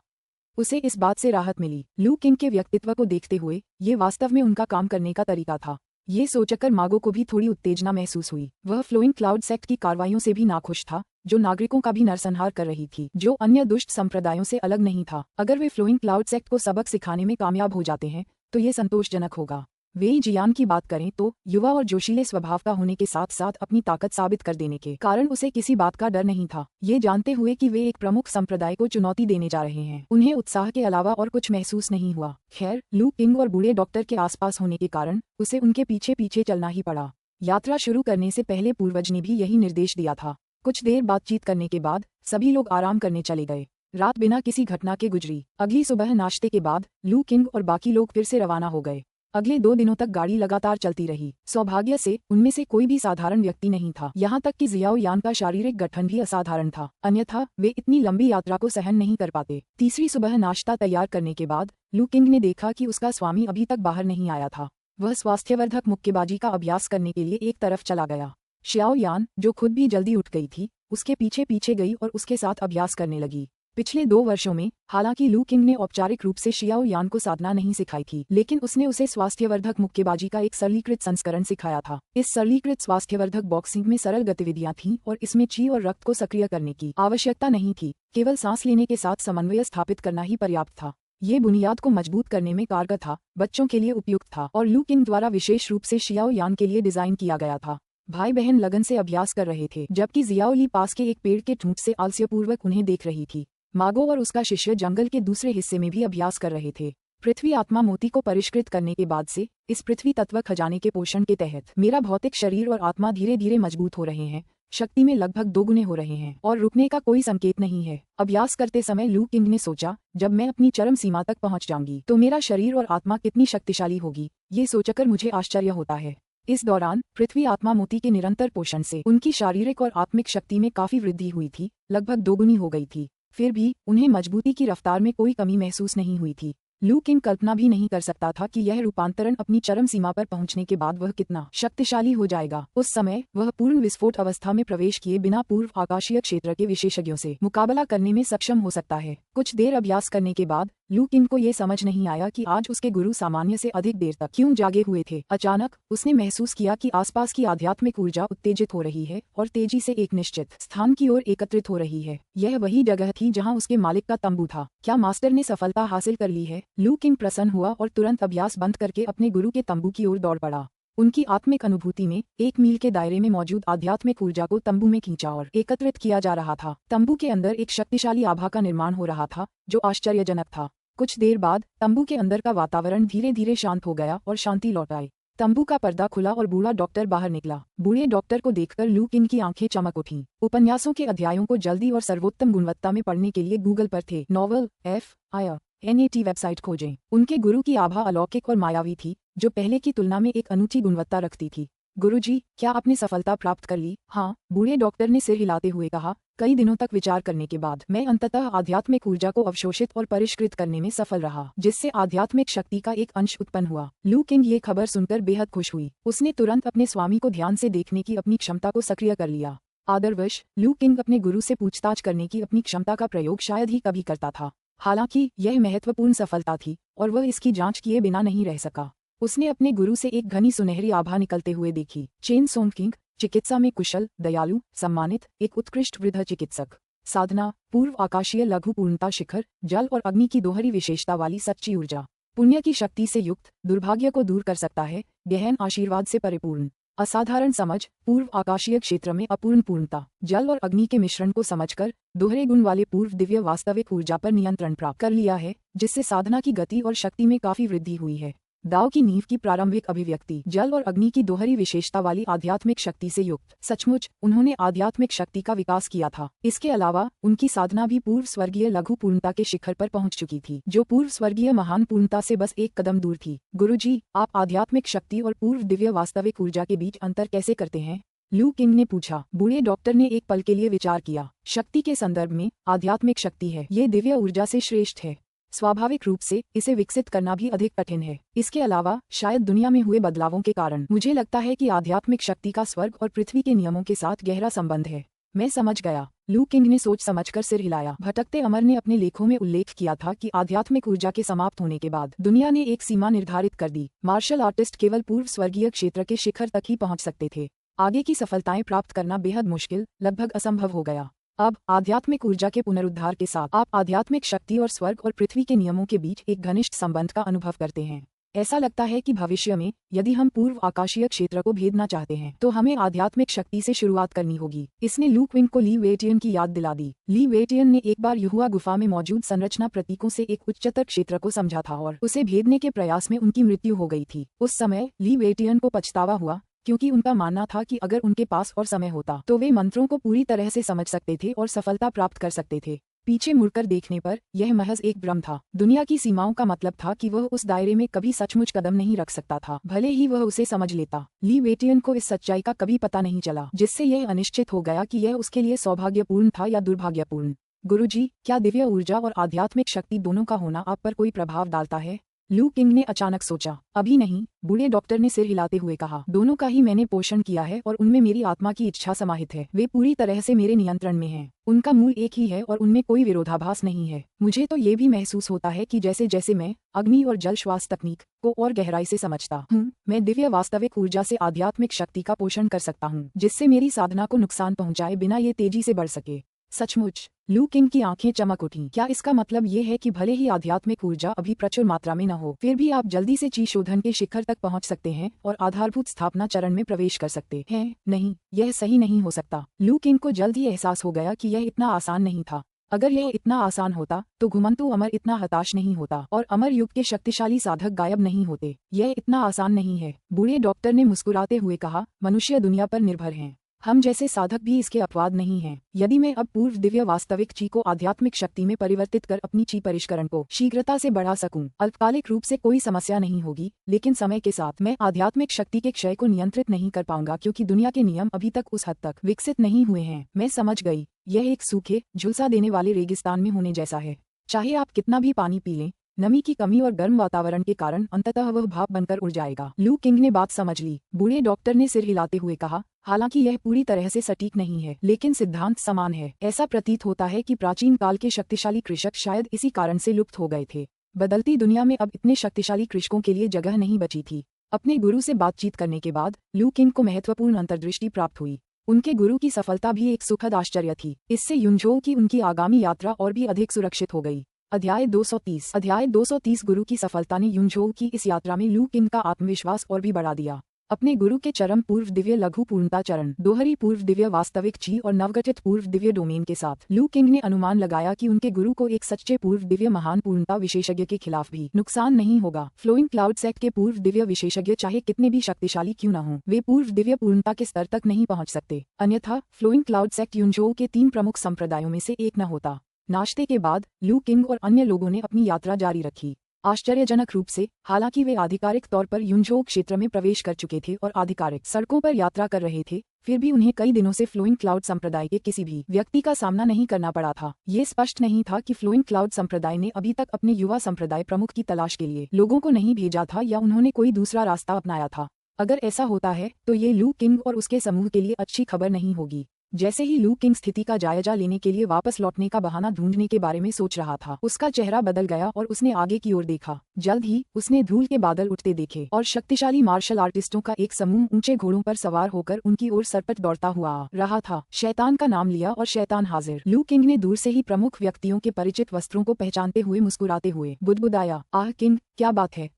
उसे इस बात से राहत मिली। लू किंग के व्यक्तित्व को देखते हुए ये वास्तव में उनका काम करने का तरीका था। ये सोचकर मागो को भी थोड़ी उत्तेजना महसूस हुई। वह फ्लोइंग क्लाउड सेक्ट की कार्रवाइयों से भी नाखुश था, जो नागरिकों का भी नरसंहार कर रही थी, जो अन्य दुष्ट संप्रदायों से अलग नहीं था। अगर वे फ्लोइंग क्लाउड सेक्ट को सबक सिखाने में कामयाब हो जाते हैं तो ये संतोषजनक होगा। वेई जियान की बात करें तो युवा और जोशीले स्वभाव का होने के साथ साथ अपनी ताकत साबित कर देने के कारण उसे किसी बात का डर नहीं था। ये जानते हुए कि वे एक प्रमुख संप्रदाय को चुनौती देने जा रहे हैं, उन्हें उत्साह के अलावा और कुछ महसूस नहीं हुआ। खैर, लू किंग और बूढ़े डॉक्टर के आसपास होने के कारण उसे उनके पीछे पीछे चलना ही पड़ा। यात्रा शुरू करने से पहले पूर्वज ने भी यही निर्देश दिया था। कुछ देर बातचीत करने के बाद सभी लोग आराम करने चले गए। रात बिना किसी घटना के गुजरी। अगली सुबह नाश्ते के बाद लू किंग और बाकी लोग फिर से रवाना हो गए। अगले 2 दिनों तक गाड़ी लगातार चलती रही। सौभाग्य से उनमें से कोई भी साधारण व्यक्ति नहीं था, यहाँ तक कि जियाओ यान का शारीरिक गठन भी असाधारण था, अन्यथा वे इतनी लंबी यात्रा को सहन नहीं कर पाते। तीसरी सुबह नाश्ता तैयार करने के बाद लू किंग ने देखा कि उसका स्वामी अभी तक बाहर नहीं आया था। वह स्वास्थ्यवर्धक मुक्केबाजी का अभ्यास करने के लिए एक तरफ चला गया। शियाओ यान, जो खुद भी जल्दी उठ गई थी, उसके पीछे पीछे गई और उसके साथ अभ्यास करने लगी। पिछले 2 वर्षों में हालांकि लू किंग ने औपचारिक रूप से शियाओ यान को साधना नहीं सिखाई थी, लेकिन उसने उसे स्वास्थ्यवर्धक मुक्केबाजी का एक सरलीकृत संस्करण सिखाया था। इस सरलीकृत स्वास्थ्यवर्धक बॉक्सिंग में सरल गतिविधियां थीं और इसमें ची और रक्त को सक्रिय करने की आवश्यकता नहीं थी, केवल सांस लेने के साथ समन्वय स्थापित करना ही पर्याप्त था। ये बुनियाद को मजबूत करने में कारगर था, बच्चों के लिए उपयुक्त था और लू किंग द्वारा विशेष रूप से शियाओ यान के लिए डिजाइन किया गया था। भाई बहन लगन से अभ्यास कर रहे थे, जबकि जियाओ ली पास के एक पेड़ के ठूंठ से आलस्यपूर्वक उन्हें देख रही थी। मागो और उसका शिष्य जंगल के दूसरे हिस्से में भी अभ्यास कर रहे थे। पृथ्वी आत्मा मोती को परिष्कृत करने के बाद से इस पृथ्वी तत्व खजाने के पोषण के तहत मेरा भौतिक शरीर और आत्मा धीरे धीरे मजबूत हो रहे हैं, शक्ति में लगभग 2 गुने हो रहे हैं और रुकने का कोई संकेत नहीं है। अभ्यास करते समय लू किंग ने सोचा, जब मैं अपनी चरम सीमा तक पहुंच जाऊंगी तो मेरा शरीर और आत्मा कितनी शक्तिशाली होगी। ये सोचकर मुझे आश्चर्य होता है। इस दौरान पृथ्वी आत्मा मोती के निरंतर पोषण से उनकी शारीरिक और आत्मिक शक्ति में काफी वृद्धि हुई थी, लगभग दोगुनी हो गई थी। फिर भी उन्हें मजबूती की रफ्तार में कोई कमी महसूस नहीं हुई थी। लू किंग कल्पना भी नहीं कर सकता था कि यह रूपांतरण अपनी चरम सीमा पर पहुंचने के बाद वह कितना शक्तिशाली हो जाएगा। उस समय वह पूर्ण विस्फोट अवस्था में प्रवेश किए बिना पूर्व आकाशीय क्षेत्र के विशेषज्ञों से मुकाबला करने में सक्षम हो सकता है। कुछ देर अभ्यास करने के बाद लू किंग को ये समझ नहीं आया कि आज उसके गुरु सामान्य से अधिक देर तक क्यों जागे हुए थे। अचानक उसने महसूस किया कि आसपास की आध्यात्मिक ऊर्जा उत्तेजित हो रही है और तेजी से एक निश्चित स्थान की ओर एकत्रित हो रही है। यह वही जगह थी जहां उसके मालिक का तंबू था। क्या मास्टर ने सफलता हासिल कर ली है? लू किंग प्रसन्न हुआ और तुरंत अभ्यास बंद करके अपने गुरु के तंबू की ओर दौड़ पड़ा। उनकी आत्मिक अनुभूति में 1 मील के दायरे में मौजूद आध्यात्मिक ऊर्जा को तंबू में खींचा और एकत्रित किया जा रहा था। तंबू के अंदर एक शक्तिशाली आभा का निर्माण हो रहा था जो आश्चर्यजनक था। कुछ देर बाद तंबू के अंदर का वातावरण धीरे धीरे शांत हो गया और शांति लौट आई। तंबू का पर्दा खुला और बूढ़ा डॉक्टर बाहर निकला। बूढ़े डॉक्टर को देखकर लू किंग की आंखें चमक उठीं। उपन्यासों के अध्यायों को जल्दी और सर्वोत्तम गुणवत्ता में पढ़ने के लिए गूगल पर थे नॉवल FIRNAT वेबसाइट खोजें। उनके गुरु की आभा अलौकिक और मायावी थी, जो पहले की तुलना में एक अनूठी गुणवत्ता रखती थी। गुरुजी, क्या आपने सफलता प्राप्त कर ली? हाँ, बूढ़े डॉक्टर ने सिर हिलाते हुए कहा। कई दिनों तक विचार करने के बाद मैं अंततः आध्यात्मिक ऊर्जा को अवशोषित और परिष्कृत करने में सफल रहा, जिससे आध्यात्मिक शक्ति का एक अंश उत्पन्न हुआ। लू किंग ये खबर सुनकर बेहद खुश हुई। उसने तुरंत अपने स्वामी को ध्यान से देखने की अपनी क्षमता को सक्रिय कर लिया। आदरवश लू किंग अपने गुरु से पूछताछ करने की अपनी क्षमता का प्रयोग शायद ही कभी करता था। हालांकि यह महत्वपूर्ण सफलता थी और वह इसकी जांच किए बिना नहीं रह सका। उसने अपने गुरु से एक घनी सुनहरी आभा निकलते हुए देखी। चेन सोंग किंग, चिकित्सा में कुशल, दयालु, सम्मानित, एक उत्कृष्ट वृद्ध चिकित्सक। साधना, पूर्व आकाशीय लघु पूर्णता शिखर, जल और अग्नि की दोहरी विशेषता वाली सच्ची ऊर्जा। पुण्य की शक्ति से युक्त, दुर्भाग्य को दूर कर सकता है, गहन आशीर्वाद से परिपूर्ण। असाधारण समझ, पूर्व आकाशीय क्षेत्र में अपूर्ण पूर्णता। जल और अग्नि के मिश्रण को समझकर दोहरे गुण वाले पूर्व दिव्य वास्तविक ऊर्जा पर नियंत्रण प्राप्त कर लिया है, जिससे साधना की गति और शक्ति में काफी वृद्धि हुई है। दाव की नींव की प्रारंभिक अभिव्यक्ति, जल और अग्नि की दोहरी विशेषता वाली आध्यात्मिक शक्ति से युक्त। सचमुच उन्होंने आध्यात्मिक शक्ति का विकास किया था। इसके अलावा उनकी साधना भी पूर्व स्वर्गीय लघु पूर्णता के शिखर पर पहुंच चुकी थी, जो पूर्व स्वर्गीय महान पूर्णता से बस एक कदम दूर थी। गुरुजी, आप आध्यात्मिक शक्ति और पूर्व दिव्य वास्तविक ऊर्जा के बीच अंतर कैसे करते हैं? लू किंग ने पूछा। बूढ़े डॉक्टर ने एक पल के लिए विचार किया। शक्ति के संदर्भ में आध्यात्मिक शक्ति है, ये दिव्य ऊर्जा से श्रेष्ठ है। स्वाभाविक रूप से इसे विकसित करना भी अधिक कठिन है। इसके अलावा शायद दुनिया में हुए बदलावों के कारण मुझे लगता है कि आध्यात्मिक शक्ति का स्वर्ग और पृथ्वी के नियमों के साथ गहरा संबंध है। मैं समझ गया। लू किंग ने सोच समझकर सिर हिलाया। भटकते अमर ने अपने लेखों में उल्लेख किया था कि आध्यात्मिक ऊर्जा के समाप्त होने के बाद दुनिया ने एक सीमा निर्धारित कर दी। मार्शल आर्टिस्ट केवल पूर्व स्वर्गीय क्षेत्र के शिखर तक ही पहुंच सकते थे। आगे की सफलताएं प्राप्त करना बेहद मुश्किल, लगभग असंभव हो गया। अब आध्यात्मिक ऊर्जा के पुनरुद्धार के साथ आप आध्यात्मिक शक्ति और स्वर्ग और पृथ्वी के नियमों के बीच एक घनिष्ठ संबंध का अनुभव करते हैं। ऐसा लगता है कि भविष्य में यदि हम पूर्व आकाशीय क्षेत्र को भेदना चाहते हैं तो हमें आध्यात्मिक शक्ति से शुरुआत करनी होगी। इसने लू किंग को ली वेटियन की याद दिला दी। ली वेटियन ने एक बार युहुआ गुफा में मौजूद संरचना प्रतीकों से एक उच्चतर क्षेत्र को समझा था और उसे भेदने के प्रयास में उनकी मृत्यु हो गई थी। उस समय ली वेटियन को पछतावा हुआ, क्योंकि उनका मानना था कि अगर उनके पास और समय होता तो वे मंत्रों को पूरी तरह से समझ सकते थे और सफलता प्राप्त कर सकते थे। पीछे मुड़कर देखने पर यह महज एक भ्रम था। दुनिया की सीमाओं का मतलब था कि वह उस दायरे में कभी सचमुच कदम नहीं रख सकता था, भले ही वह उसे समझ लेता। ली वेटियन को इस सच्चाई का कभी पता नहीं चला, जिससे यह अनिश्चित हो गया कि यह उसके लिए सौभाग्यपूर्ण था या दुर्भाग्यपूर्ण। गुरुजी, क्या दिव्य ऊर्जा और आध्यात्मिक शक्ति दोनों का होना आप पर कोई प्रभाव डालता है? लू किंग ने अचानक सोचा। अभी नहीं, बूढ़े डॉक्टर ने सिर हिलाते हुए कहा। दोनों का ही मैंने पोषण किया है और उनमें मेरी आत्मा की इच्छा समाहित है। वे पूरी तरह से मेरे नियंत्रण में हैं। उनका मूल एक ही है और उनमें कोई विरोधाभास नहीं है। मुझे तो ये भी महसूस होता है कि जैसे जैसे मैं अग्नि और जल श्वास तकनीक को और गहराई से समझता हूँ, मैं दिव्य वास्तविक ऊर्जा से आध्यात्मिक शक्ति का पोषण कर सकता हूँ, जिससे मेरी साधना को नुकसान पहुँचाए बिना ये तेजी से बढ़ सके। सचमुच, लू किंग की आंखें चमक उठीं। क्या इसका मतलब ये है कि भले ही आध्यात्मिक ऊर्जा अभी प्रचुर मात्रा में न हो, फिर भी आप जल्दी से ची शोधन के शिखर तक पहुंच सकते हैं और आधारभूत स्थापना चरण में प्रवेश कर सकते हैं? नहीं, यह सही नहीं हो सकता। लू किंग को जल्द ही एहसास हो गया कि यह इतना आसान नहीं था। अगर यह इतना आसान होता तो घुमंतु अमर इतना हताश नहीं होता और अमर युग के शक्तिशाली साधक गायब नहीं होते। यह इतना आसान नहीं है, बूढ़े डॉक्टर ने मुस्कुराते हुए कहा। मनुष्य दुनिया पर निर्भर हैं। हम जैसे साधक भी इसके अपवाद नहीं हैं। यदि मैं अब पूर्व दिव्य वास्तविक ची को आध्यात्मिक शक्ति में परिवर्तित कर अपनी ची परिष्करण को शीघ्रता से बढ़ा सकूं, अल्पकालिक रूप से कोई समस्या नहीं होगी, लेकिन समय के साथ मैं आध्यात्मिक शक्ति के क्षय को नियंत्रित नहीं कर पाऊंगा, क्योंकि दुनिया के नियम अभी तक उस हद तक विकसित नहीं हुए हैं। मैं समझ गई, यह एक सूखे, झुलसा देने वाले रेगिस्तान में होने जैसा है। चाहे आप कितना भी पानी पी लें, नमी की कमी और गर्म वातावरण के कारण अंततः वह भाप बनकर उड़ जाएगा। लू किंग ने बात समझ ली। बूढ़े डॉक्टर ने सिर हिलाते हुए कहा, हालांकि यह पूरी तरह से सटीक नहीं है, लेकिन सिद्धांत समान है। ऐसा प्रतीत होता है कि प्राचीन काल के शक्तिशाली कृषक शायद इसी कारण से लुप्त हो गए थे। बदलती दुनिया में अब इतने शक्तिशाली कृषकों के लिए जगह नहीं बची थी। अपने गुरु से बातचीत करने के बाद लू किंग को महत्वपूर्ण अंतर्दृष्टि प्राप्त हुई। उनके गुरु की सफलता भी एक सुखद आश्चर्य थी। इससे युनझोउ की उनकी आगामी यात्रा और भी अधिक सुरक्षित हो गई। अध्याय 230 गुरु की सफलता ने युनझोउ की इस यात्रा में लू किंग का आत्मविश्वास और भी बढ़ा दिया। अपने गुरु के चरम पूर्व दिव्य लघु पूर्णता चरण, दोहरी पूर्व दिव्य वास्तविक ची और नवगठित पूर्व दिव्य डोमेन के साथ लू किंग ने अनुमान लगाया कि उनके गुरु को एक सच्चे पूर्व दिव्य महान पूर्णता विशेषज्ञ के खिलाफ भी नुकसान नहीं होगा। फ्लोइंग क्लाउड सेक्ट के पूर्व दिव्य विशेषज्ञ चाहे कितने भी शक्तिशाली क्यों न हों, वे पूर्व दिव्य पूर्णता के स्तर तक नहीं पहुंच सकते। अन्यथा फ्लोइंग क्लाउड सेक्ट युनझोउ के 3 प्रमुख संप्रदायों में से एक न होता। नाश्ते के बाद लू किंग और अन्य लोगों ने अपनी यात्रा जारी रखी। आश्चर्यजनक रूप से, हालांकि वे आधिकारिक तौर पर युनझोउ क्षेत्र में प्रवेश कर चुके थे और आधिकारिक सड़कों पर यात्रा कर रहे थे, फिर भी उन्हें कई दिनों से फ्लोइंग क्लाउड संप्रदाय के किसी भी व्यक्ति का सामना नहीं करना पड़ा था। ये स्पष्ट नहीं था कि फ्लोइंग क्लाउड संप्रदाय ने अभी तक अपने युवा संप्रदाय प्रमुख की तलाश के लिए लोगों को नहीं भेजा था या उन्होंने कोई दूसरा रास्ता अपनाया था। अगर ऐसा होता है तो ये लू किंग और उसके समूह के लिए अच्छी खबर नहीं होगी। जैसे ही लू किंग स्थिति का जायजा लेने के लिए वापस लौटने का बहाना ढूंढने के बारे में सोच रहा था, उसका चेहरा बदल गया और उसने आगे की ओर देखा। जल्द ही उसने धूल के बादल उठते देखे और शक्तिशाली मार्शल आर्टिस्टों का एक समूह ऊंचे घोड़ों पर सवार होकर उनकी ओर सरपट दौड़ता हुआ आ रहा था। शैतान का नाम लिया और शैतान हाजिर। लू किंग ने दूर से ही प्रमुख व्यक्तियों के परिचित वस्त्रों को पहचानते हुए मुस्कुराते हुए बुदबुदाया, आह किंग, क्या बात है?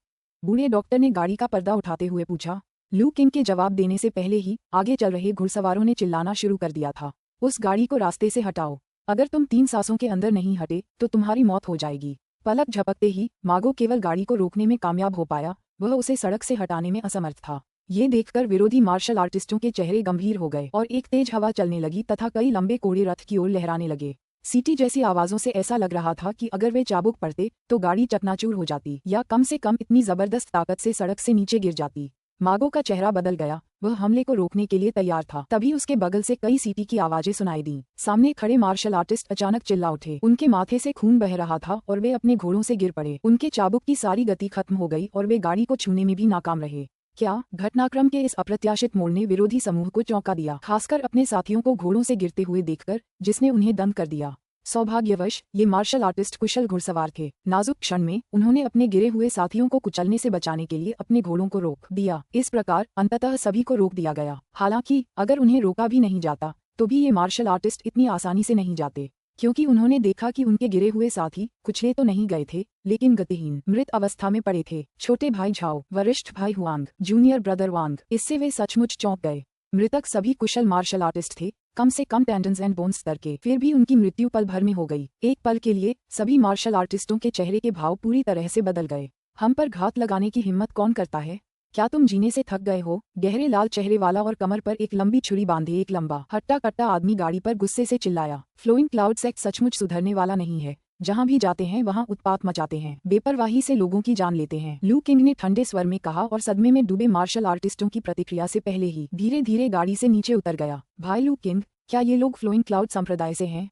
बूढ़े डॉक्टर ने गाड़ी का पर्दा उठाते हुए पूछा। लू किंग के जवाब देने से पहले ही आगे चल रहे घुड़सवारों ने चिल्लाना शुरू कर दिया था, उस गाड़ी को रास्ते से हटाओ। अगर तुम 3 सांसों के अंदर नहीं हटे तो तुम्हारी मौत हो जाएगी। पलक झपकते ही मागो केवल गाड़ी को रोकने में कामयाब हो पाया, वह उसे सड़क से हटाने में असमर्थ था। ये देखकर विरोधी मार्शल आर्टिस्टों के चेहरे गंभीर हो गए और एक तेज हवा चलने लगी तथा कई लंबे कोड़े रथ की ओर लहराने लगे। सीटी जैसी आवाजों से ऐसा लग रहा था कि अगर वे चाबुक पड़ते तो गाड़ी चकनाचूर हो जाती या कम से कम इतनी जबरदस्त ताकत से सड़क से नीचे गिर जाती। मागो का चेहरा बदल गया, वह हमले को रोकने के लिए तैयार था। तभी उसके बगल से कई सीटी की आवाजें सुनाई दी। सामने खड़े मार्शल आर्टिस्ट अचानक चिल्ला उठे। उनके माथे से खून बह रहा था और वे अपने घोड़ों से गिर पड़े। उनके चाबुक की सारी गति खत्म हो गई और वे गाड़ी को छूने में भी नाकाम रहे। क्या घटनाक्रम के इस अप्रत्याशित मोड़ ने विरोधी समूह को चौंका दिया, खासकर अपने साथियों को घोड़ों से गिरते हुए देखकर, जिसने उन्हें दंग कर दिया। सौभाग्यवश ये मार्शल आर्टिस्ट कुशल घुड़सवार थे। नाजुक क्षण में उन्होंने अपने गिरे हुए साथियों को कुचलने से बचाने के लिए अपने घोड़ों को रोक दिया। इस प्रकार अंततः सभी को रोक दिया गया। हालांकि अगर उन्हें रोका भी नहीं जाता तो भी ये मार्शल आर्टिस्ट इतनी आसानी से नहीं जाते, क्योंकि उन्होंने देखा कि उनके गिरे हुए साथी कुचले तो नहीं गए थे, लेकिन गतिहीन मृत अवस्था में पड़े थे। छोटे भाई झाओ, वरिष्ठ भाई हुआंग, जूनियर ब्रदर वांग, इससे वे सचमुच चौंक गए। मृतक सभी कुशल मार्शल आर्टिस्ट थे, कम से कम टेंडन्स एंड बोन्स स्तर के। फिर भी उनकी मृत्यु पल भर में हो गई। एक पल के लिए सभी मार्शल आर्टिस्टों के चेहरे के भाव पूरी तरह से बदल गए। हम पर घात लगाने की हिम्मत कौन करता है? क्या तुम जीने से थक गए हो? गहरे लाल चेहरे वाला और कमर पर एक लंबी छुरी बांधे एक लंबा हट्टा कट्टा आदमी गाड़ी पर गुस्से से चिल्लाया। फ्लोइंग क्लाउड सेक्ट सचमुच सुधरने वाला नहीं है। जहाँ भी जाते हैं वहाँ उत्पात मचाते हैं, बेपरवाही से लोगों की जान लेते हैं। लू किंग ने ठंडे स्वर में कहा और सदमे में डूबे मार्शल आर्टिस्टों की प्रतिक्रिया से पहले ही धीरे धीरे गाड़ी से नीचे उतर गया। भाई लू किंग, क्या ये लोग फ्लोइंग क्लाउड संप्रदाय से हैं?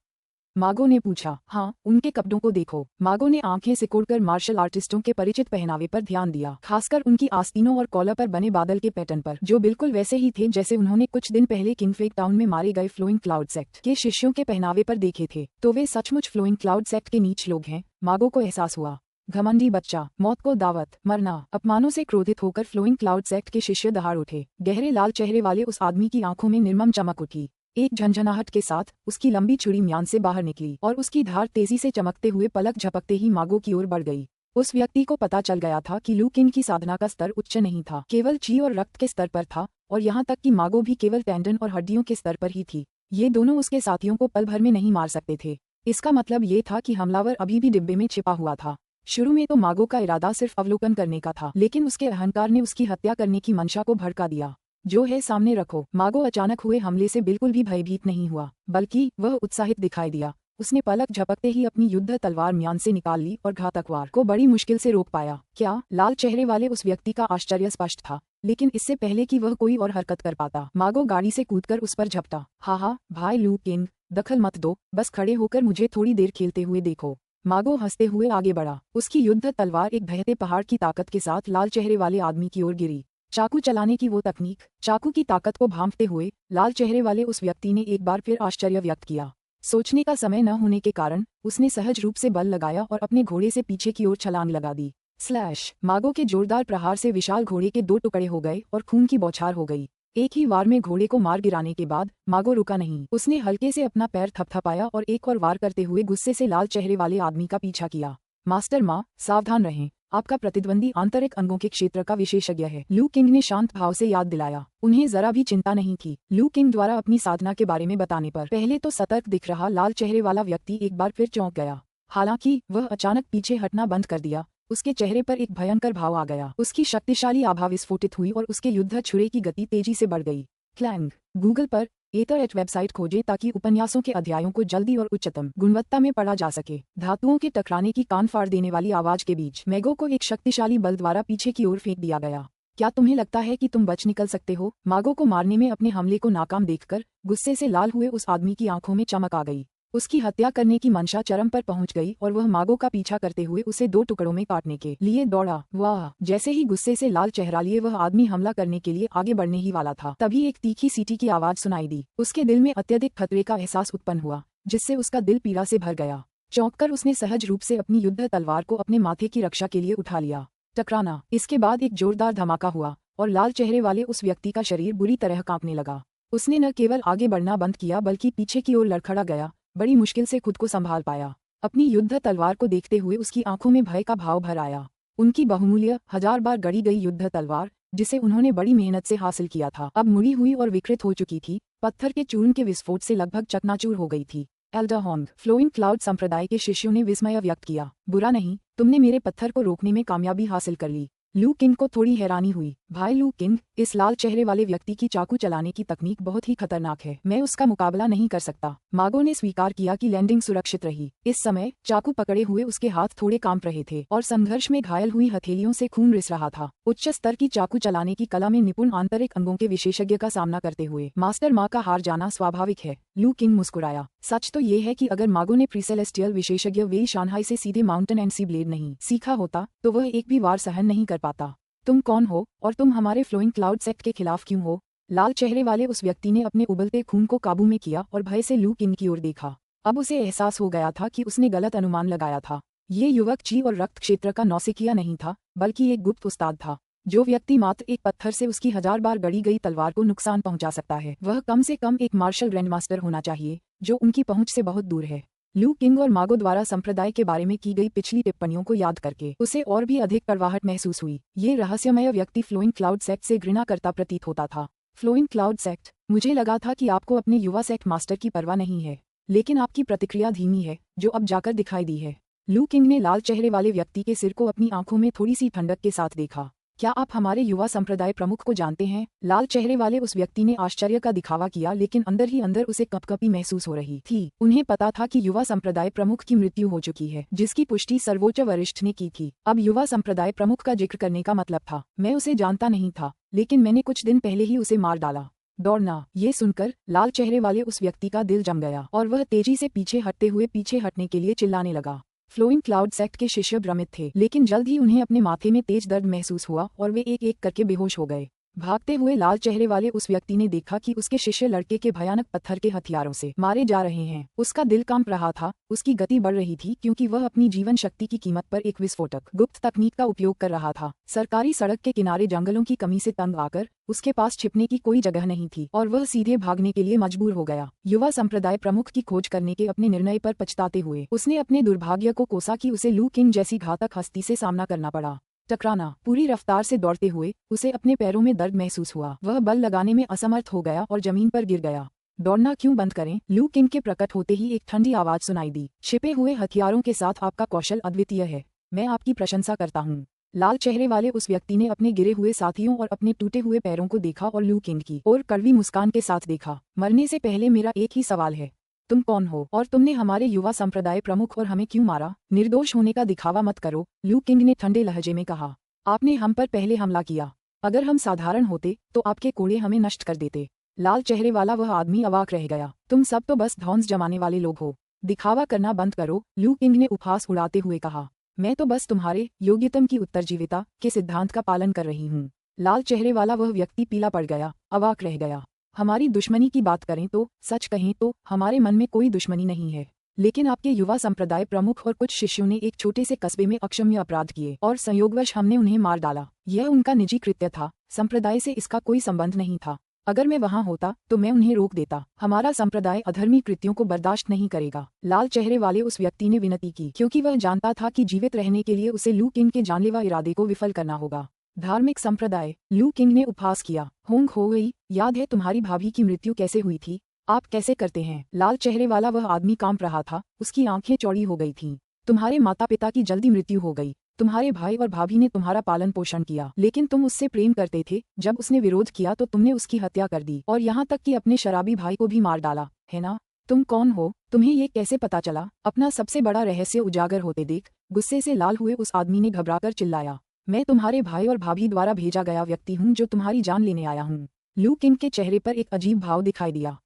मागो ने पूछा। हाँ, उनके कपड़ों को देखो। मागो ने आंखें सिकोड़कर मार्शल आर्टिस्टों के परिचित पहनावे पर ध्यान दिया, खासकर उनकी आस्तीनों और कॉलर पर बने बादल के पैटर्न पर, जो बिल्कुल वैसे ही थे जैसे उन्होंने कुछ दिन पहले किंगफेक टाउन में मारे गए फ्लोइंग क्लाउड सेक्ट के शिष्यों के पहनावे पर देखे थे। तो वे सचमुच फ्लोइंग क्लाउड सेक्ट के नीच लोग हैं। मागो को एहसास हुआ। घमंडी बच्चा, मौत को दावत, मरना। अपमानों से क्रोधित होकर फ्लोइंग क्लाउड सेक्ट के शिष्य दहाड़ उठे। गहरे लाल चेहरे वाले उस आदमी की आंखों में निर्मम चमक उठी। एक झंझनाहट के साथ उसकी लंबी छुरी म्यान से बाहर निकली और उसकी धार तेजी से चमकते हुए पलक झपकते ही मागो की ओर बढ़ गई। उस व्यक्ति को पता चल गया था कि लू किंग की साधना का स्तर उच्च नहीं था, केवल ची और रक्त के स्तर पर था, और यहाँ तक कि मागो भी केवल टेंडन और हड्डियों के स्तर पर ही थी। ये दोनों उसके साथियों को पल भर में नहीं मार सकते थे। इसका मतलब ये था कि हमलावर अभी भी डिब्बे में छिपा हुआ था। शुरू में तो मागो का इरादा सिर्फ अवलोकन करने का था, लेकिन उसके अहंकार ने उसकी हत्या करने की मंशा को भड़का दिया। जो है सामने रखो। मागो अचानक हुए हमले से बिल्कुल भी भयभीत नहीं हुआ, बल्कि वह उत्साहित दिखाई दिया। उसने पलक झपकते ही अपनी युद्ध तलवार म्यान से निकाल ली और घातक वार को बड़ी मुश्किल से रोक पाया। क्या? लाल चेहरे वाले उस व्यक्ति का आश्चर्य स्पष्ट था, लेकिन इससे पहले कि वह कोई और हरकत कर पाता, मागो गाड़ी से कूदकर उस पर झपटा। हा भाई लू किंग, दखल मत दो, बस खड़े होकर मुझे थोड़ी देर खेलते हुए देखो। मागो हंसते हुए आगे बढ़ा। उसकी युद्ध तलवार एक बहते पहाड़ की ताकत के साथ लाल चेहरे वाले आदमी की ओर गिरी। चाकू चलाने की वो तकनीक, चाकू की ताकत को भांपते हुए लाल चेहरे वाले उस व्यक्ति ने एक बार फिर आश्चर्य व्यक्त किया। सोचने का समय न होने के कारण उसने सहज रूप से बल लगाया और अपने घोड़े से पीछे की ओर छलांग लगा दी। स्लैश! मागो के जोरदार प्रहार से विशाल घोड़े के 2 टुकड़े हो गए और खून की बौछार हो गई। एक ही वार में घोड़े को मार गिराने के बाद मागो रुका नहीं। उसने हल्के से अपना पैर थपथपाया और एक और वार करते हुए गुस्से से लाल चेहरे वाले आदमी का पीछा किया। मास्टर माँ, सावधान रहें, आपका प्रतिद्वंदी आंतरिक अंगों के क्षेत्र का विशेषज्ञ है, लू किंग ने शांत भाव से याद दिलाया। उन्हें जरा भी चिंता नहीं थी। लू किंग द्वारा अपनी साधना के बारे में बताने पर पहले तो सतर्क दिख रहा लाल चेहरे वाला व्यक्ति एक बार फिर चौंक गया। हालांकि वह अचानक पीछे हटना बंद कर दिया। उसके चेहरे पर एक भयंकर भाव आ गया। उसकी शक्तिशाली आभा विस्फोटित हुई और उसके युद्ध छुरे की गति तेजी से बढ़ गई। क्लैंग! गूगल पर एथरएट वेबसाइट खोजें ताकि उपन्यासों के अध्यायों को जल्दी और उच्चतम गुणवत्ता में पढ़ा जा सके। धातुओं के टकराने की कान फाड़ देने वाली आवाज के बीच मैगो को एक शक्तिशाली बल द्वारा पीछे की ओर फेंक दिया गया। क्या तुम्हें लगता है कि तुम बच निकल सकते हो? मागो को मारने में अपने हमले को नाकाम देखकर गुस्से से लाल हुए उस आदमी की आंखों में चमक आ गई। उसकी हत्या करने की मंशा चरम पर पहुंच गई और वह मागो का पीछा करते हुए उसे 2 टुकड़ों में काटने के लिए दौड़ा। वाह! जैसे ही गुस्से से लाल चेहरा लिए वह आदमी हमला करने के लिए आगे बढ़ने ही वाला था, तभी एक तीखी सीटी की आवाज सुनाई दी। उसके दिल में अत्यधिक खतरे का एहसास उत्पन्न हुआ, जिससे उसका दिल पीड़ा से भर गया। चौंककर उसने सहज रूप से अपनी युद्ध तलवार को अपने माथे की रक्षा के लिए उठा लिया। टकराना! इसके बाद एक जोरदार धमाका हुआ और लाल चेहरे वाले उस व्यक्ति का शरीर बुरी तरह कांपने लगा। उसने न केवल आगे बढ़ना बंद किया बल्कि पीछे की ओर लड़खड़ा गया। बड़ी मुश्किल से खुद को संभाल पाया। अपनी युद्ध तलवार को देखते हुए उसकी आंखों में भय का भाव भर आया। उनकी बहुमूल्य 1000 बार गढ़ी गई युद्ध तलवार, जिसे उन्होंने बड़ी मेहनत से हासिल किया था, अब मुड़ी हुई और विकृत हो चुकी थी। पत्थर के चूर्ण के विस्फोट से लगभग चकनाचूर हो गई थी। एल्डरहॉन्ग फ्लोइंग क्लाउड संप्रदाय के शिष्यों ने विस्मय व्यक्त किया। बुरा नहीं, तुमने मेरे पत्थर को रोकने में कामयाबी हासिल कर ली। लू किंग को थोड़ी हैरानी हुई। भाई लू किंग, इस लाल चेहरे वाले व्यक्ति की चाकू चलाने की तकनीक बहुत ही खतरनाक है। मैं उसका मुकाबला नहीं कर सकता। मागो ने स्वीकार किया कि लैंडिंग सुरक्षित रही। इस समय चाकू पकड़े हुए उसके हाथ थोड़े कांप रहे थे और संघर्ष में घायल हुई हथेलियों से खून रिस रहा था। उच्च स्तर की चाकू चलाने की कला में निपुण आंतरिक अंगों के विशेषज्ञ का सामना करते हुए मास्टर माँ का हार जाना स्वाभाविक है। लू किंग मुस्कुराया। सच तो ये है कि अगर मागो ने प्रीसेलेस्टियल विशेषज्ञ वेई शानहाई से सीधे माउंटेन एंड सी ब्लेड नहीं सीखा होता तो वह एक भी वार सहन नहीं कर पाता। तुम कौन हो और तुम हमारे फ्लोइंग क्लाउड सेक्ट के खिलाफ क्यों हो? लाल चेहरे वाले उस व्यक्ति ने अपने उबलते खून को काबू में किया और भय से लू किंग की ओर देखा। अब उसे एहसास हो गया था कि उसने गलत अनुमान लगाया था। ये युवक ची और रक्त क्षेत्र का नौसिखिया नहीं था, बल्कि एक गुप्त उस्ताद था। जो व्यक्ति मात्र एक पत्थर से उसकी 1000 बार गढ़ी गई तलवार को नुकसान पहुंचा सकता है, वह कम से कम एक मार्शल ग्रैंडमास्टर होना चाहिए, जो उनकी पहुंच से बहुत दूर है। लू किंग और मागो द्वारा संप्रदाय के बारे में की गई पिछली टिप्पणियों को याद करके उसे और भी अधिक कड़वाहट महसूस हुई। ये रहस्यमय व्यक्ति फ्लोइंग क्लाउड सेक्ट से घृणा करता प्रतीत होता था। फ्लोइंग क्लाउड सेक्ट, मुझे लगा था कि आपको अपने युवा सेक्ट मास्टर की परवाह नहीं है, लेकिन आपकी प्रतिक्रिया धीमी है, जो अब जाकर दिखाई दी है। लू किंग ने लाल चेहरे वाले व्यक्ति के सिर को अपनी आंखों में थोड़ी सी ठंडक के साथ देखा। क्या आप हमारे युवा संप्रदाय प्रमुख को जानते हैं? लाल चेहरे वाले उस व्यक्ति ने आश्चर्य का दिखावा किया, लेकिन अंदर ही अंदर उसे कपकपी महसूस हो रही थी। उन्हें पता था कि युवा संप्रदाय प्रमुख की मृत्यु हो चुकी है, जिसकी पुष्टि सर्वोच्च वरिष्ठ ने की थी। अब युवा संप्रदाय प्रमुख का जिक्र करने का मतलब था, मैं उसे जानता नहीं था, लेकिन मैंने कुछ दिन पहले ही उसे मार डाला। दौड़ना! ये सुनकर लाल चेहरे वाले उस व्यक्ति का दिल जम गया और वह तेजी से पीछे हटने के लिए चिल्लाने लगा। फ्लोइंग क्लाउड सेक्ट के शिष्य भ्रमित थे, लेकिन जल्द ही उन्हें अपने माथे में तेज दर्द महसूस हुआ और वे एक एक करके बेहोश हो गए। भागते हुए लाल चेहरे वाले उस व्यक्ति ने देखा कि उसके शिष्य लड़के के भयानक पत्थर के हथियारों से मारे जा रहे हैं। उसका दिल कांप रहा था, उसकी गति बढ़ रही थी, क्योंकि वह अपनी जीवन शक्ति की कीमत पर एक विस्फोटक गुप्त तकनीक का उपयोग कर रहा था। सरकारी सड़क के किनारे जंगलों की कमी से तंग आकर उसके पास छिपने की कोई जगह नहीं थी और वह सीधे भागने के लिए मजबूर हो गया। युवा संप्रदाय प्रमुख की खोज करने के अपने निर्णय पर पछताते हुए उसने अपने दुर्भाग्य को कोसा कि उसे लू किंग जैसी घातक हस्ती से सामना करना पड़ा। टकराना! पूरी रफ्तार से दौड़ते हुए उसे अपने पैरों में दर्द महसूस हुआ। वह बल लगाने में असमर्थ हो गया और जमीन पर गिर गया। दौड़ना क्यों बंद करें? लू किंग के प्रकट होते ही एक ठंडी आवाज सुनाई दी। छिपे हुए हथियारों के साथ आपका कौशल अद्वितीय है, मैं आपकी प्रशंसा करता हूँ। लाल चेहरे वाले उस व्यक्ति ने अपने गिरे हुए साथियों और अपने टूटे हुए पैरों को देखा और लू किंग की और कड़वी मुस्कान के साथ देखा। मरने से पहले मेरा एक ही सवाल है, तुम कौन हो और तुमने हमारे युवा संप्रदाय प्रमुख और हमें क्यों मारा? निर्दोष होने का दिखावा मत करो, लू किंग ने ठंडे लहजे में कहा। आपने हम पर पहले हमला किया। अगर हम साधारण होते तो आपके कोड़े हमें नष्ट कर देते। लाल चेहरे वाला वह आदमी अवाक रह गया। तुम सब तो बस धौंस जमाने वाले लोग हो। दिखावा करना बंद करो, लू किंग ने उपहास उड़ाते हुए कहा। मैं तो बस तुम्हारे योग्यतम की उत्तरजीविता के सिद्धांत का पालन कर रही हूँ। लाल चेहरे वाला वह व्यक्ति पीला पड़ गया, अवाक रह गया। हमारी दुश्मनी की बात करें तो सच कहें तो हमारे मन में कोई दुश्मनी नहीं है, लेकिन आपके युवा संप्रदाय प्रमुख और कुछ शिष्यों ने एक छोटे से कस्बे में अक्षम्य अपराध किए और संयोगवश हमने उन्हें मार डाला। यह उनका निजी कृत्य था, संप्रदाय से इसका कोई संबंध नहीं था। अगर मैं वहां होता तो मैं उन्हें रोक देता। हमारा संप्रदाय अधर्मी कृत्यों को बर्दाश्त नहीं करेगा, लाल चेहरे वाले उस व्यक्ति ने विनती की, क्योंकि वह जानता था कि जीवित रहने के लिए उसे लू किंग के जानलेवा इरादे को विफल करना होगा। धार्मिक संप्रदाय, लू किंग ने उपहास किया। होंग हो गई, याद है तुम्हारी भाभी की मृत्यु कैसे हुई थी? आप कैसे करते हैं? लाल चेहरे वाला वह आदमी कांप रहा था, उसकी आंखें चौड़ी हो गई थीं। तुम्हारे माता पिता की जल्दी मृत्यु हो गई। तुम्हारे भाई और भाभी ने तुम्हारा पालन पोषण किया, लेकिन तुम उससे प्रेम करते थे। जब उसने विरोध किया तो तुमने उसकी हत्या कर दी और यहाँ तक कि अपने शराबी भाई को भी मार डाला, है ना? तुम कौन हो? तुम्हें ये कैसे पता चला? अपना सबसे बड़ा रहस्य उजागर होते देख गुस्से से लाल हुए उस आदमी ने घबराकर चिल्लाया। मैं तुम्हारे भाई और भाभी द्वारा भेजा गया व्यक्ति हूँ जो तुम्हारी जान लेने आया हूँ। लू किंग के चेहरे पर एक अजीब भाव दिखाई दिया।